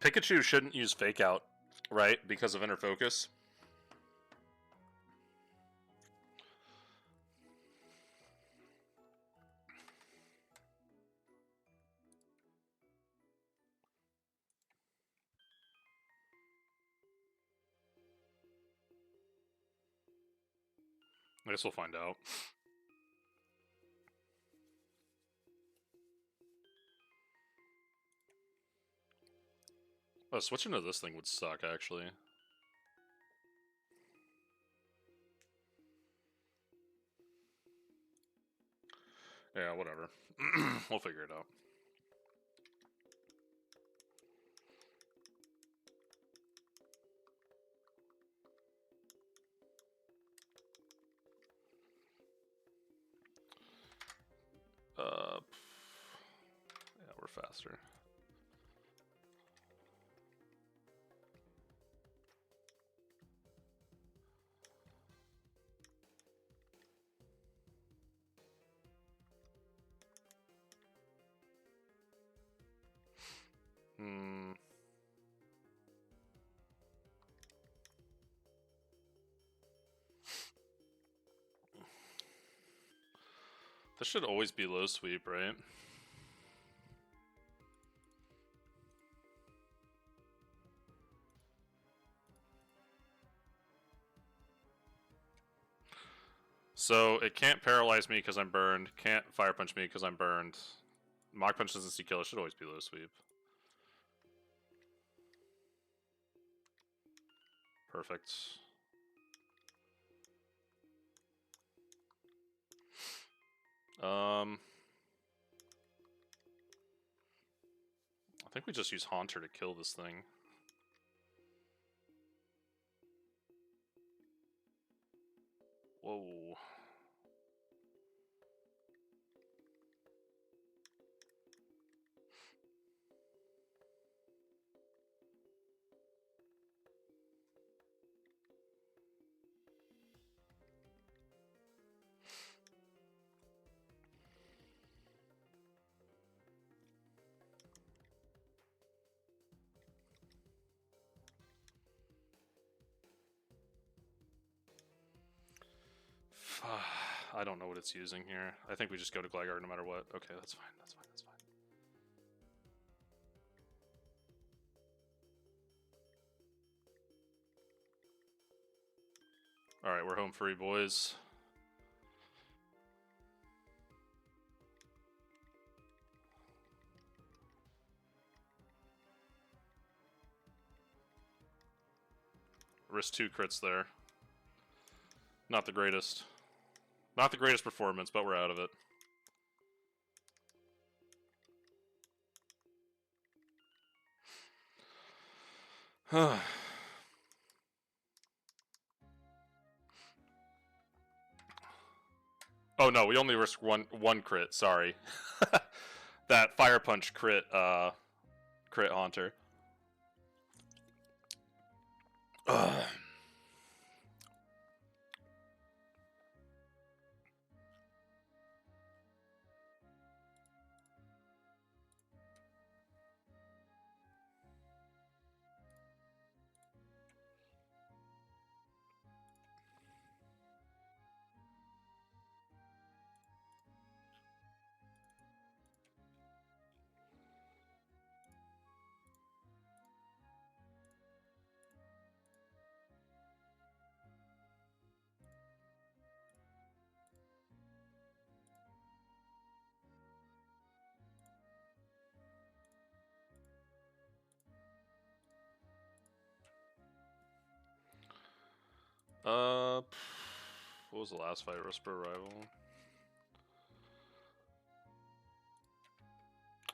A: Pikachu shouldn't use Fake Out, right? Because of Inner Focus. I guess we'll find out. Oh, switching to this thing would suck, actually. Yeah, whatever. We'll figure it out. Yeah, we're faster. This should always be low sweep, right? So it can't paralyze me because I'm burned. Can't fire punch me because I'm burned. Mach punch doesn't see kill. It should always be low sweep. Perfect. I think we just use Haunter to kill this thing. Whoa. I don't know what it's using here. I think we just go to Gligar no matter what. Okay, that's fine. That's fine. That's fine. Alright, we're home free, boys. Risk 2 crits there. Not the greatest. Not the greatest performance, but we're out of it. Oh no, we only risk one crit, sorry. That Fire Punch crit crit Haunter. What was the last fight? Whisper Rival?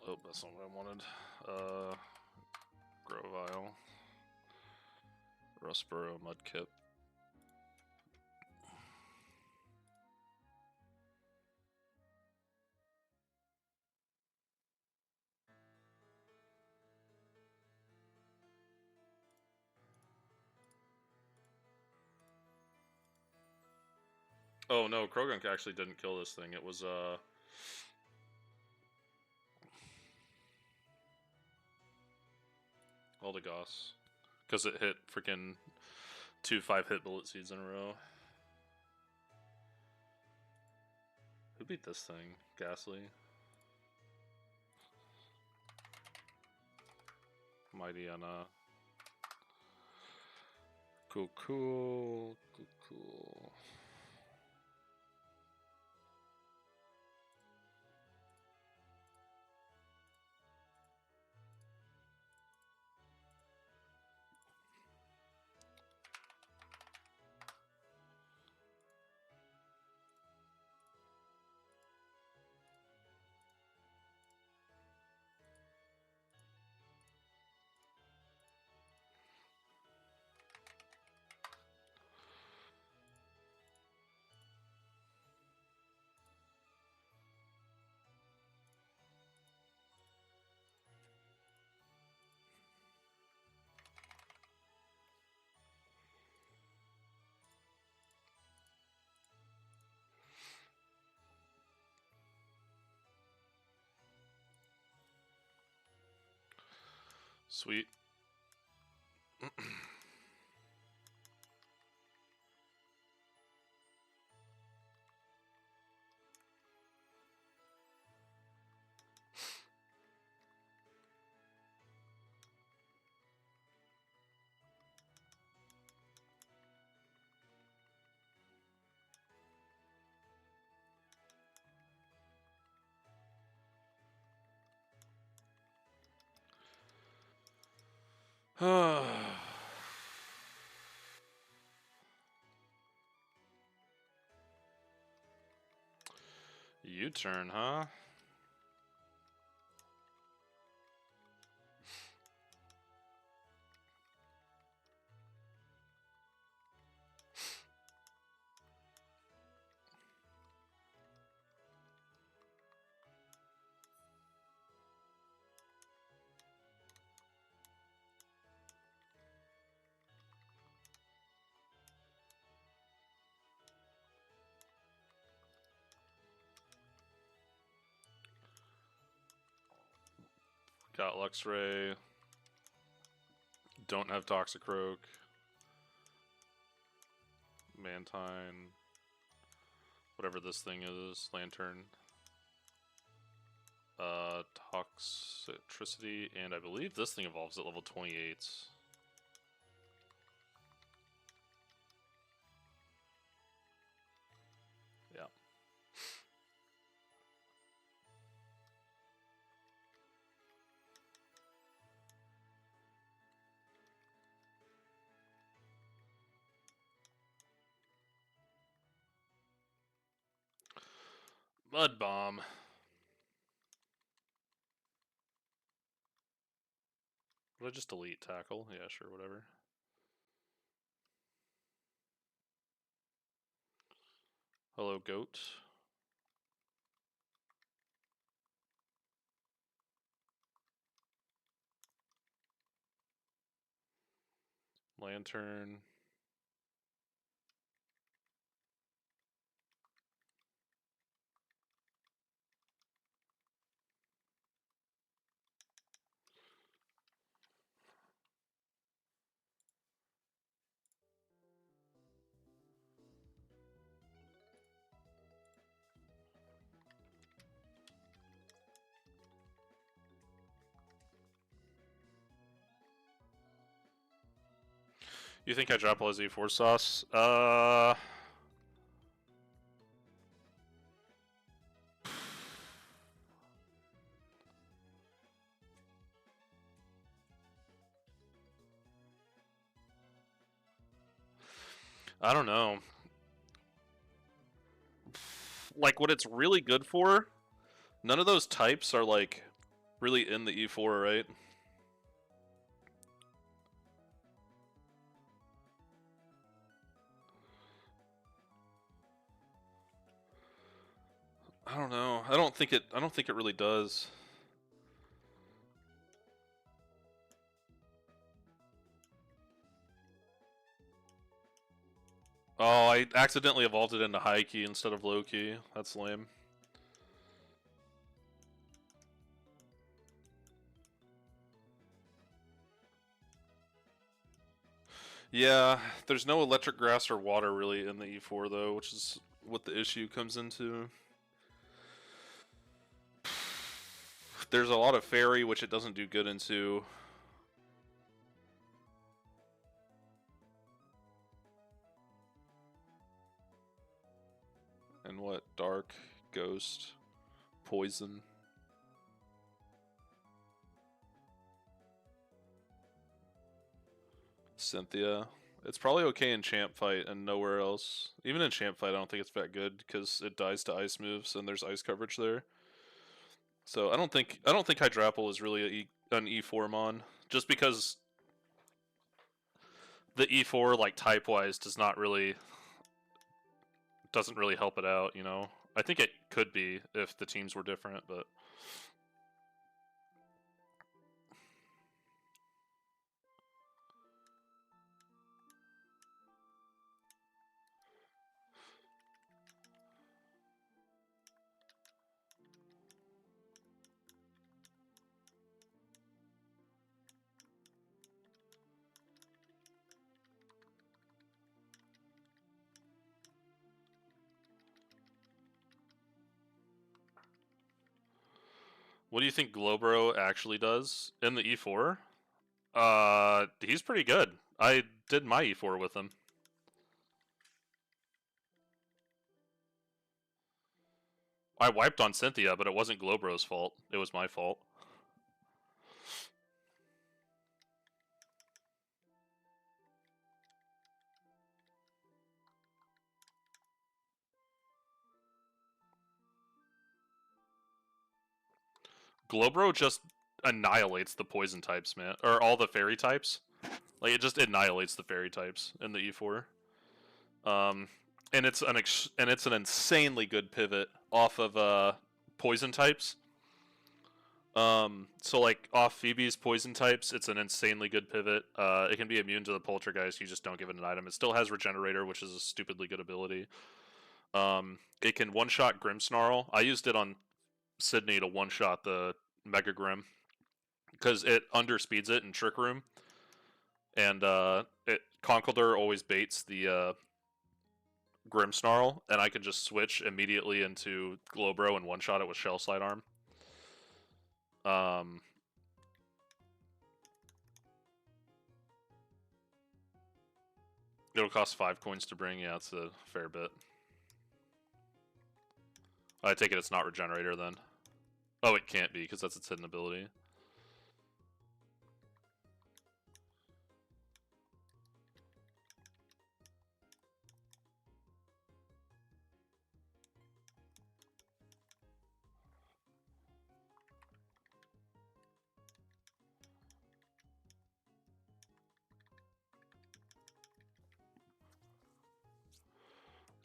A: Oh, that's not what I wanted. Grovile. Rustboro Mudkip. Oh no, Krogunk actually didn't kill this thing. It was Eldegoss. Because it hit freaking 2 5-hit bullet seeds in a row. Who beat this thing? Ghastly. Mighty on cool. Sweet. U-turn, huh? Got Luxray. Don't have Toxicroak. Mantine. Whatever this thing is. Lantern. Toxicity. And I believe this thing evolves at level 28. Yeah. Mud Bomb. Would I just delete Tackle? Yeah, sure, whatever. Hello, Goat. Lantern. You think I drop Leslie Force Sauce? I don't know. Like, what it's really good for, none of those types are, like, really in the E4, right? I don't know. I don't think it really does. Oh, I accidentally evolved it into high key instead of low key. That's lame. Yeah, there's no electric grass or water really in the E4 though, which is what the issue comes into. There's a lot of fairy, which it doesn't do good into. And what? Dark, ghost, poison. Cynthia. It's probably okay in champ fight and nowhere else. Even in champ fight, I don't think it's that good because it dies to ice moves and there's ice coverage there. So I don't think Hydrapple is really an E4 mon, just because the E4 like type wise doesn't really help it out. You know, I think it could be if the teams were different, but what do you think Glowbro actually does in the E4? He's pretty good. I did my E4 with him. I wiped on Cynthia, but it wasn't Glowbro's fault. It was my fault. Glowbro just annihilates the poison types, man, or all the fairy types. Like it just annihilates the fairy types in the E4. Um, and it's an insanely good pivot off of poison types. So like off Phoebe's poison types, it's an insanely good pivot. It can be immune to the Poltergeist. You just don't give it an item. It still has Regenerator, which is a stupidly good ability. It can one-shot Grimmsnarl. I used it on Sydney to one-shot the Mega Grim because it underspeeds it in Trick Room, and Conkeldurr always baits the Grimmsnarl, and I can just switch immediately into Glowbro and one-shot it with Shell Sidearm. Um, It'll cost 5 coins to bring. Yeah, it's a fair bit. I take it it's not Regenerator then. Oh, it can't be because that's its hidden ability.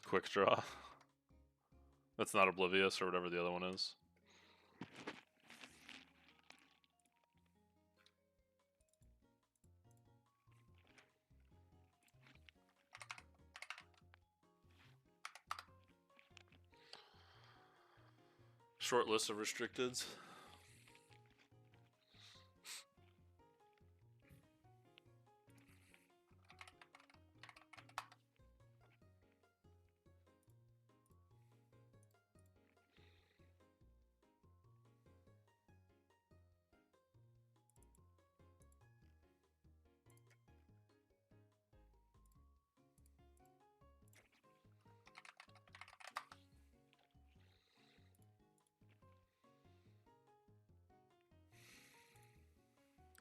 A: Quick draw. That's not Oblivious or whatever the other one is. Short list of restricteds.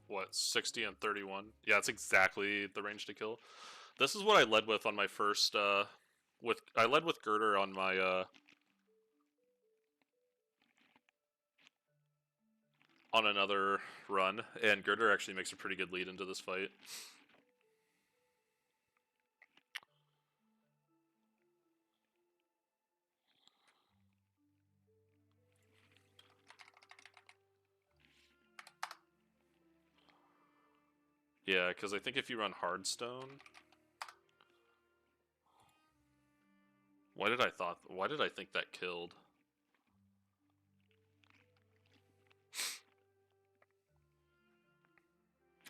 A: What, 60 and 31? Yeah, it's exactly the range to kill. This is what I led with on my first I led with Girder on my on another run, and Girder actually makes a pretty good lead into this fight. Yeah, because I think if you run Hardstone, Why did I think that killed?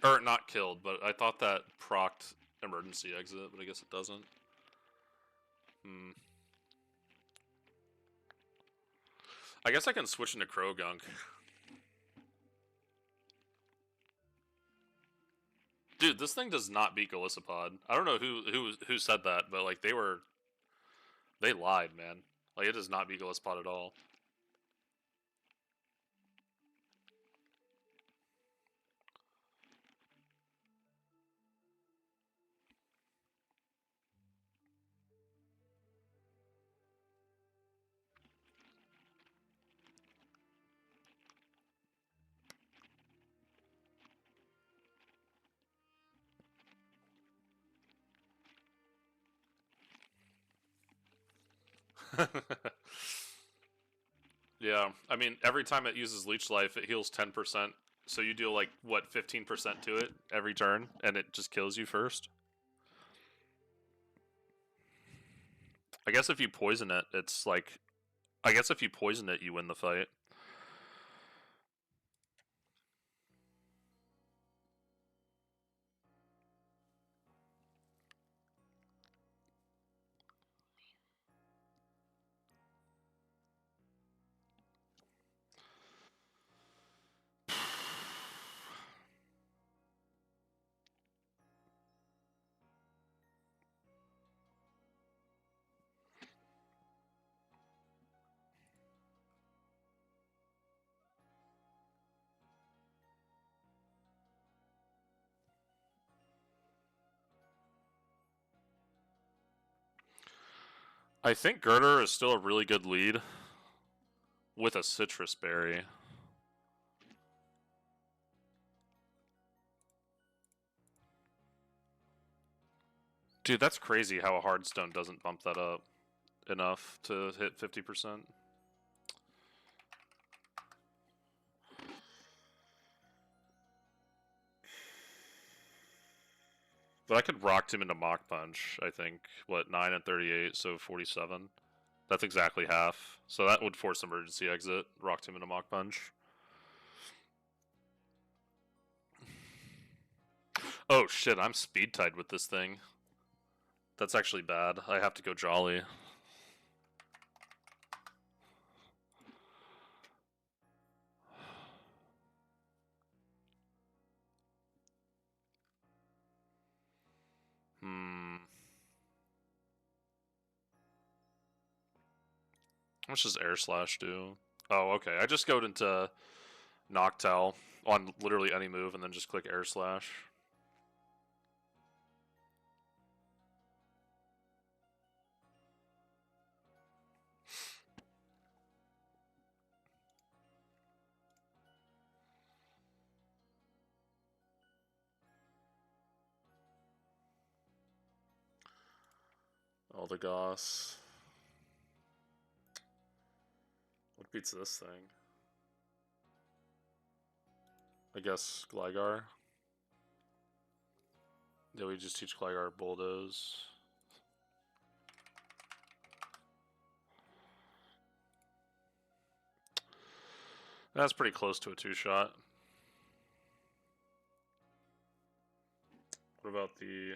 A: Or not killed, but I thought that procced emergency exit, but I guess it doesn't. I guess I can switch into Krogunk. Dude, this thing does not beat Golisopod. I don't know who said that, but like they lied, man. Like it does not beat Golisopod at all. Yeah, I mean, every time it uses Leech Life, it heals 10%. So you deal like, what, 15% to it every turn, and it just kills you first? I guess if you poison it, it's like... I guess if you poison it, you win the fight. I think Girder is still a really good lead with a Citrus Berry. Dude, that's crazy how a Hardstone doesn't bump that up enough to hit 50%. But I could rock him into Mach Punch, I think. What, 9 and 38, so 47? That's exactly half. So that would force emergency exit. Rocked him into Mach Punch. Oh shit, I'm speed tied with this thing. That's actually bad. I have to go Jolly. How much does Air Slash do? Oh, okay. I just go into Noctowl on literally any move and then just click Air Slash. Eldegoss. What beats this thing? I guess Gligar. Yeah, we just teach Gligar Bulldoze. That's pretty close to a two-shot. What about the...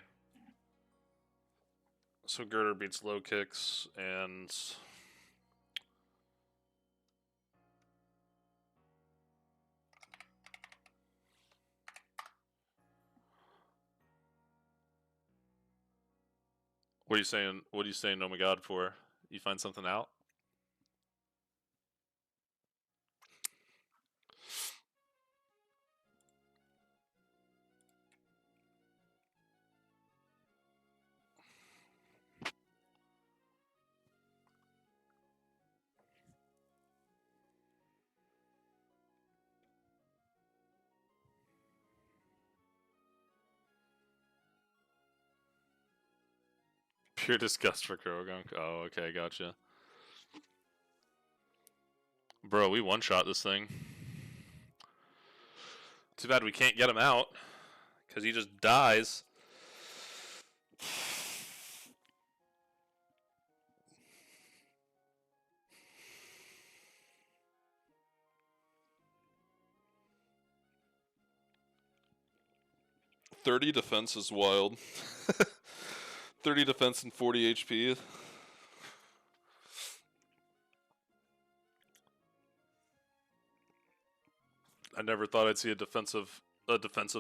A: So Girder beats low kicks and... What are you saying? What are you saying? Oh my god! For you find something out? Pure disgust for Krogunk. Oh, okay, gotcha. Bro, we one-shot this thing. Too bad we can't get him out, because he just dies. 30 defense is wild. 30 defense and 40 HP. I never thought I'd see a defensive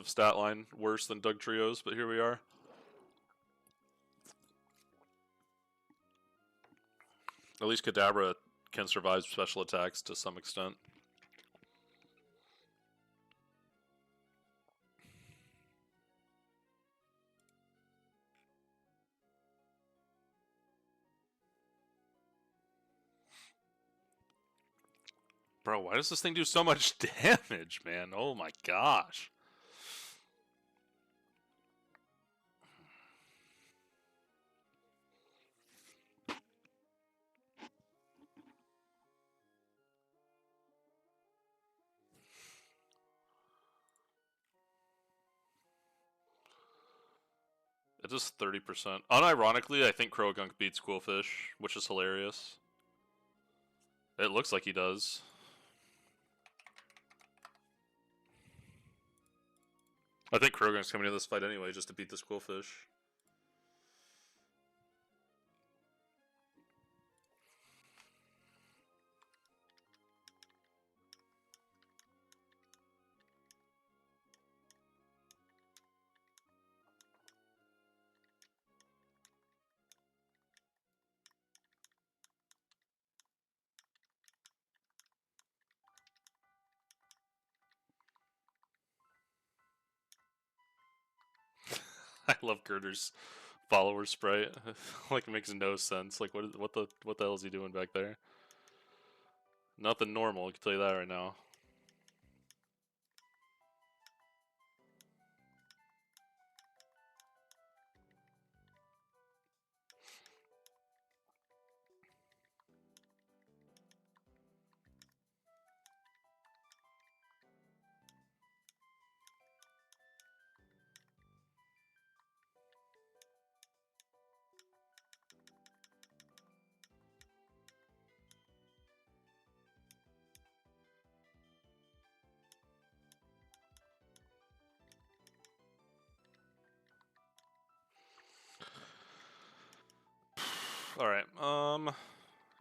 A: stat line worse than Dugtrio's, but here we are. At least Kadabra can survive special attacks to some extent. Bro, why does this thing do so much damage, man? Oh my gosh. It does 30%. Unironically, I think Krogunk beats Quillfish, which is hilarious. It looks like he does. I think Krogunk's coming to this fight anyway, just to beat this Quillfish. I love Girder's follower sprite. Like, it makes no sense. Like, what the hell is he doing back there? Nothing normal, I can tell you that right now. Alright,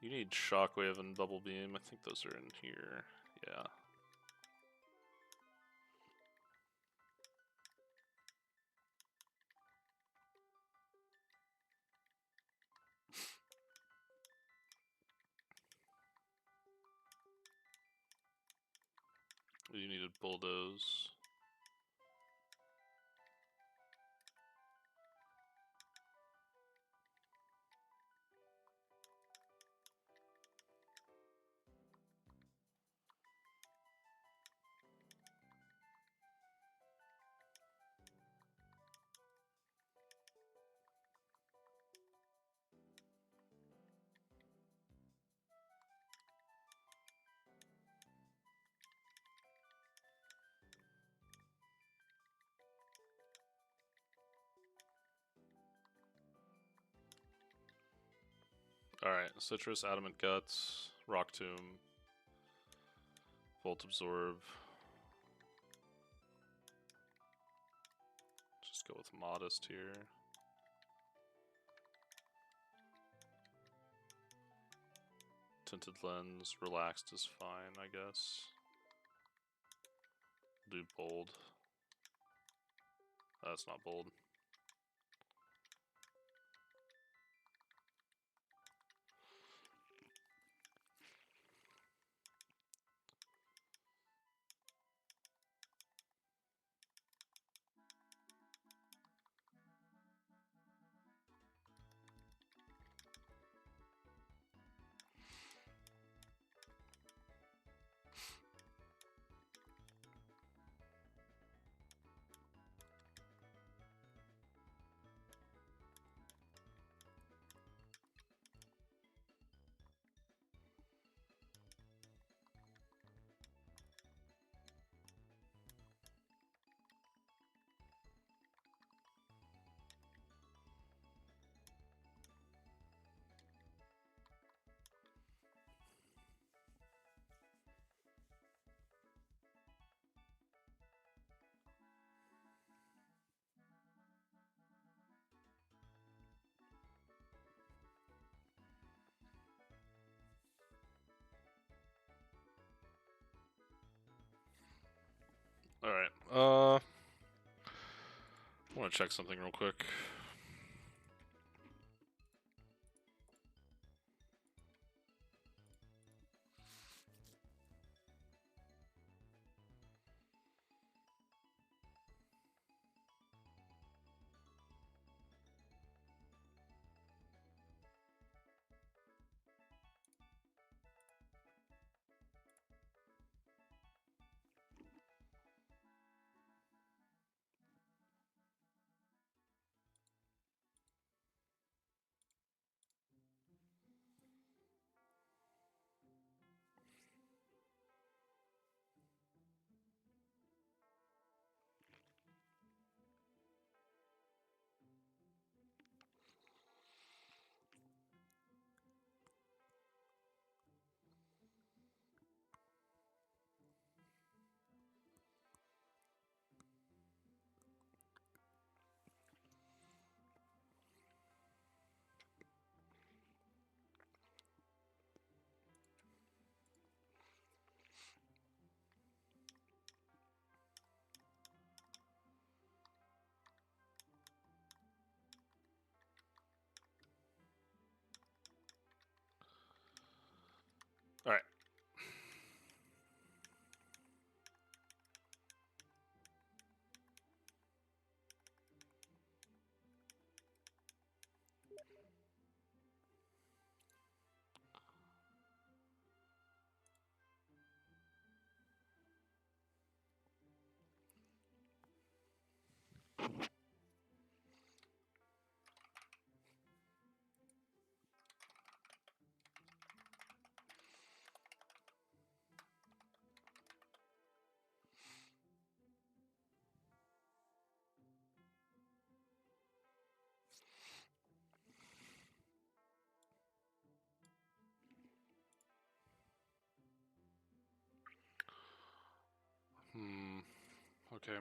A: you need Shockwave and Bubble Beam. I think those are in here. Yeah. You needed Bulldoze. Alright, Citrus, Adamant Guts, Rock Tomb, Volt Absorb. Just go with Modest here. Tinted Lens, Relaxed is fine, I guess. Do Bold. That's not bold. Alright, I want to check something real quick. Alright. Okay.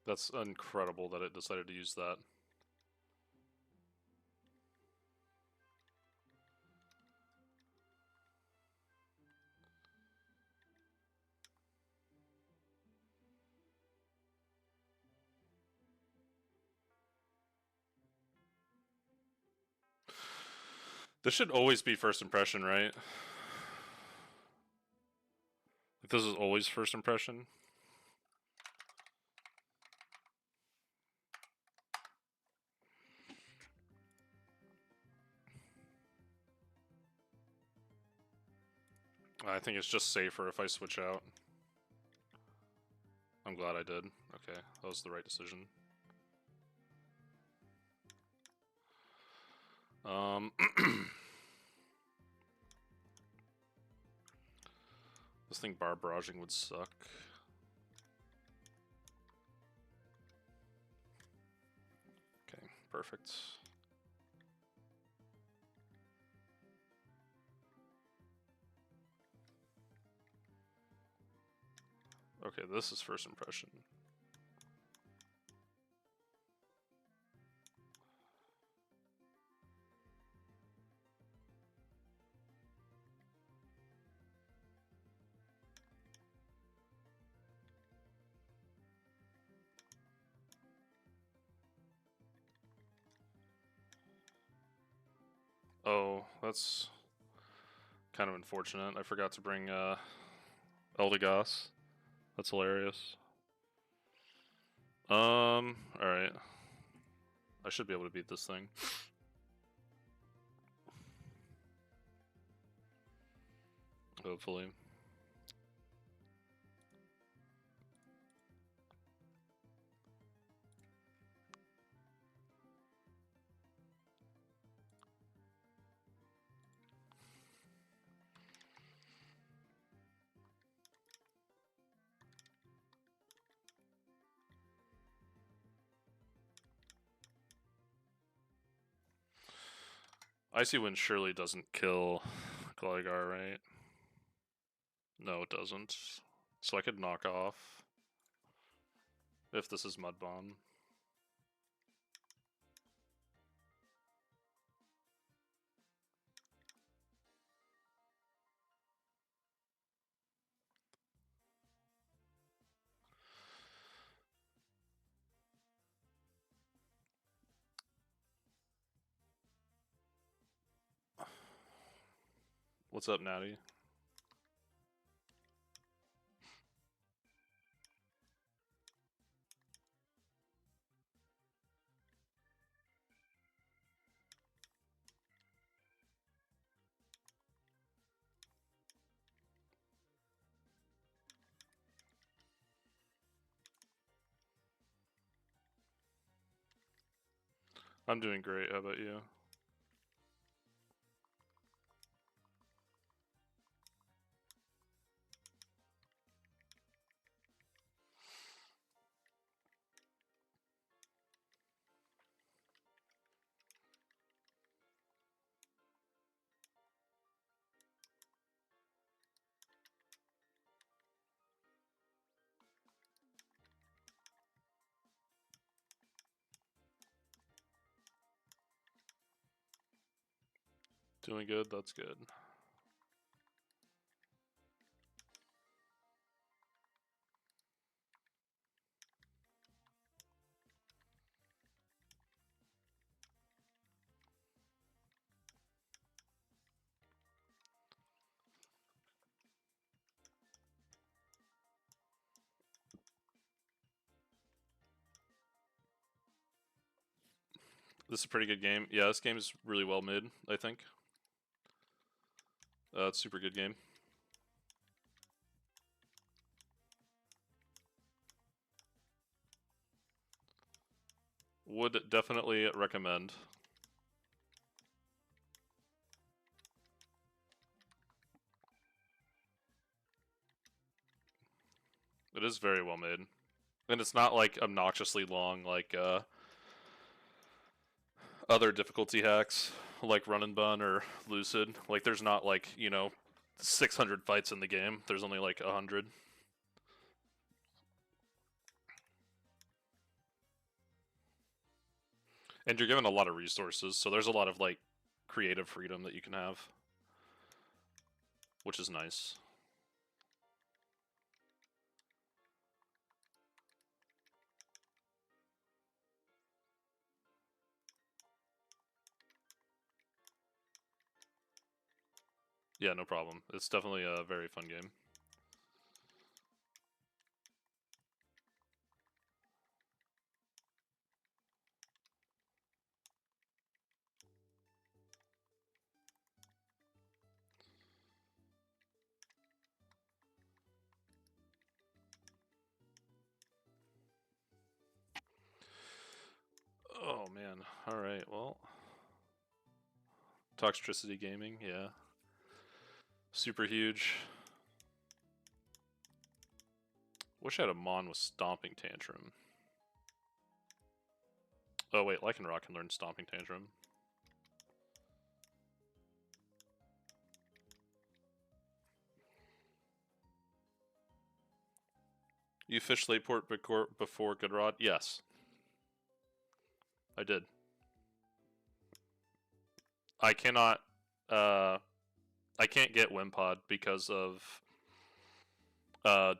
A: That's incredible that it decided to use that. This should always be first impression, right? This is always first impression. I think it's just safer if I switch out. I'm glad I did. Okay, that was the right decision. This thing bar barraging would suck. Okay, perfect. Okay, this is first impression. Oh, that's kind of unfortunate. I forgot to bring Eldegoss. That's hilarious. Alright. I should be able to beat this thing. Hopefully. Icy Wind surely doesn't kill Gligar, right? No, it doesn't. So I could knock off if this is Mud Bomb. What's up, Natty? I'm doing great. How about you? Doing good? That's good. This is a pretty good game. Yeah, this game is really well made, I think. It's a super good game. Would definitely recommend. It is very well made. And it's not like obnoxiously long like other difficulty hacks like Run and Bun or Lucid. Like there's not like, 600 fights in the game. There's only like 100. And you're given a lot of resources, so there's a lot of like creative freedom that you can have, which is nice. Yeah, no problem. It's definitely a very fun game. Oh man. Alright, well. Toxtricity Gaming, yeah. Super huge. Wish I had a Mon with Stomping Tantrum. Oh wait, Lycanroc can learn Stomping Tantrum. You fished Lateport before Goodrod? Yes. I did. I cannot, I can't get Wimpod because of,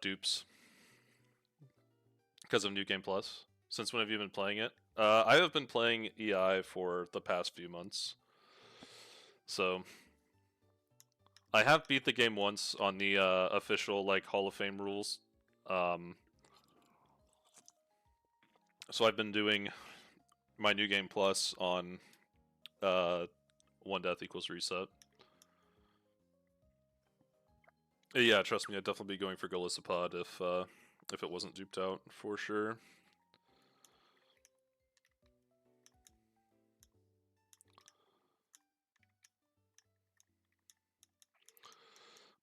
A: dupes. Because of New Game Plus. Since when have you been playing it? I have been playing EI for the past few months. So, I have beat the game once on the official like Hall of Fame rules. So I've been doing my New Game Plus on one death equals reset. Yeah, trust me, I'd definitely be going for Golisopod if it wasn't duped out for sure.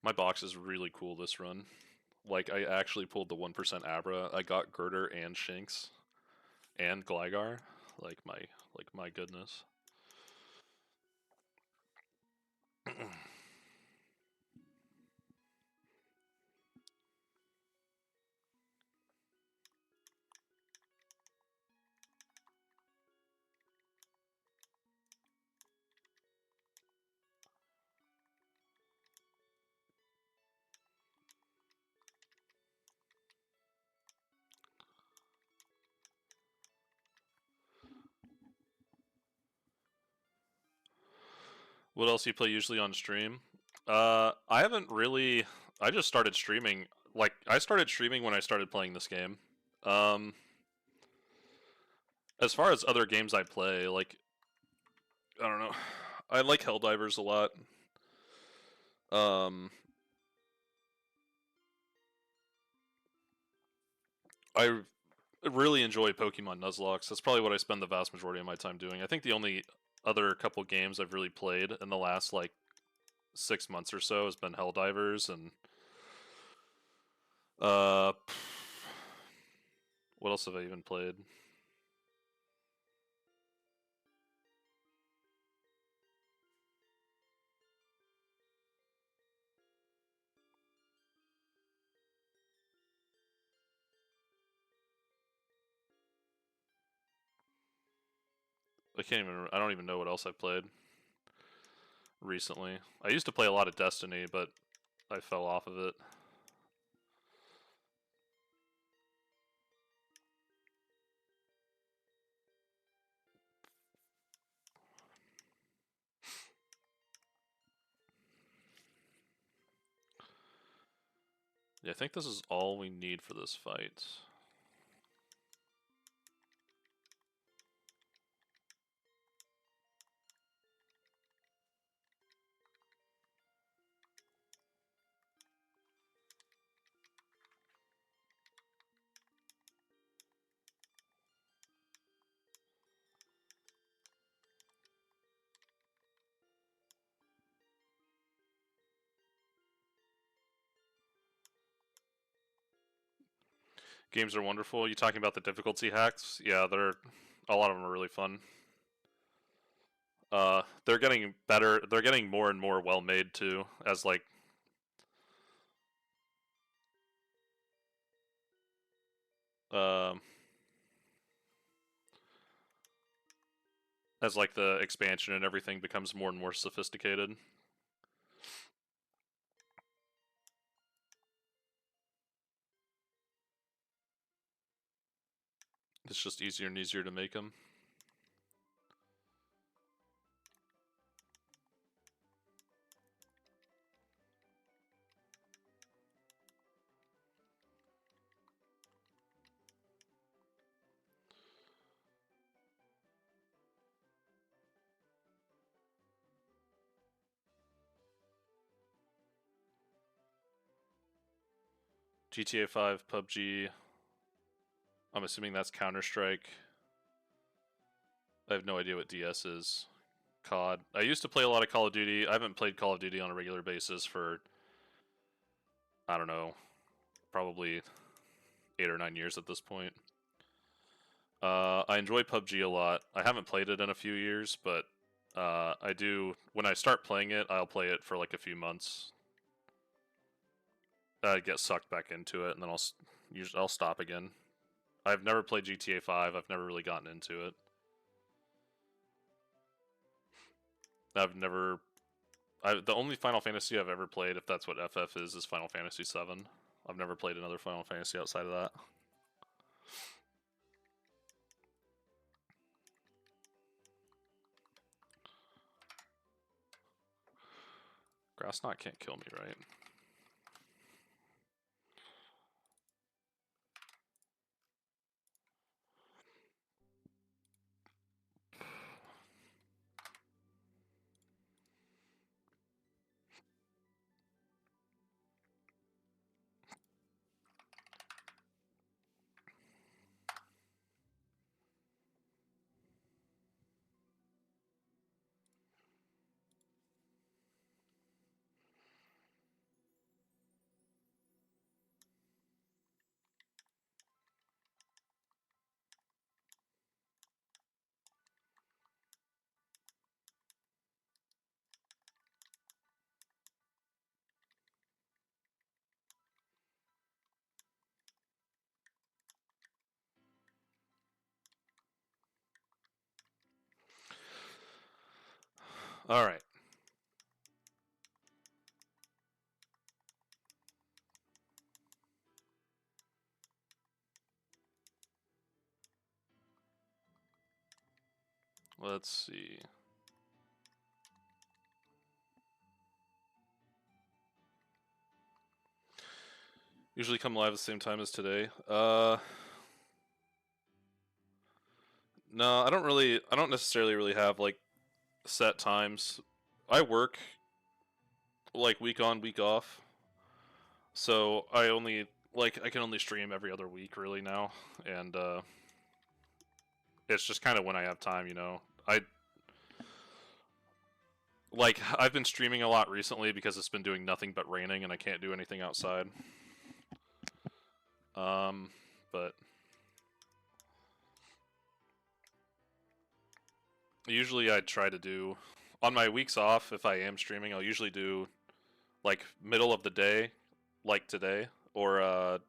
A: My box is really cool this run. Like I actually pulled the 1% Abra. I got Girder and Shinx and Gligar. Like my goodness. What else do you play usually on stream? I haven't really. I just started streaming. Like, I started streaming when I started playing this game. Um, as far as other games I play, like, I don't know. I like Helldivers a lot. Um, I really enjoy Pokemon Nuzlocke. That's probably what I spend the vast majority of my time doing. I think the only other couple games I've really played in the last like 6 months or so has been Helldivers and uh, what else have I even played? I can't even. I don't even know what else I played recently. I used to play a lot of Destiny, but I fell off of it. Yeah, I think this is all we need for this fight. Games are wonderful. You talking about the difficulty hacks? Yeah, they're a lot of them are really fun. They're getting better. They're getting more and more well made too, um, as like the expansion and everything becomes more and more sophisticated. It's just easier and easier to make them. GTA 5, PUBG. I'm assuming that's Counter Strike. I have no idea what DS is. COD. I used to play a lot of Call of Duty. I haven't played Call of Duty on a regular basis for, I don't know, probably 8 or 9 years at this point. I enjoy PUBG a lot. I haven't played it in a few years, but I do. When I start playing it, I'll play it for like a few months. I get sucked back into it, and then I'll stop again. I've never played GTA 5. I've never really gotten into it. I've never. The only Final Fantasy I've ever played, if that's what FF is Final Fantasy 7. I've never played another Final Fantasy outside of that. Grass knot can't kill me, right? All right. Let's see. Usually come live at the same time as today. No, I don't necessarily really have like set times. I work like week on, week off. So I can only stream every other week really now, and it's just kind of when I have time, you know. I've been streaming a lot recently because it's been doing nothing but raining and I can't do anything outside. But usually I try to do on my weeks off if I am streaming, I'll usually do like middle of the day, like today, or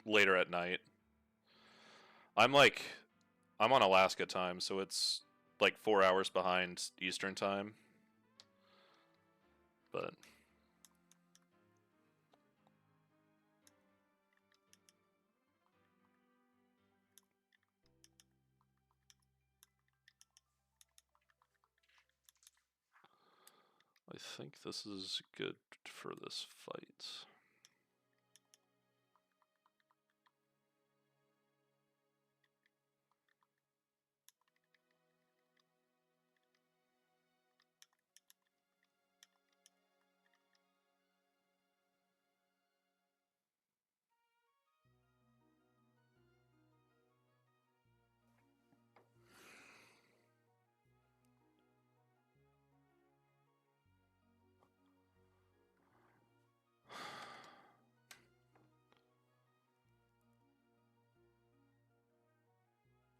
A: later at night. I'm like I'm on Alaska time, so it's like 4 hours behind Eastern time. But I think this is good for this fight.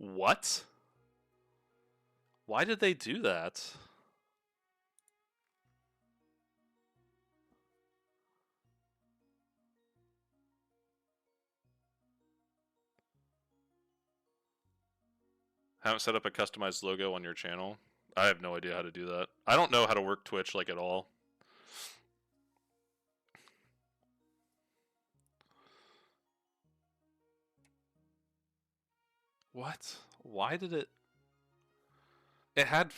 A: What? Why did they do that? Haven't set up a customized logo on your channel? I have no idea how to do that. I don't know how to work Twitch like at all. What? Why did it? It had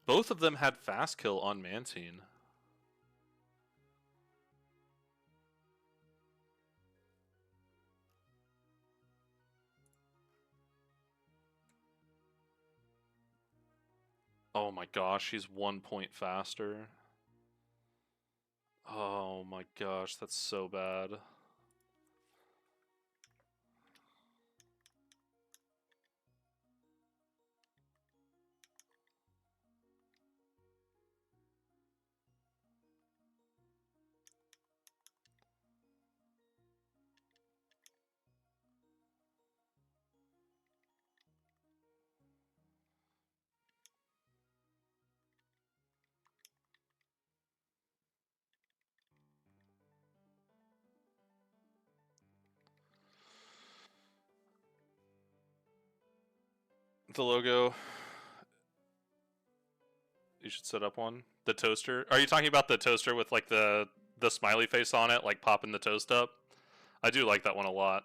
A: both of them had fast kill on Mantine. Oh my gosh, he's 1 point faster. Oh my gosh, that's so bad. The logo, you should set up one. The toaster. Are you talking about the toaster with like the smiley face on it, like popping the toast up? I do like that one a lot.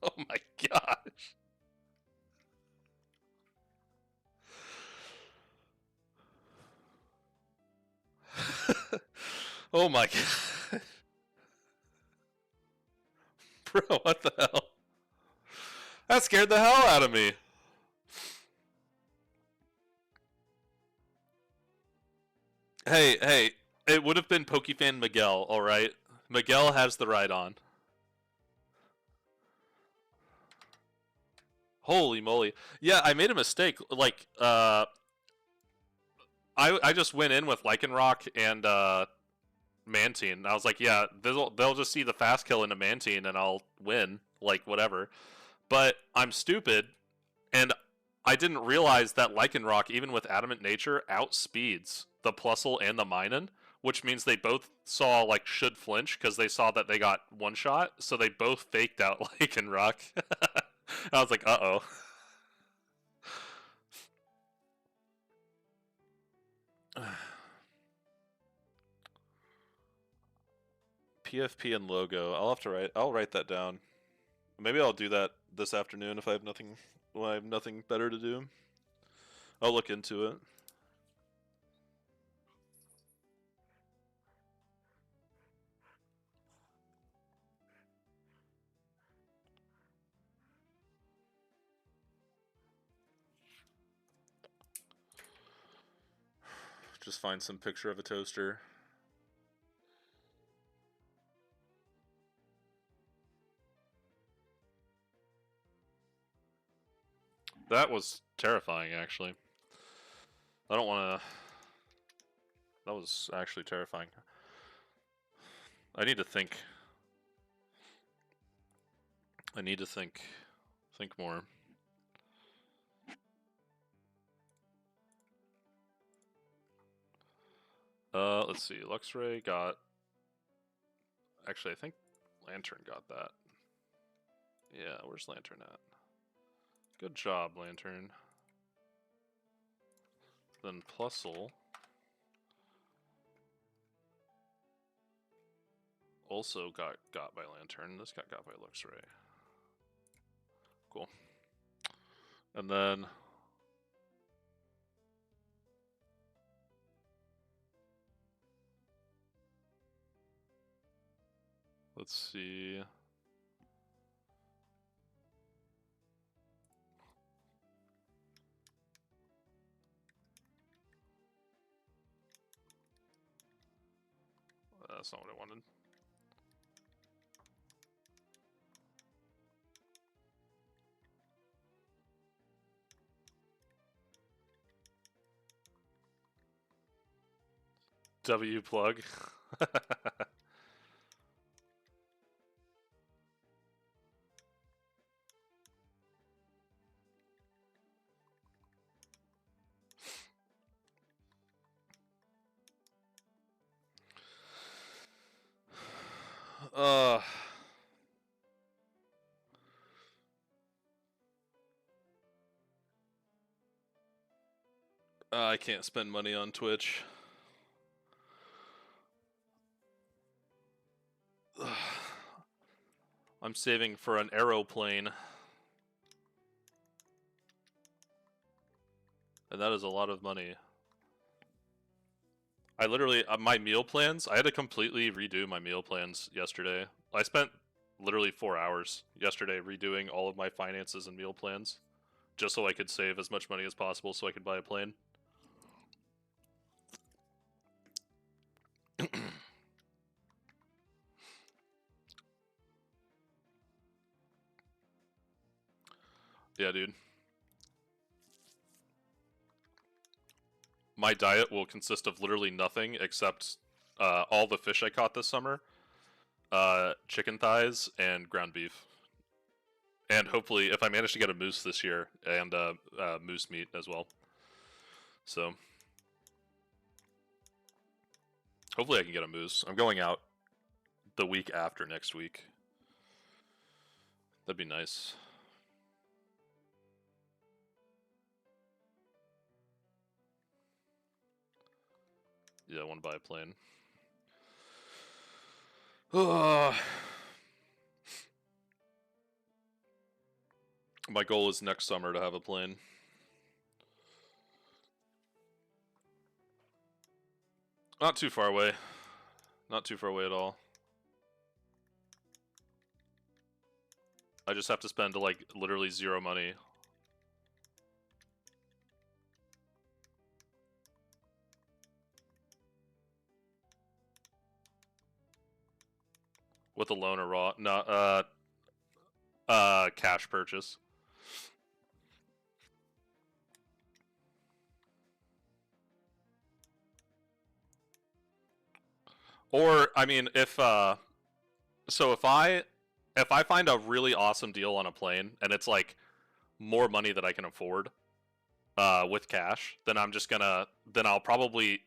A: Oh my gosh. Oh my god. Bro, what the hell? That scared the hell out of me. Hey, it would have been Pokefan Miguel, alright? Miguel has the right on. Holy moly. Yeah, I made a mistake. Like, I just went in with Lycanroc and Mantine. I was like, yeah, they'll just see the fast kill into Mantine and I'll win, like whatever. But I'm stupid, and I didn't realize that Lycanroc, even with Adamant Nature, outspeeds the Plusle and the Minun, which means they both saw like should flinch because they saw that they got one shot, so they both faked out Lycanroc. I was like, uh oh. PFP and logo. I'll write that down. Maybe I'll do that this afternoon if I have nothing better to do. I'll look into it. Just find some picture of a toaster. That was terrifying, actually. I don't want to... That was actually terrifying. I need to think. Think more. Let's see. Luxray got... Actually, I think Lantern got that. Yeah, where's Lantern at? Good job, Lantern. Then Plusle also got by Lantern. This got by Luxray. Cool. And then... Let's see... That's not what I wanted. W plug. I can't spend money on Twitch. I'm saving for an aeroplane. And that is a lot of money. I literally, my meal plans, I had to completely redo my meal plans yesterday. I spent literally 4 hours yesterday redoing all of my finances and meal plans. Just so I could save as much money as possible so I could buy a plane. Yeah, dude. My diet will consist of literally nothing except all the fish I caught this summer, chicken thighs, and ground beef. And hopefully, if I manage to get a moose this year, and moose meat as well. So, hopefully I can get a moose. I'm going out the week after next week. That'd be nice. Yeah, I want to buy a plane. My goal is next summer to have a plane. Not too far away. Not too far away at all. I just have to spend like literally zero money. With a loan or raw, no, cash purchase. Or I mean, if if I find a really awesome deal on a plane and it's like more money that I can afford, with cash, then I'll probably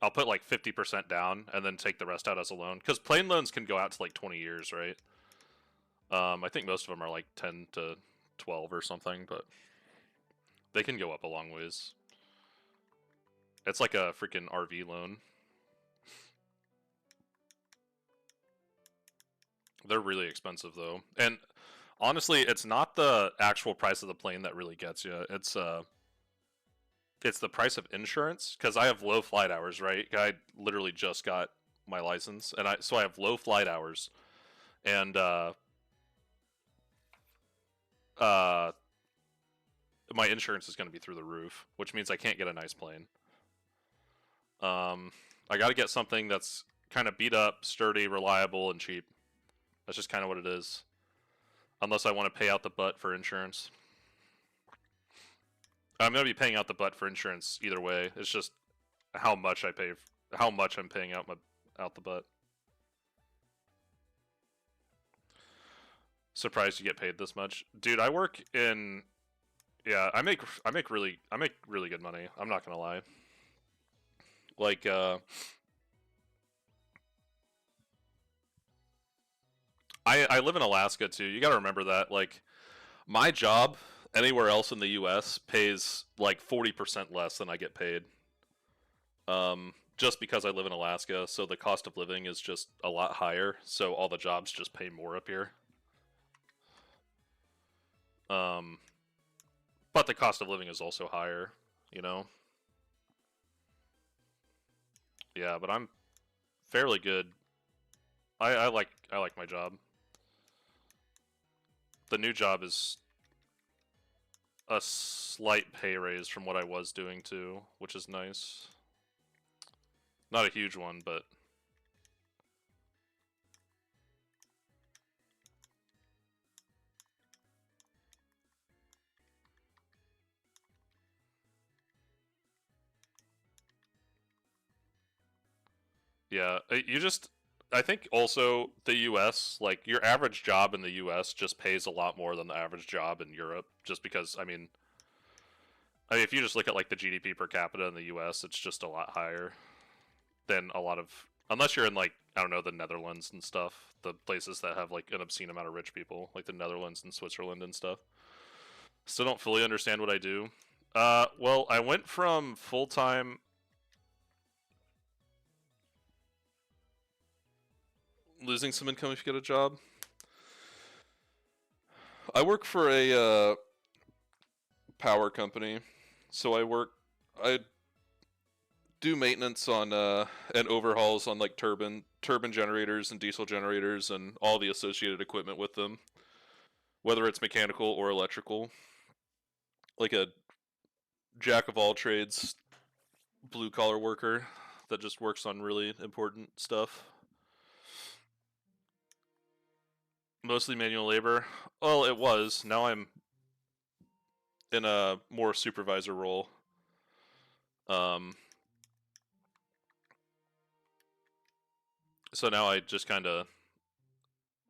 A: I'll put like 50% down and then take the rest out as a loan because plane loans can go out to like 20 years, right? I think most of them are like 10 to 12 or something, but they can go up a long ways. It's like a freaking RV loan. They're really expensive though, and honestly, it's not the actual price of the plane that really gets you. It's the price of insurance because I have low flight hours, right? I literally just got my license, and I have low flight hours, and uh, my insurance is going to be through the roof, which means I can't get a nice plane. I got to get something that's kind of beat up, sturdy, reliable, and cheap. That's just kind of what it is. Unless I want to pay out the butt for insurance. I'm going to be paying out the butt for insurance either way. It's just how much I pay, how much I'm paying out the butt. Surprised you get paid this much, dude. I work in, yeah. I make really good money. I'm not gonna lie. Like, I live in Alaska too. You got to remember that. Like, my job anywhere else in the U.S. pays like 40% less than I get paid. Just because I live in Alaska, so the cost of living is just a lot higher. So all the jobs just pay more up here. Um, but the cost of living is also higher. You know. Yeah, but I'm fairly good. I like my job. The new job is a slight pay raise from what I was doing too, which is nice. Not a huge one, but yeah, you just I think also the US, like your average job in the US just pays a lot more than the average job in Europe just because I mean if you just look at like the GDP per capita in the US, it's just a lot higher than a lot of unless you're in like I don't know the Netherlands and stuff, the places that have like an obscene amount of rich people, like the Netherlands and Switzerland and stuff. Still don't fully understand what I do. Well, I went from full time losing some income if you get a job. I work for a power company, so I do maintenance on and overhauls on like turbine generators and diesel generators and all the associated equipment with them, whether it's mechanical or electrical. Like a jack of all trades, blue collar worker that just works on really important stuff. Mostly manual labor. Well, it was. Now I'm in a more supervisor role. Um, so now I just kind of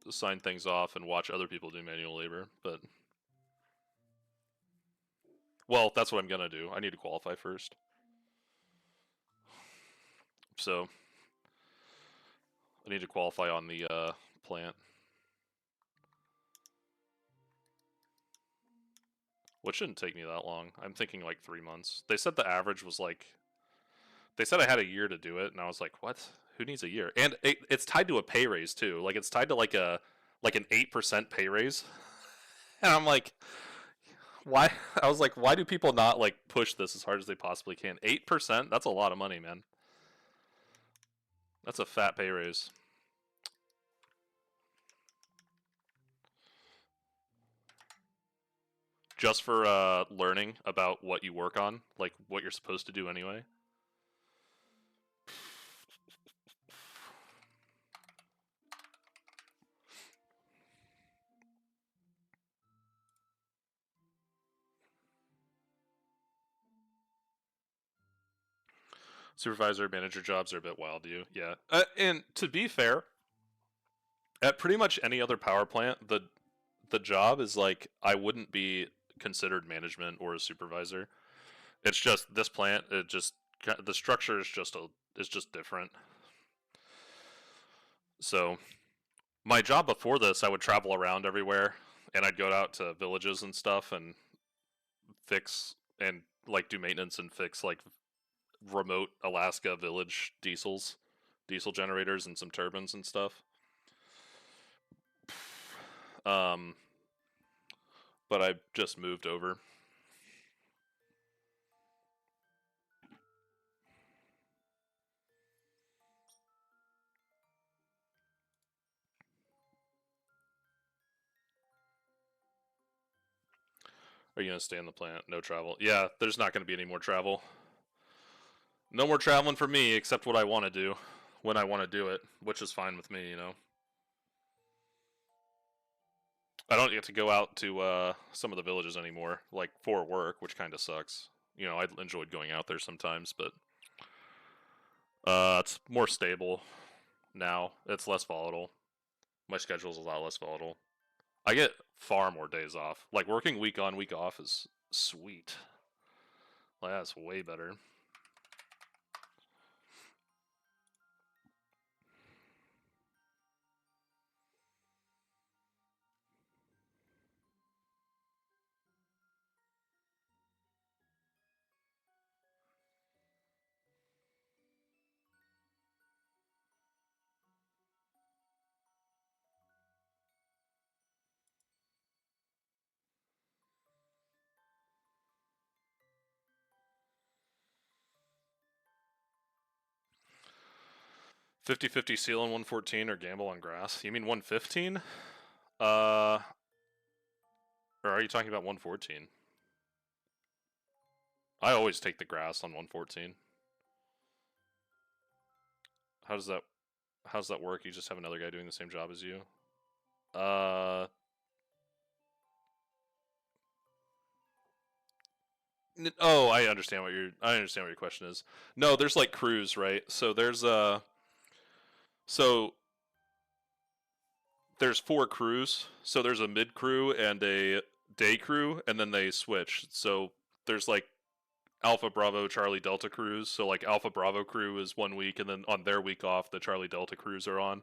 A: sign things off and watch other people do manual labor. But well, that's what I'm gonna do. I need to qualify first. So I need to qualify on the plant, which shouldn't take me that long. I'm thinking like 3 months. They said the average was like they said I had a year to do it, and I was like, what? Who needs a year? And it's tied to a pay raise too. Like it's tied to like an 8% pay raise, and I'm like, why? I was like, why do people not like push this as hard as they possibly can? 8%? That's a lot of money, man. That's a fat pay raise. Just for learning about what you work on, like what you're supposed to do anyway. Supervisor, manager jobs are a bit wild to you, yeah. And to be fair, at pretty much any other power plant, the job is like I wouldn't be considered management or a supervisor. It's just this plant. It just the structure is just different. So my job before this, I would travel around everywhere, and I'd go out to villages and stuff and fix and like do maintenance and fix like remote Alaska village diesel generators and some turbines and stuff. But I just moved over. Are you gonna stay in the plant? No travel. Yeah, there's not gonna be any more travel. No more traveling for me, except what I want to do when I want to do it, which is fine with me, you know. I don't get to go out to some of the villages anymore, like for work, which kind of sucks. You know, I enjoyed going out there sometimes, but it's more stable now. It's less volatile. My schedule's a lot less volatile. I get far more days off. Like working week on, week off is sweet. Like, that's way better. Fifty-fifty seal on 114 or gamble on grass. You mean 115? Or are you talking about 114? I always take the grass on 114. How does that work? You just have another guy doing the same job as you? Uh oh, I understand what your question is. No, there's like crews, right? So there's 4 crews. So there's a mid crew and a day crew, and then they switch. So there's like Alpha Bravo Charlie Delta crews. So like Alpha Bravo crew is 1 week, and then on their week off, the Charlie Delta crews are on.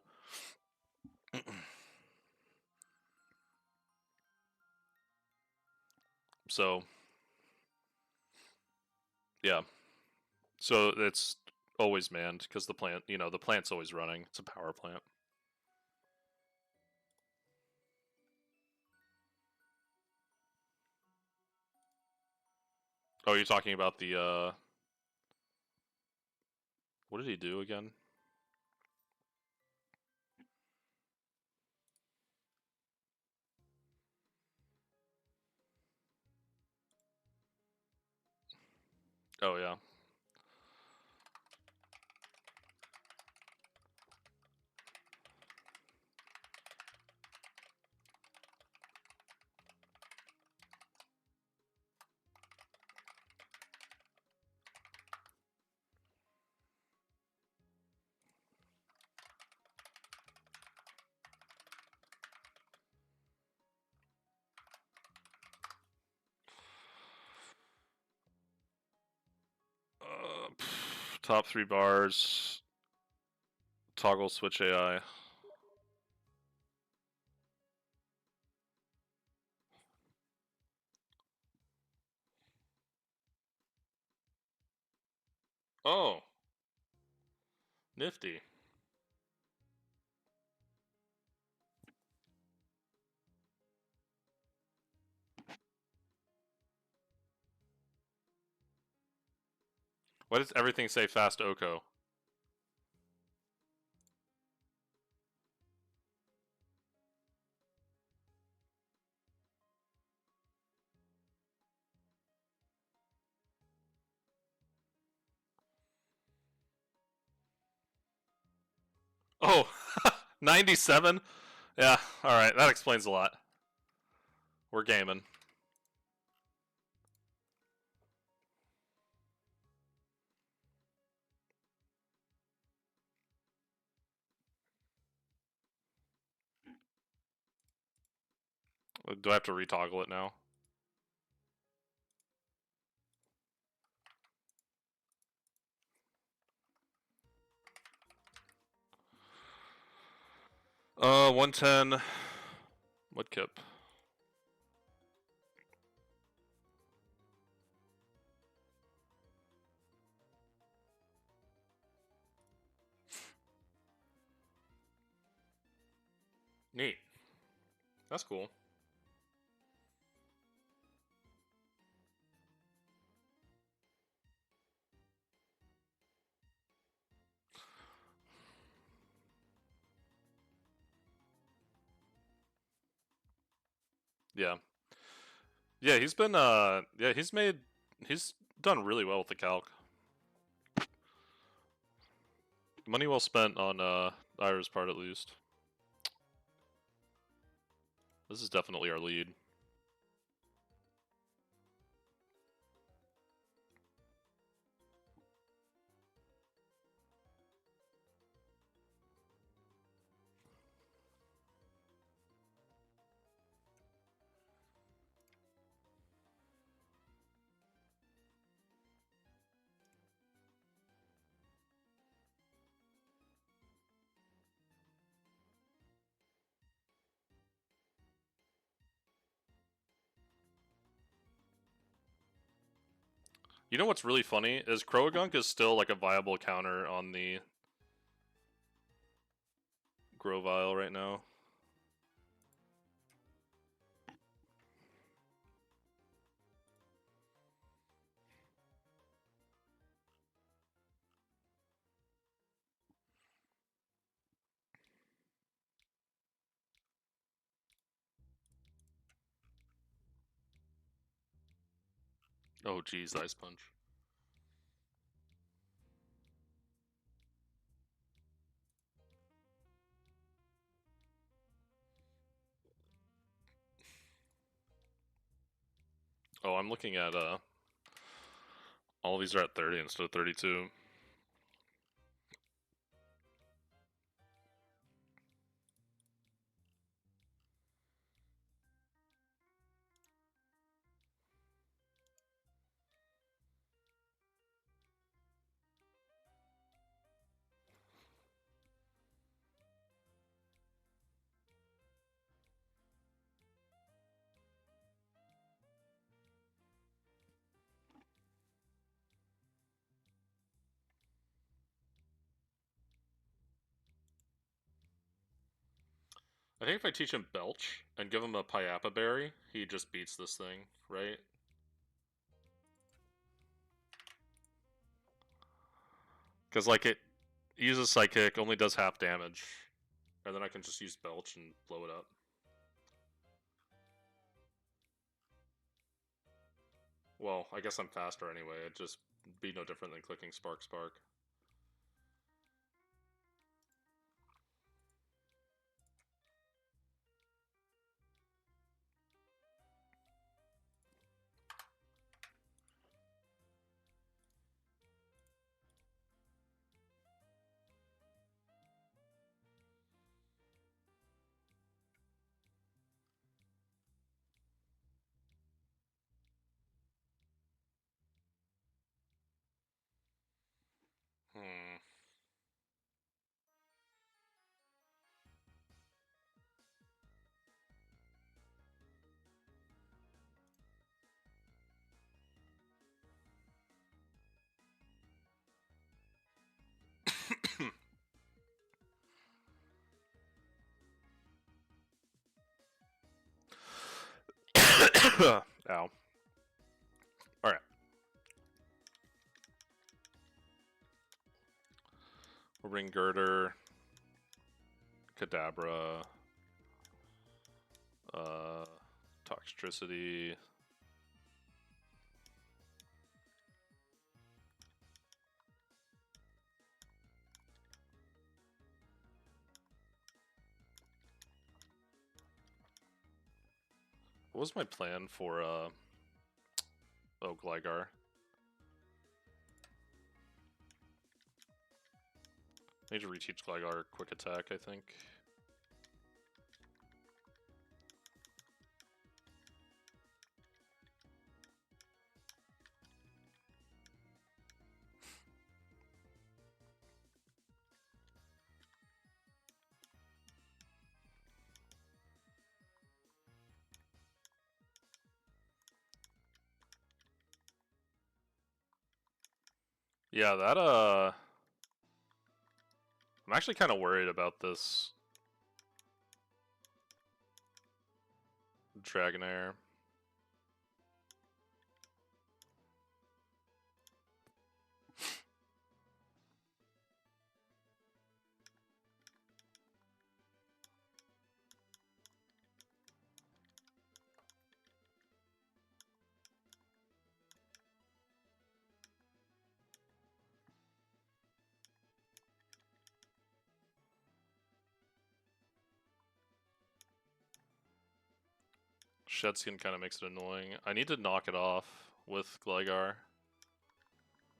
A: So yeah, so it's always manned because the plant's always running. It's a power plant. Oh, you're talking about the what did he do again? Oh yeah. Top 3 bars. Toggle switch AI. Oh, nifty. Why does everything say fast Oko? Oh, 97? Yeah, alright, that explains a lot. We're gaming. Do I have to retoggle it now? Uh, 110. What kip? Neat. That's cool. Yeah. Yeah, he's been yeah, he's done really well with the calc. Money well spent on Ira's part at least. This is definitely our lead. You know what's really funny is Croagunk is still like a viable counter on the Grovyle right now. Oh geez, Ice Punch. Oh, I'm looking at all of these are at 30 instead of 32. I think if I teach him Belch and give him a Pyappa Berry, he just beats this thing, right? Because like it uses Psychic, only does half damage, and then I can just use Belch and blow it up. Well, I guess I'm faster anyway. It'd just be no different than clicking Spark Spark. Hmm. Ow. Alright. Ring Girder. Kadabra. Toxicity. What was my plan for, oh, Gligar? I need to reteach Gligar Quick Attack, I think. Yeah, that, I'm actually kind of worried about this. Dragonair. Shed Skin kind of makes it annoying. I need to knock it off with Gligar.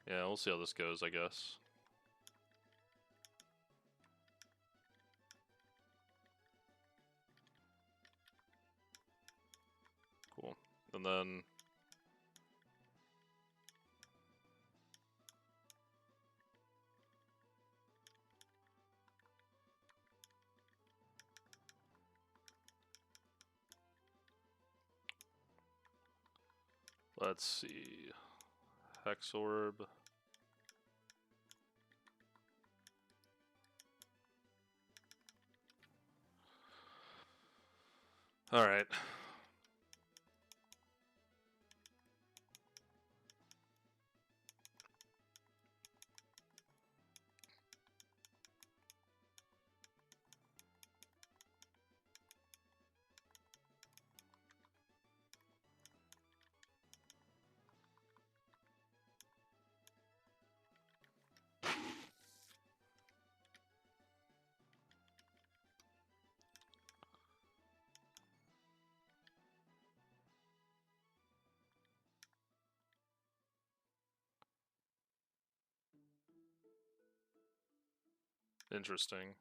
A: Yeah, we'll see how this goes, I guess. Cool. And then... let's see... Hex Orb... Alright. Interesting.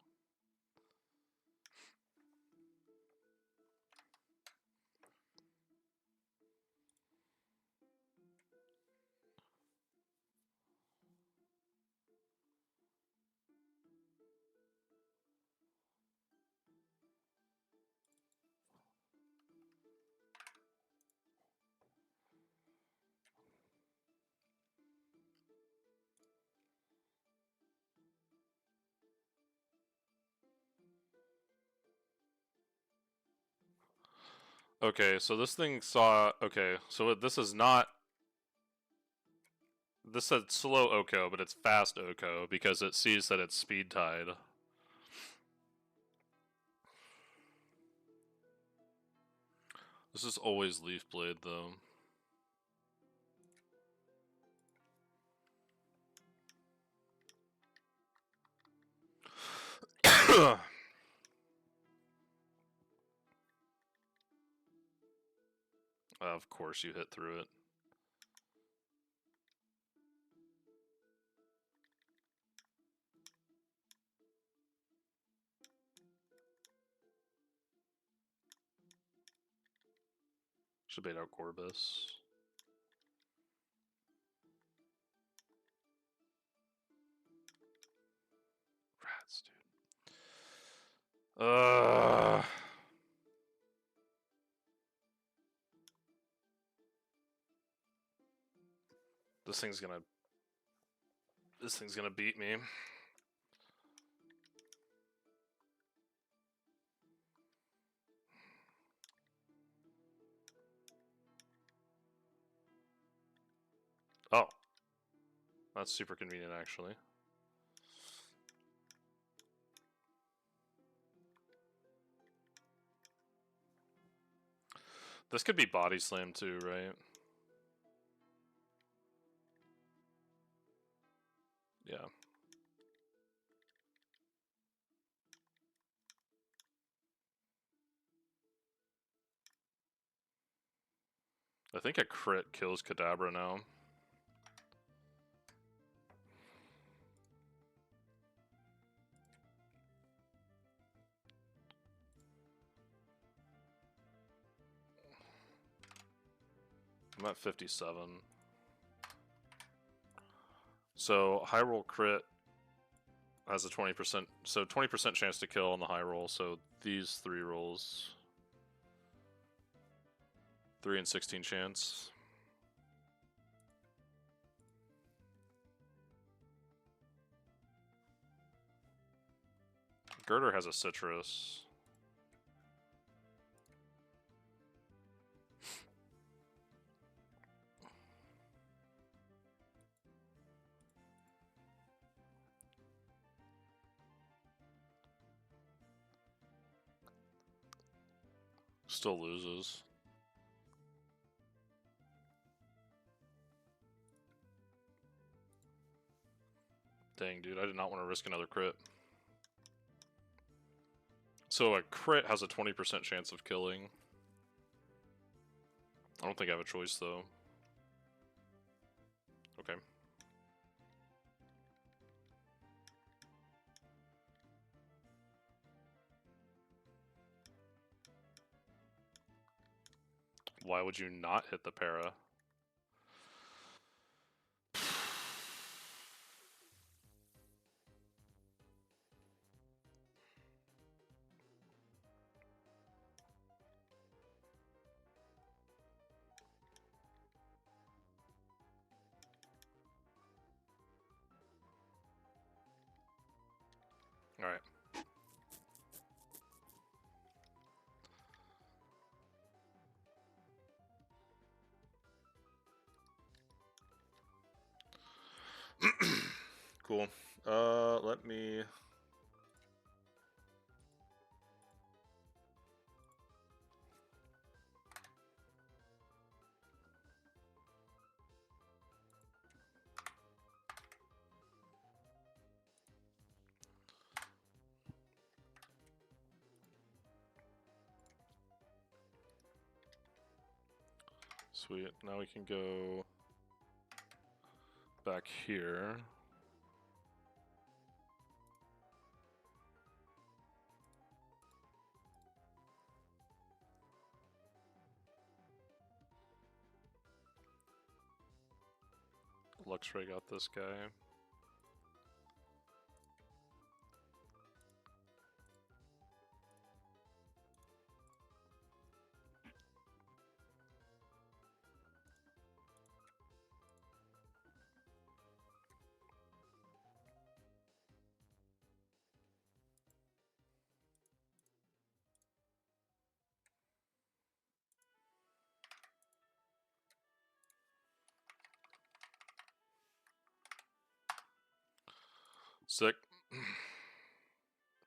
A: Okay, so this thing saw... Okay, so this is not... This said slow Oko, but it's fast Oko because it sees that it's speed tied. This is always Leaf Blade, though. Of course you hit through it. Should bait out Gorbis. Rats, dude. This thing's gonna beat me. Oh. That's super convenient, actually. This could be Body Slam too, right? Yeah. I think a crit kills Kadabra now. I'm at 57. So high roll crit has a 20%, so 20% chance to kill on the high roll. So these 3 rolls, 3 and 16 chance. Girder has a citrus. Still loses. Dang, dude, I did not want to risk another crit. So a crit has a 20% chance of killing. I don't think I have a choice, though. Okay. Why would you not hit the para? Alright. Cool. Let me... Sweet. Now we can go back here. Luxray got this guy. Sick.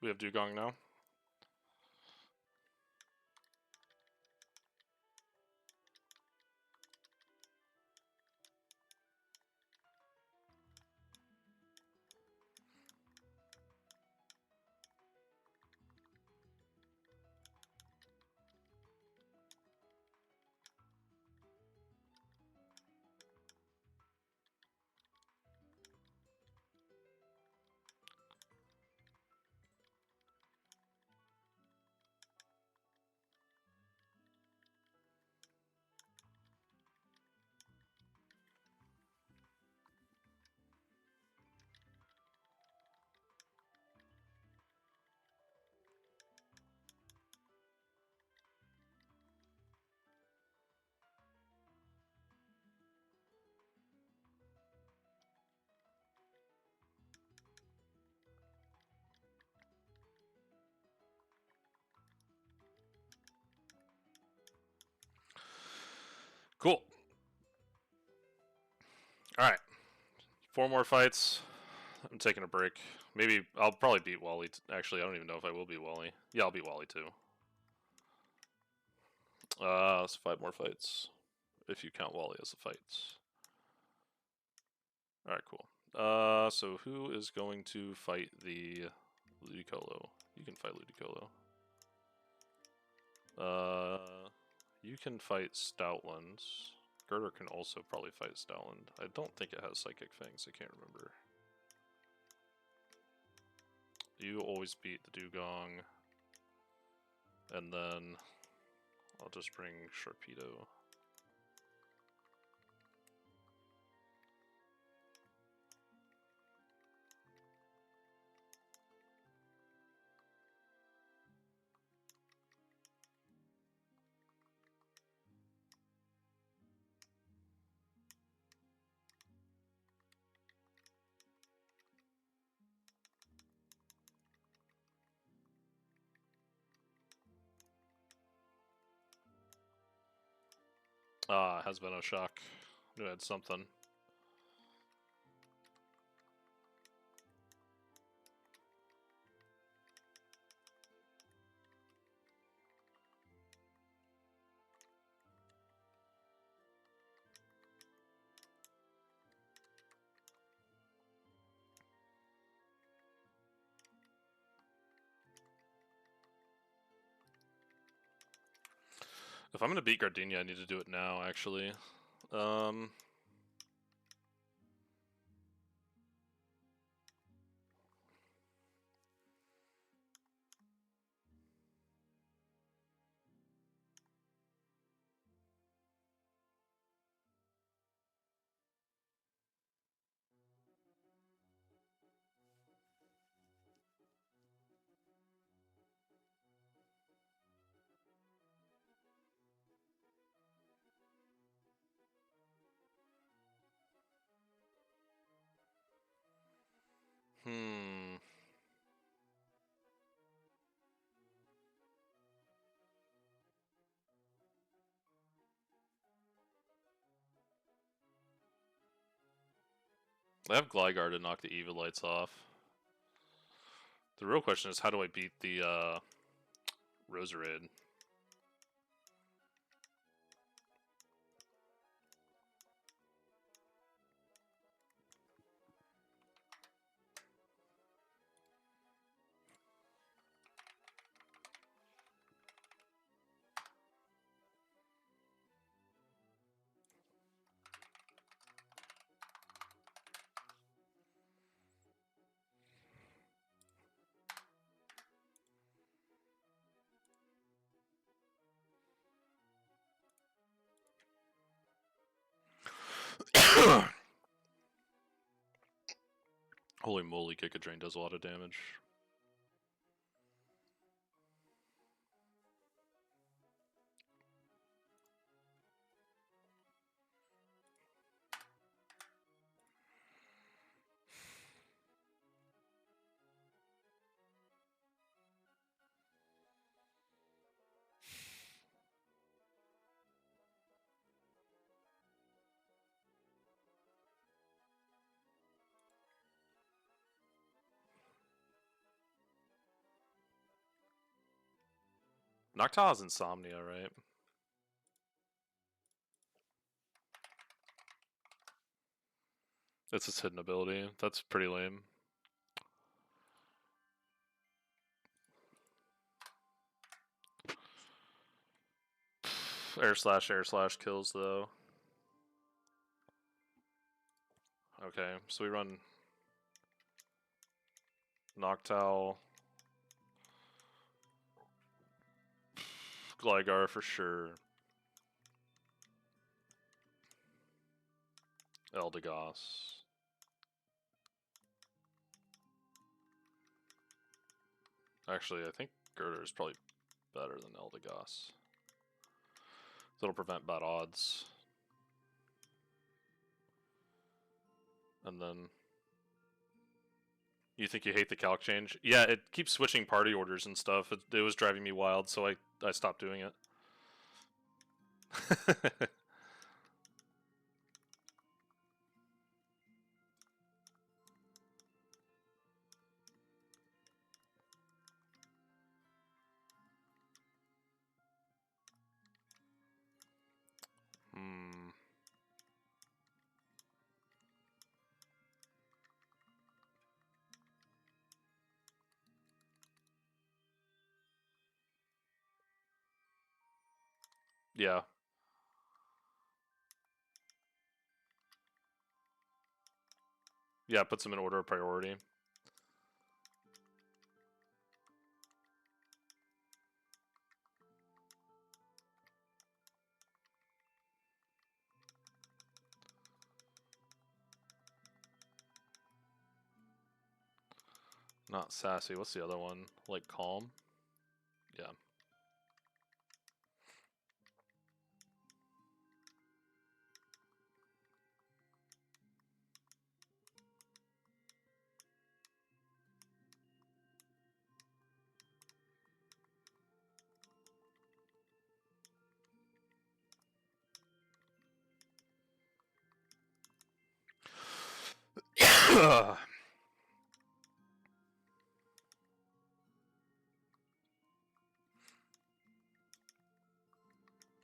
A: We have Dugong now. Cool. Alright. 4 more fights. I'm taking a break. Maybe I'll probably beat Wally. Actually, I don't even know if I will beat Wally. Yeah, I'll beat Wally too. It's 5 more fights. If you count Wally as the fights. Alright, cool. So who is going to fight the Ludicolo? You can fight Ludicolo. You can fight Stoutland. Girder can also probably fight Stoutland. I don't think it has Psychic Fangs, I can't remember. You always beat the Dugong. And then I'll just bring Sharpedo. Has been a shock. Knew I had something. If I'm gonna beat Gardenia, I need to do it now, actually. Um... I have Gligar to knock the Evilites off. The real question is, how do I beat the, Roserade? Holy moly, Giga Drain does a lot of damage. Noctowl has Insomnia, right? It's his hidden ability. That's pretty lame. Air slash kills, though. Okay, so we run Noctowl, Gligar for sure, Eldegoss. Actually, I think Girder is probably better than Eldegoss. That'll prevent bad odds. And then... You think you hate the calc change? Yeah, it keeps switching party orders and stuff. It was driving me wild, so I stopped doing it. Hmm. Yeah. Yeah, it puts them in order of priority. Not sassy. What's the other one? Like calm? Yeah.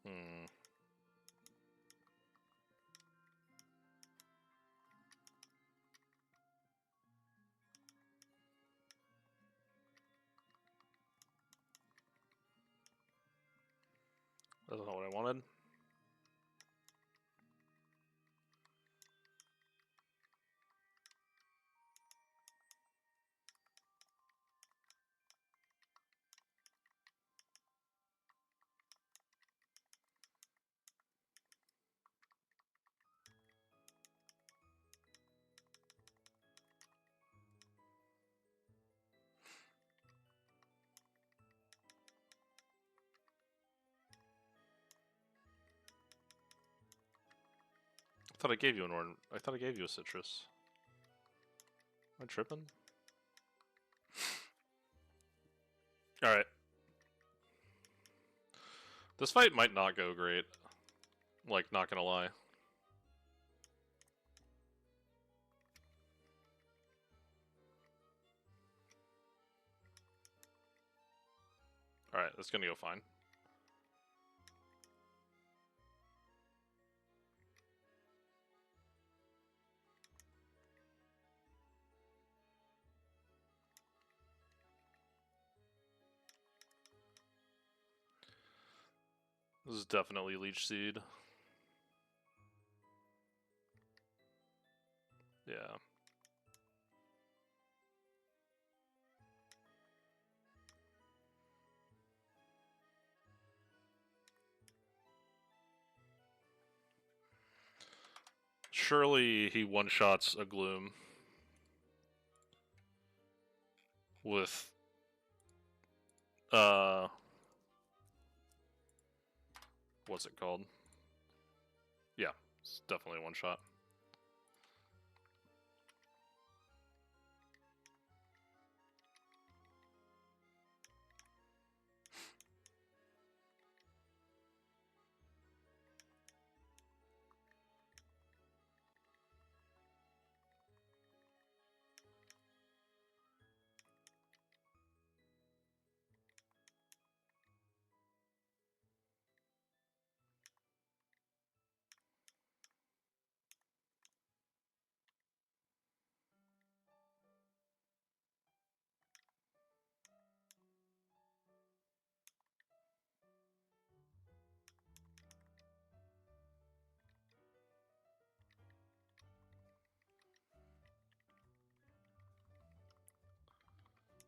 A: Hmm. That's not what I wanted. I thought I gave you an orange. I thought I gave you a citrus. Am I tripping? Alright. This fight might not go great. Like, not gonna lie. Alright, that's gonna go fine. This is definitely Leech Seed. Yeah. Surely he one-shots a Gloom with what's it called? Yeah, it's definitely a one-shot.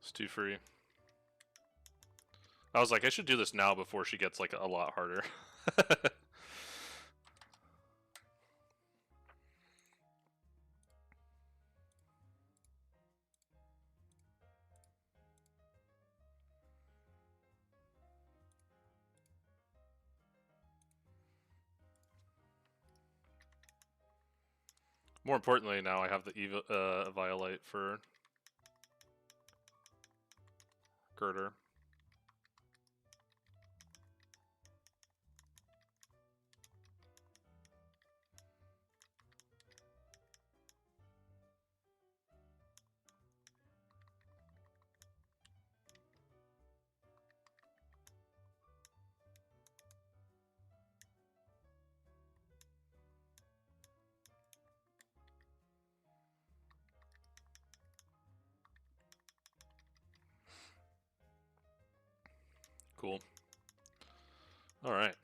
A: It's too free. I was like, I should do this now before she gets like a lot harder. More importantly, now I have the Violite for Girder. Cool. Alright.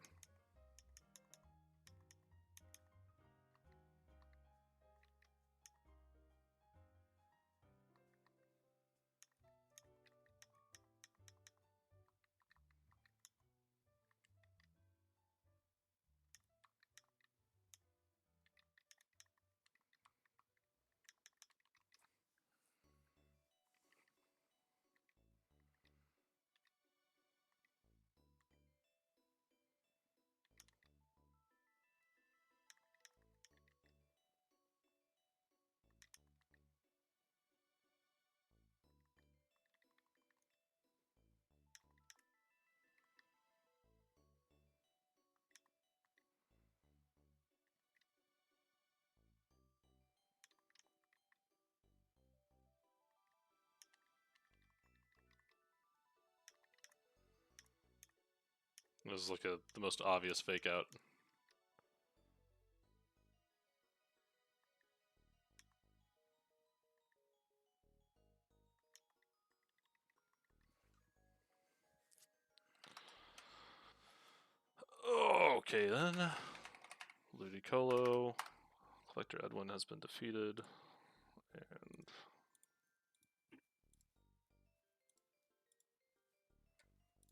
A: This is like the most obvious fake out. Okay then. Ludicolo. Collector Edwin has been defeated. And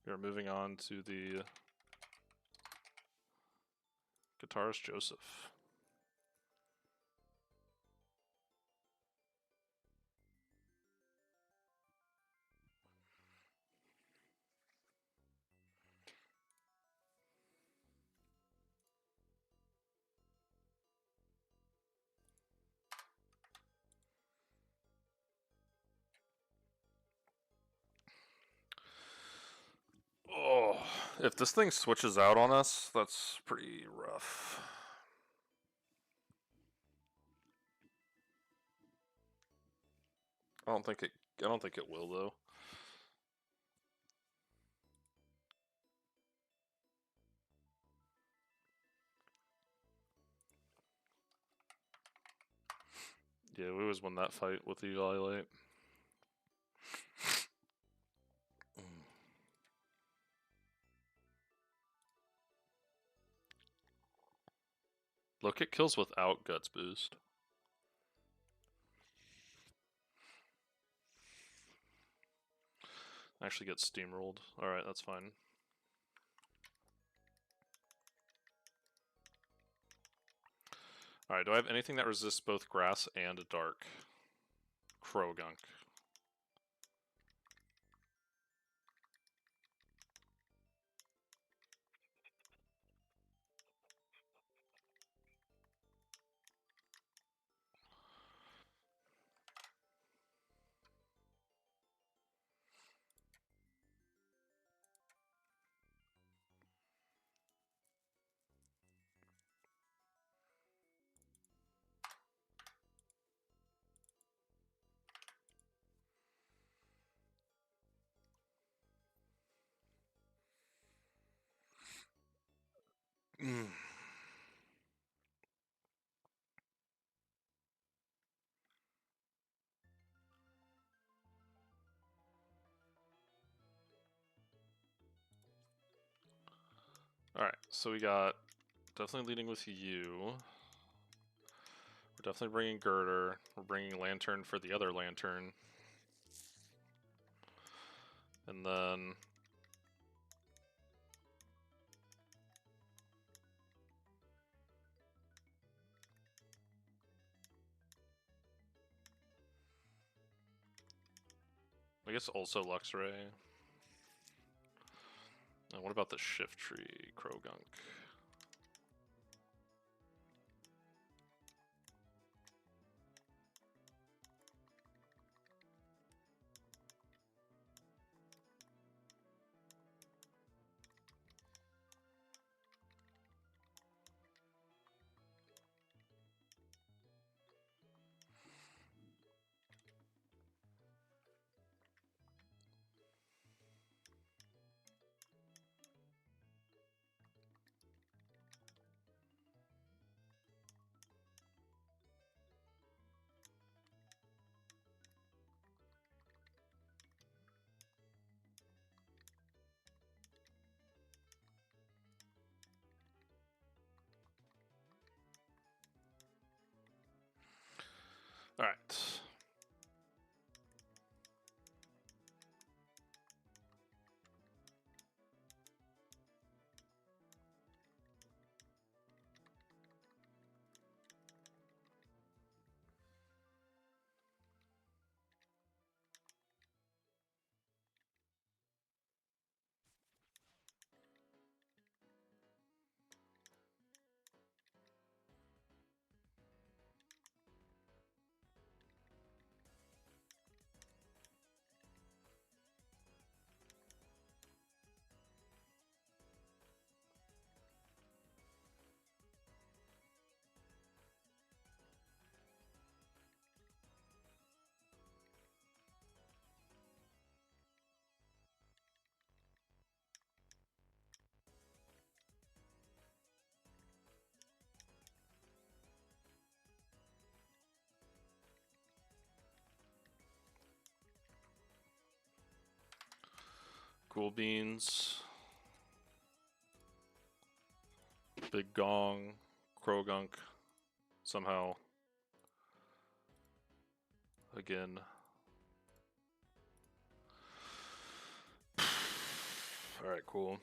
A: we are moving on to the guitarist Joseph. Oh, if this thing switches out on us, that's pretty rough. I don't think it will though. Yeah, we always won that fight with the Evaluate. Look at kills without Guts boost. Actually get steamrolled. Alright, that's fine. Alright, do I have anything that resists both grass and dark? Krogunk. Alright, so we got definitely leading with you. We're definitely bringing Girder. We're bringing Lantern for the other Lantern. And then I guess also Luxray. And what about the Shift Tree, Krogunk? Alright. Cool beans. Big Gong, Krogunk, somehow. Again. Alright, cool.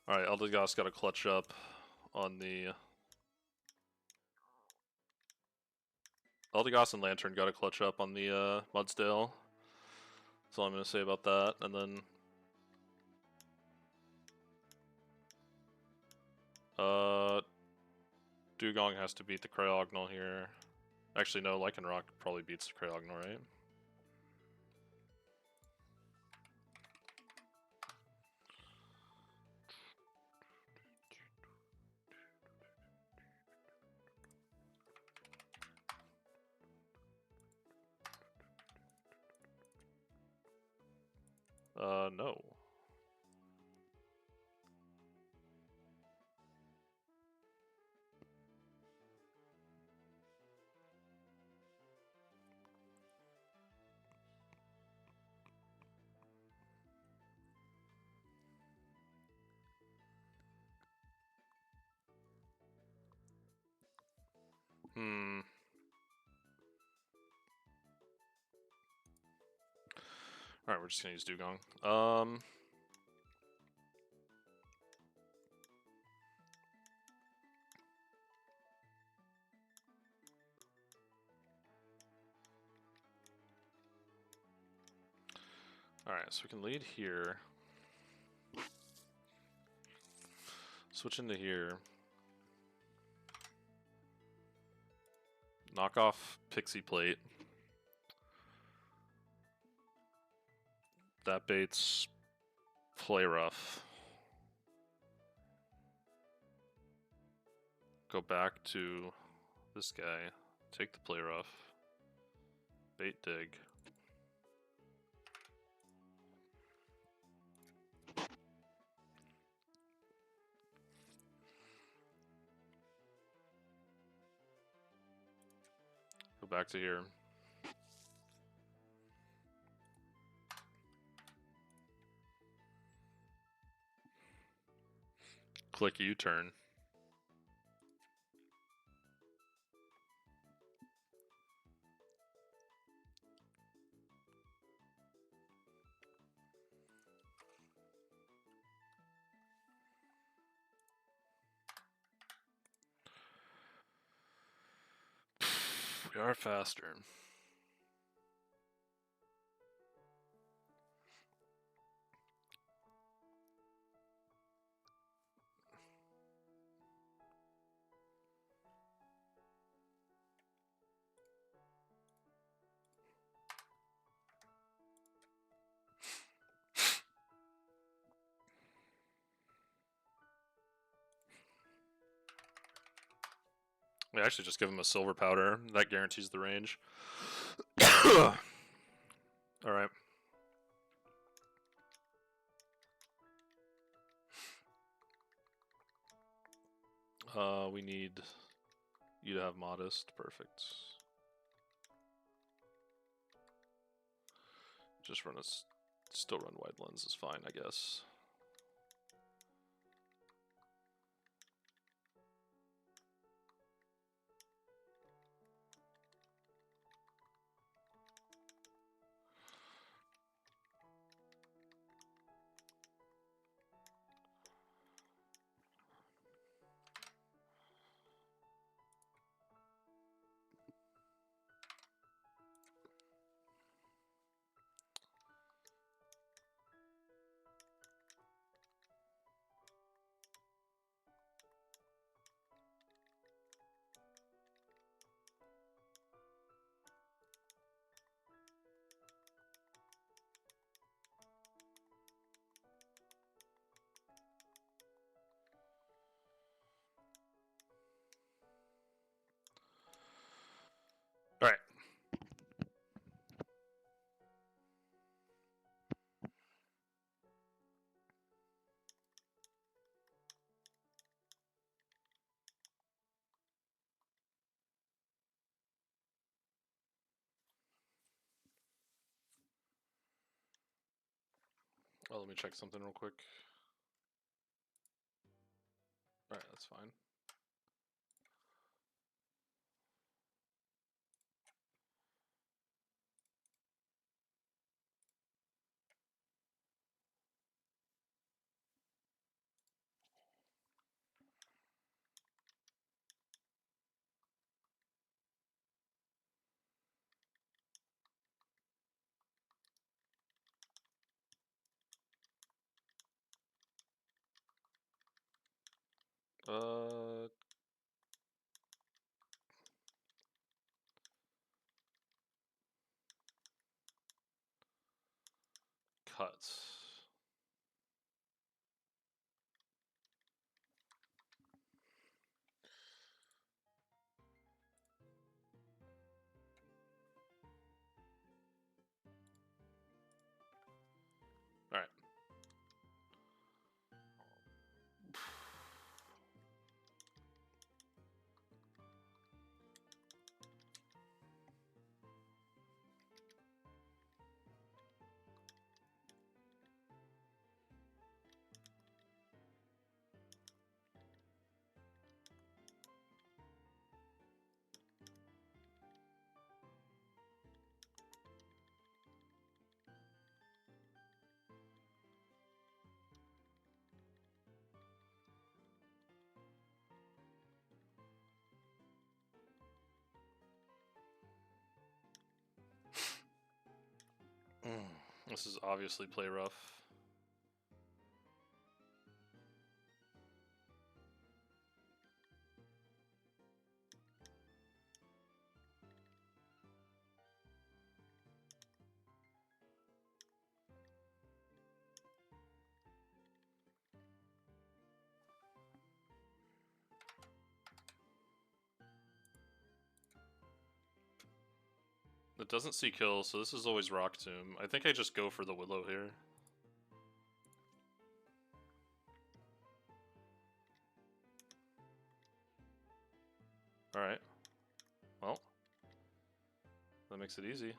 A: Alright, Eldegoss got a clutch up on the... Eldegoss and Lantern got a clutch up on the Mudsdale. That's all I'm going to say about that. And then... Dugong has to beat the Cryogonal here. Actually, no, Lycanroc probably beats the Cryogonal, right? No. Alright, we're just gonna use Dugong. Alright, so we can lead here. Switch into here. Knock off Pixie Plate. That baits Play Rough. Go back to this guy. Take the Play Rough. Bait Dig. Go back to here. Click U-turn. We are faster. We actually just give him a silver powder. That guarantees the range. Alright. We need you to have modest. Perfect. Just run still run wide lens is fine, I guess. Oh, let me check something real quick. Alright, that's fine. Cuts. Alright. This is obviously play rough. It doesn't see kill, so this is always Rock Tomb. I think I just go for the Willow here. Alright. Well, that makes it easy.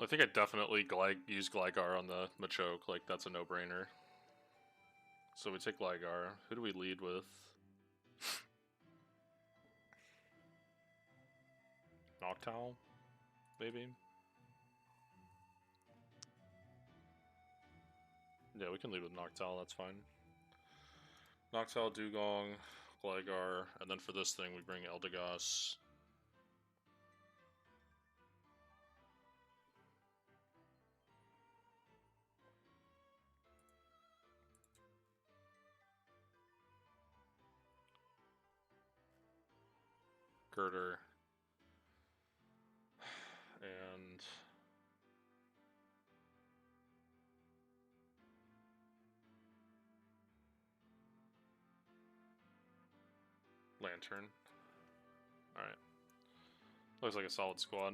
A: I think I definitely use Gligar on the Machoke, like that's a no-brainer. So we take Gligar. Who do we lead with? Noctowl? Maybe? Yeah, we can lead with Noctowl, that's fine. Noctowl, Dugong, Gligar, and then for this thing we bring Eldegoss. Girder. And Lantern. Alright. Looks like a solid squad.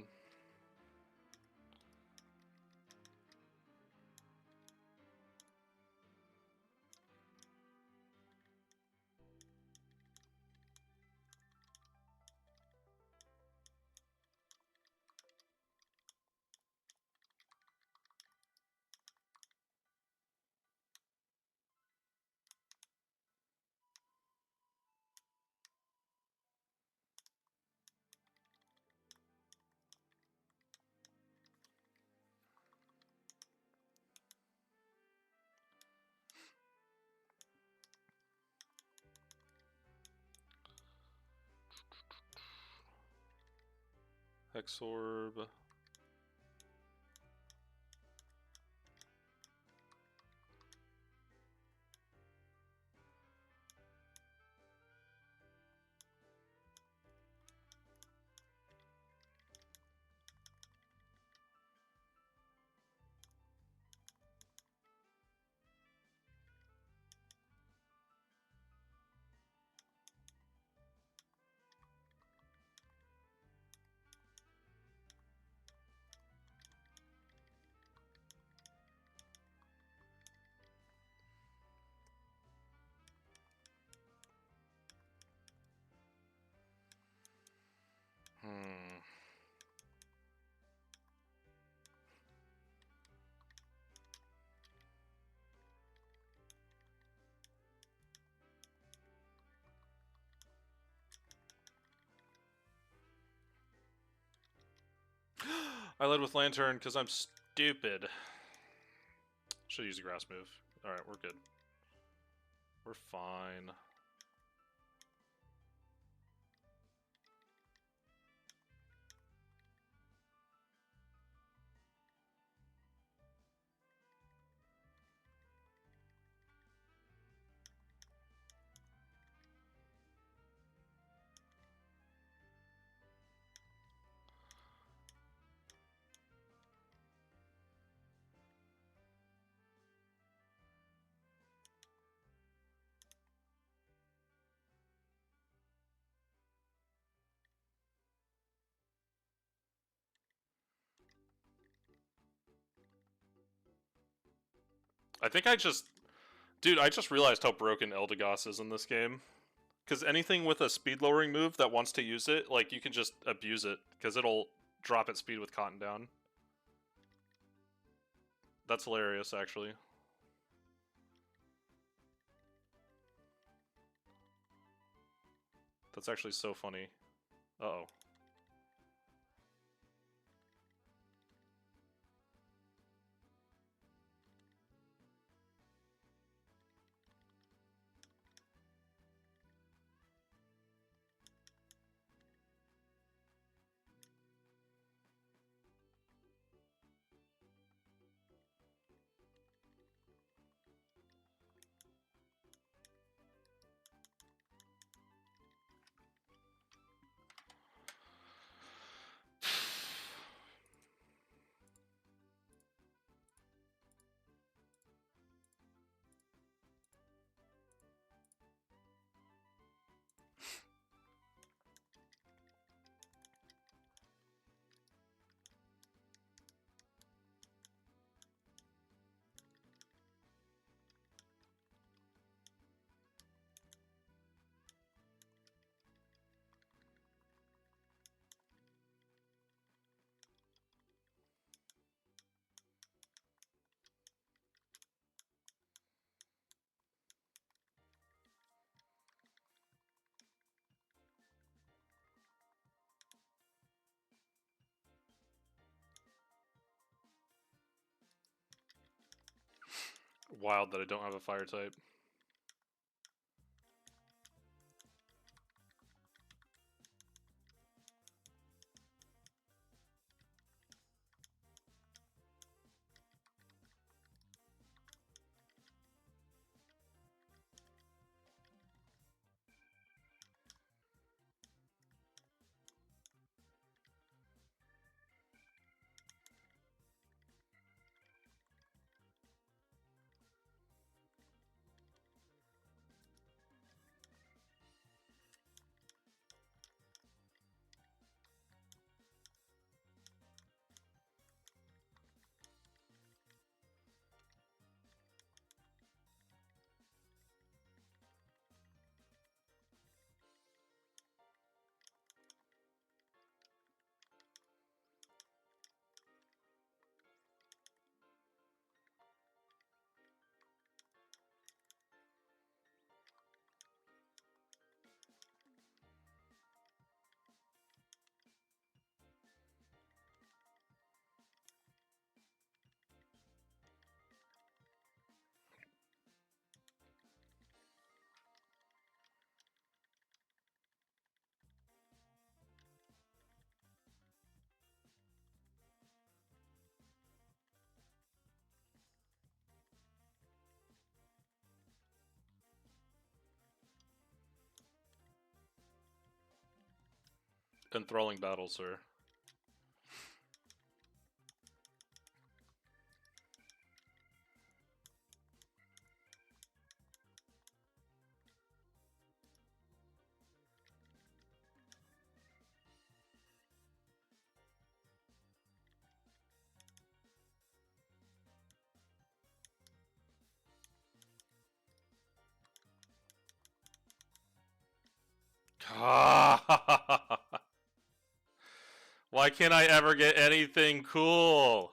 A: Hexorb. I led with Lantern because I'm stupid. Should use a grass move. Alright, we're good. We're fine. I think I just... Dude, I just realized how broken Eldegoss is in this game. Because anything with a speed lowering move that wants to use it, like, you can just abuse it. Because it'll drop its speed with Cotton Down. That's hilarious, actually. That's actually so funny. Uh-oh. Wild that I don't have a fire type. Enthralling battle, sir. Why can't I ever get anything cool?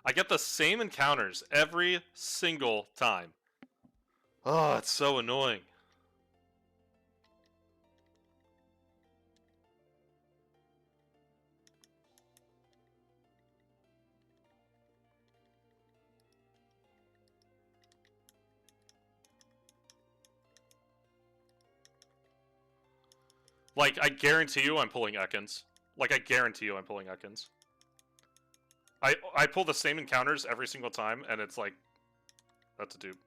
A: I get the same encounters every single time. Oh, it's so annoying. Like, I guarantee you I'm pulling Ekans. Like, I guarantee you I'm pulling Ekans. I pull the same encounters every single time, and it's like, that's a dupe.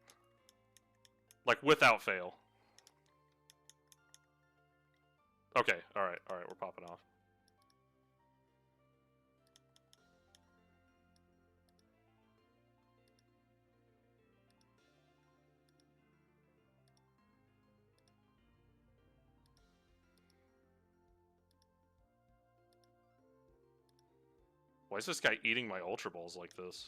A: Like, without fail. Okay, alright, we're popping off. Why is this guy eating my Ultra Balls like this?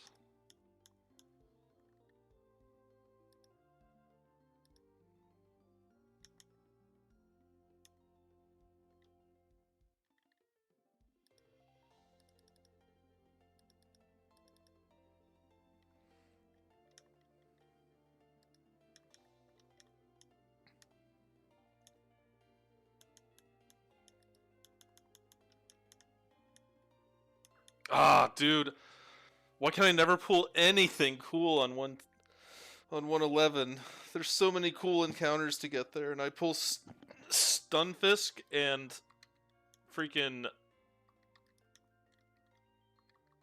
A: Ah, dude. Why can I never pull anything cool on 111? There's so many cool encounters to get there, and I pull Stunfisk and freaking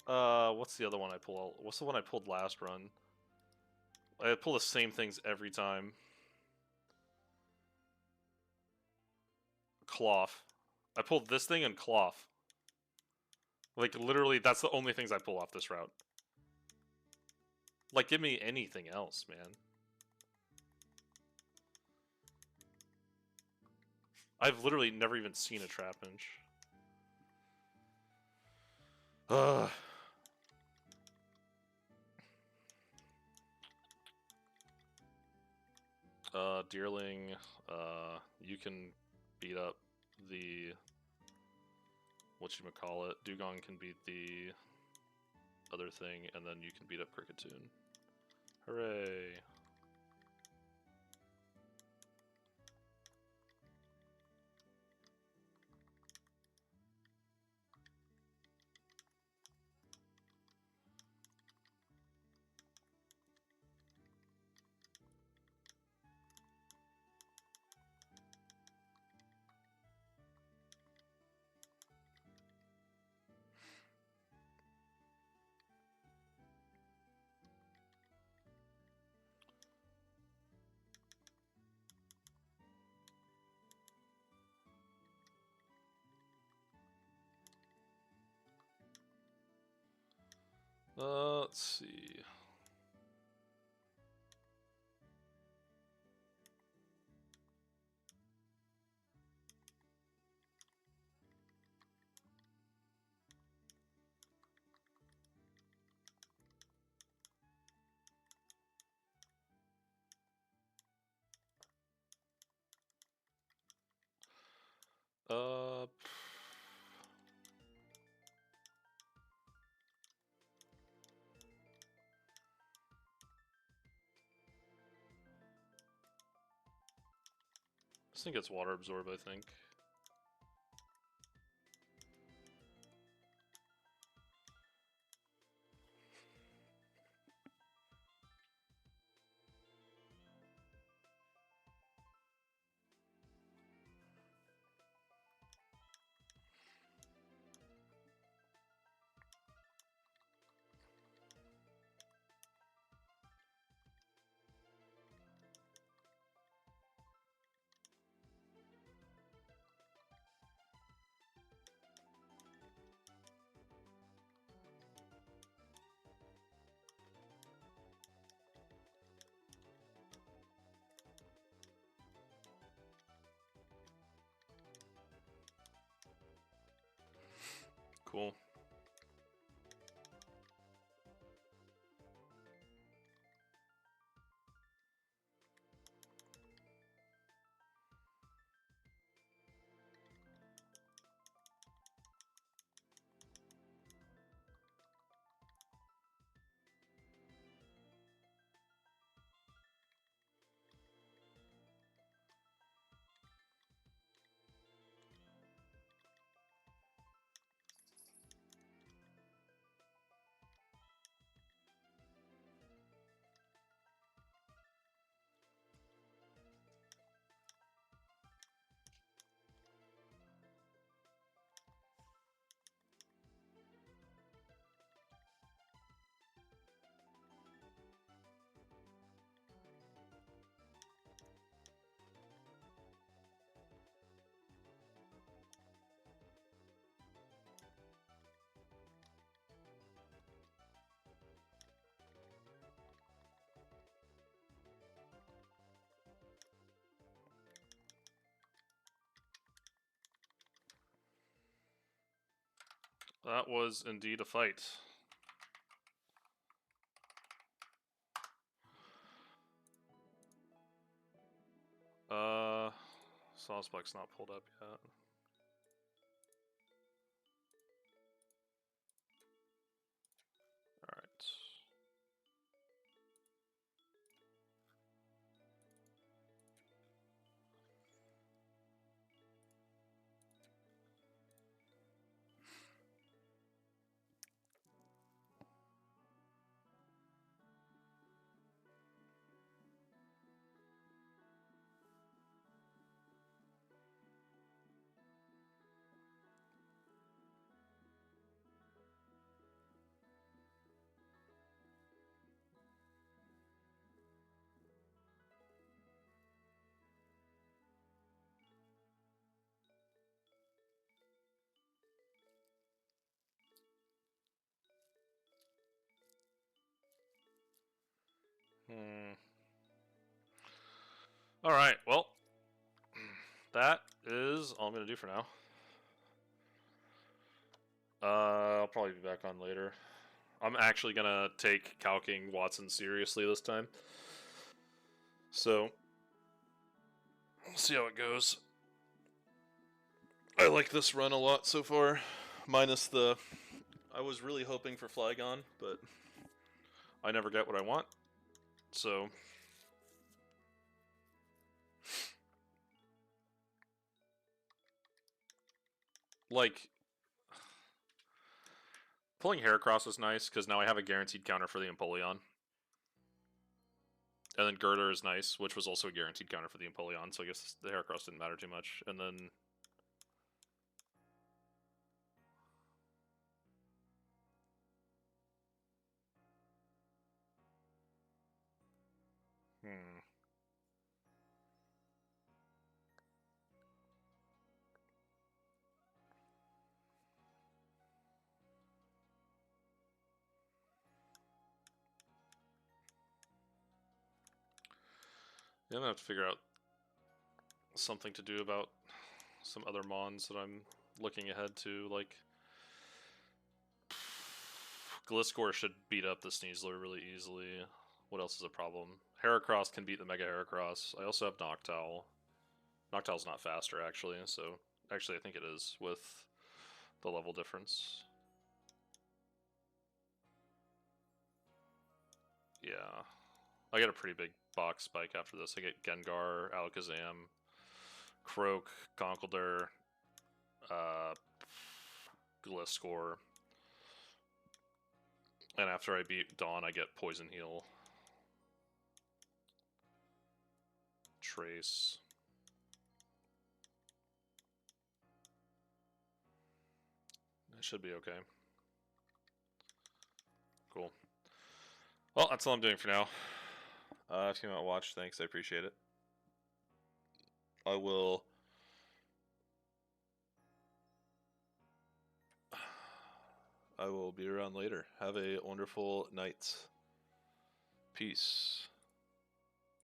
A: what's the other one I pull? What's the one I pulled last run? I pull the same things every time. Cloth. I pulled this thing and Cloth. Like, literally, that's the only things I pull off this route. Like, give me anything else, man. I've literally never even seen a Trapinch. Ugh. Deerling, you can beat up the whatchamacallit. Dugong can beat the other thing, and then you can beat up Cricketune. Hooray! Let's see. Uh, thing gets water absorb, I think. Cool. That was indeed a fight. Saucebuck's not pulled up yet. Alright. Alright, well, that is all I'm going to do for now. I'll probably be back on later. I'm actually going to take calcing Watson seriously this time. So, we'll see how it goes. I like this run a lot so far, minus the... I was really hoping for Flygon, but I never get what I want, so... Like, pulling Heracross is nice, because now I have a guaranteed counter for the Empoleon. And then Girder is nice, which was also a guaranteed counter for the Empoleon, so I guess the Heracross didn't matter too much. And then... Yeah, I'm gonna have to figure out something to do about some other mons that I'm looking ahead to, like... Gliscor should beat up the Sneasler really easily. What else is a problem? Heracross can beat the Mega Heracross. I also have Noctowl. Noctowl's not faster, actually, so... Actually, I think it is, with the level difference. Yeah. I get a pretty big box spike after this. I get Gengar, Alakazam, Croak, Conkeldurr, Gliscor. And after I beat Dawn, I get Poison Heal. Trace. That should be okay. Cool. Well, that's all I'm doing for now. If you want to watch, thanks. I appreciate it. I will... I will be around later. Have a wonderful night. Peace.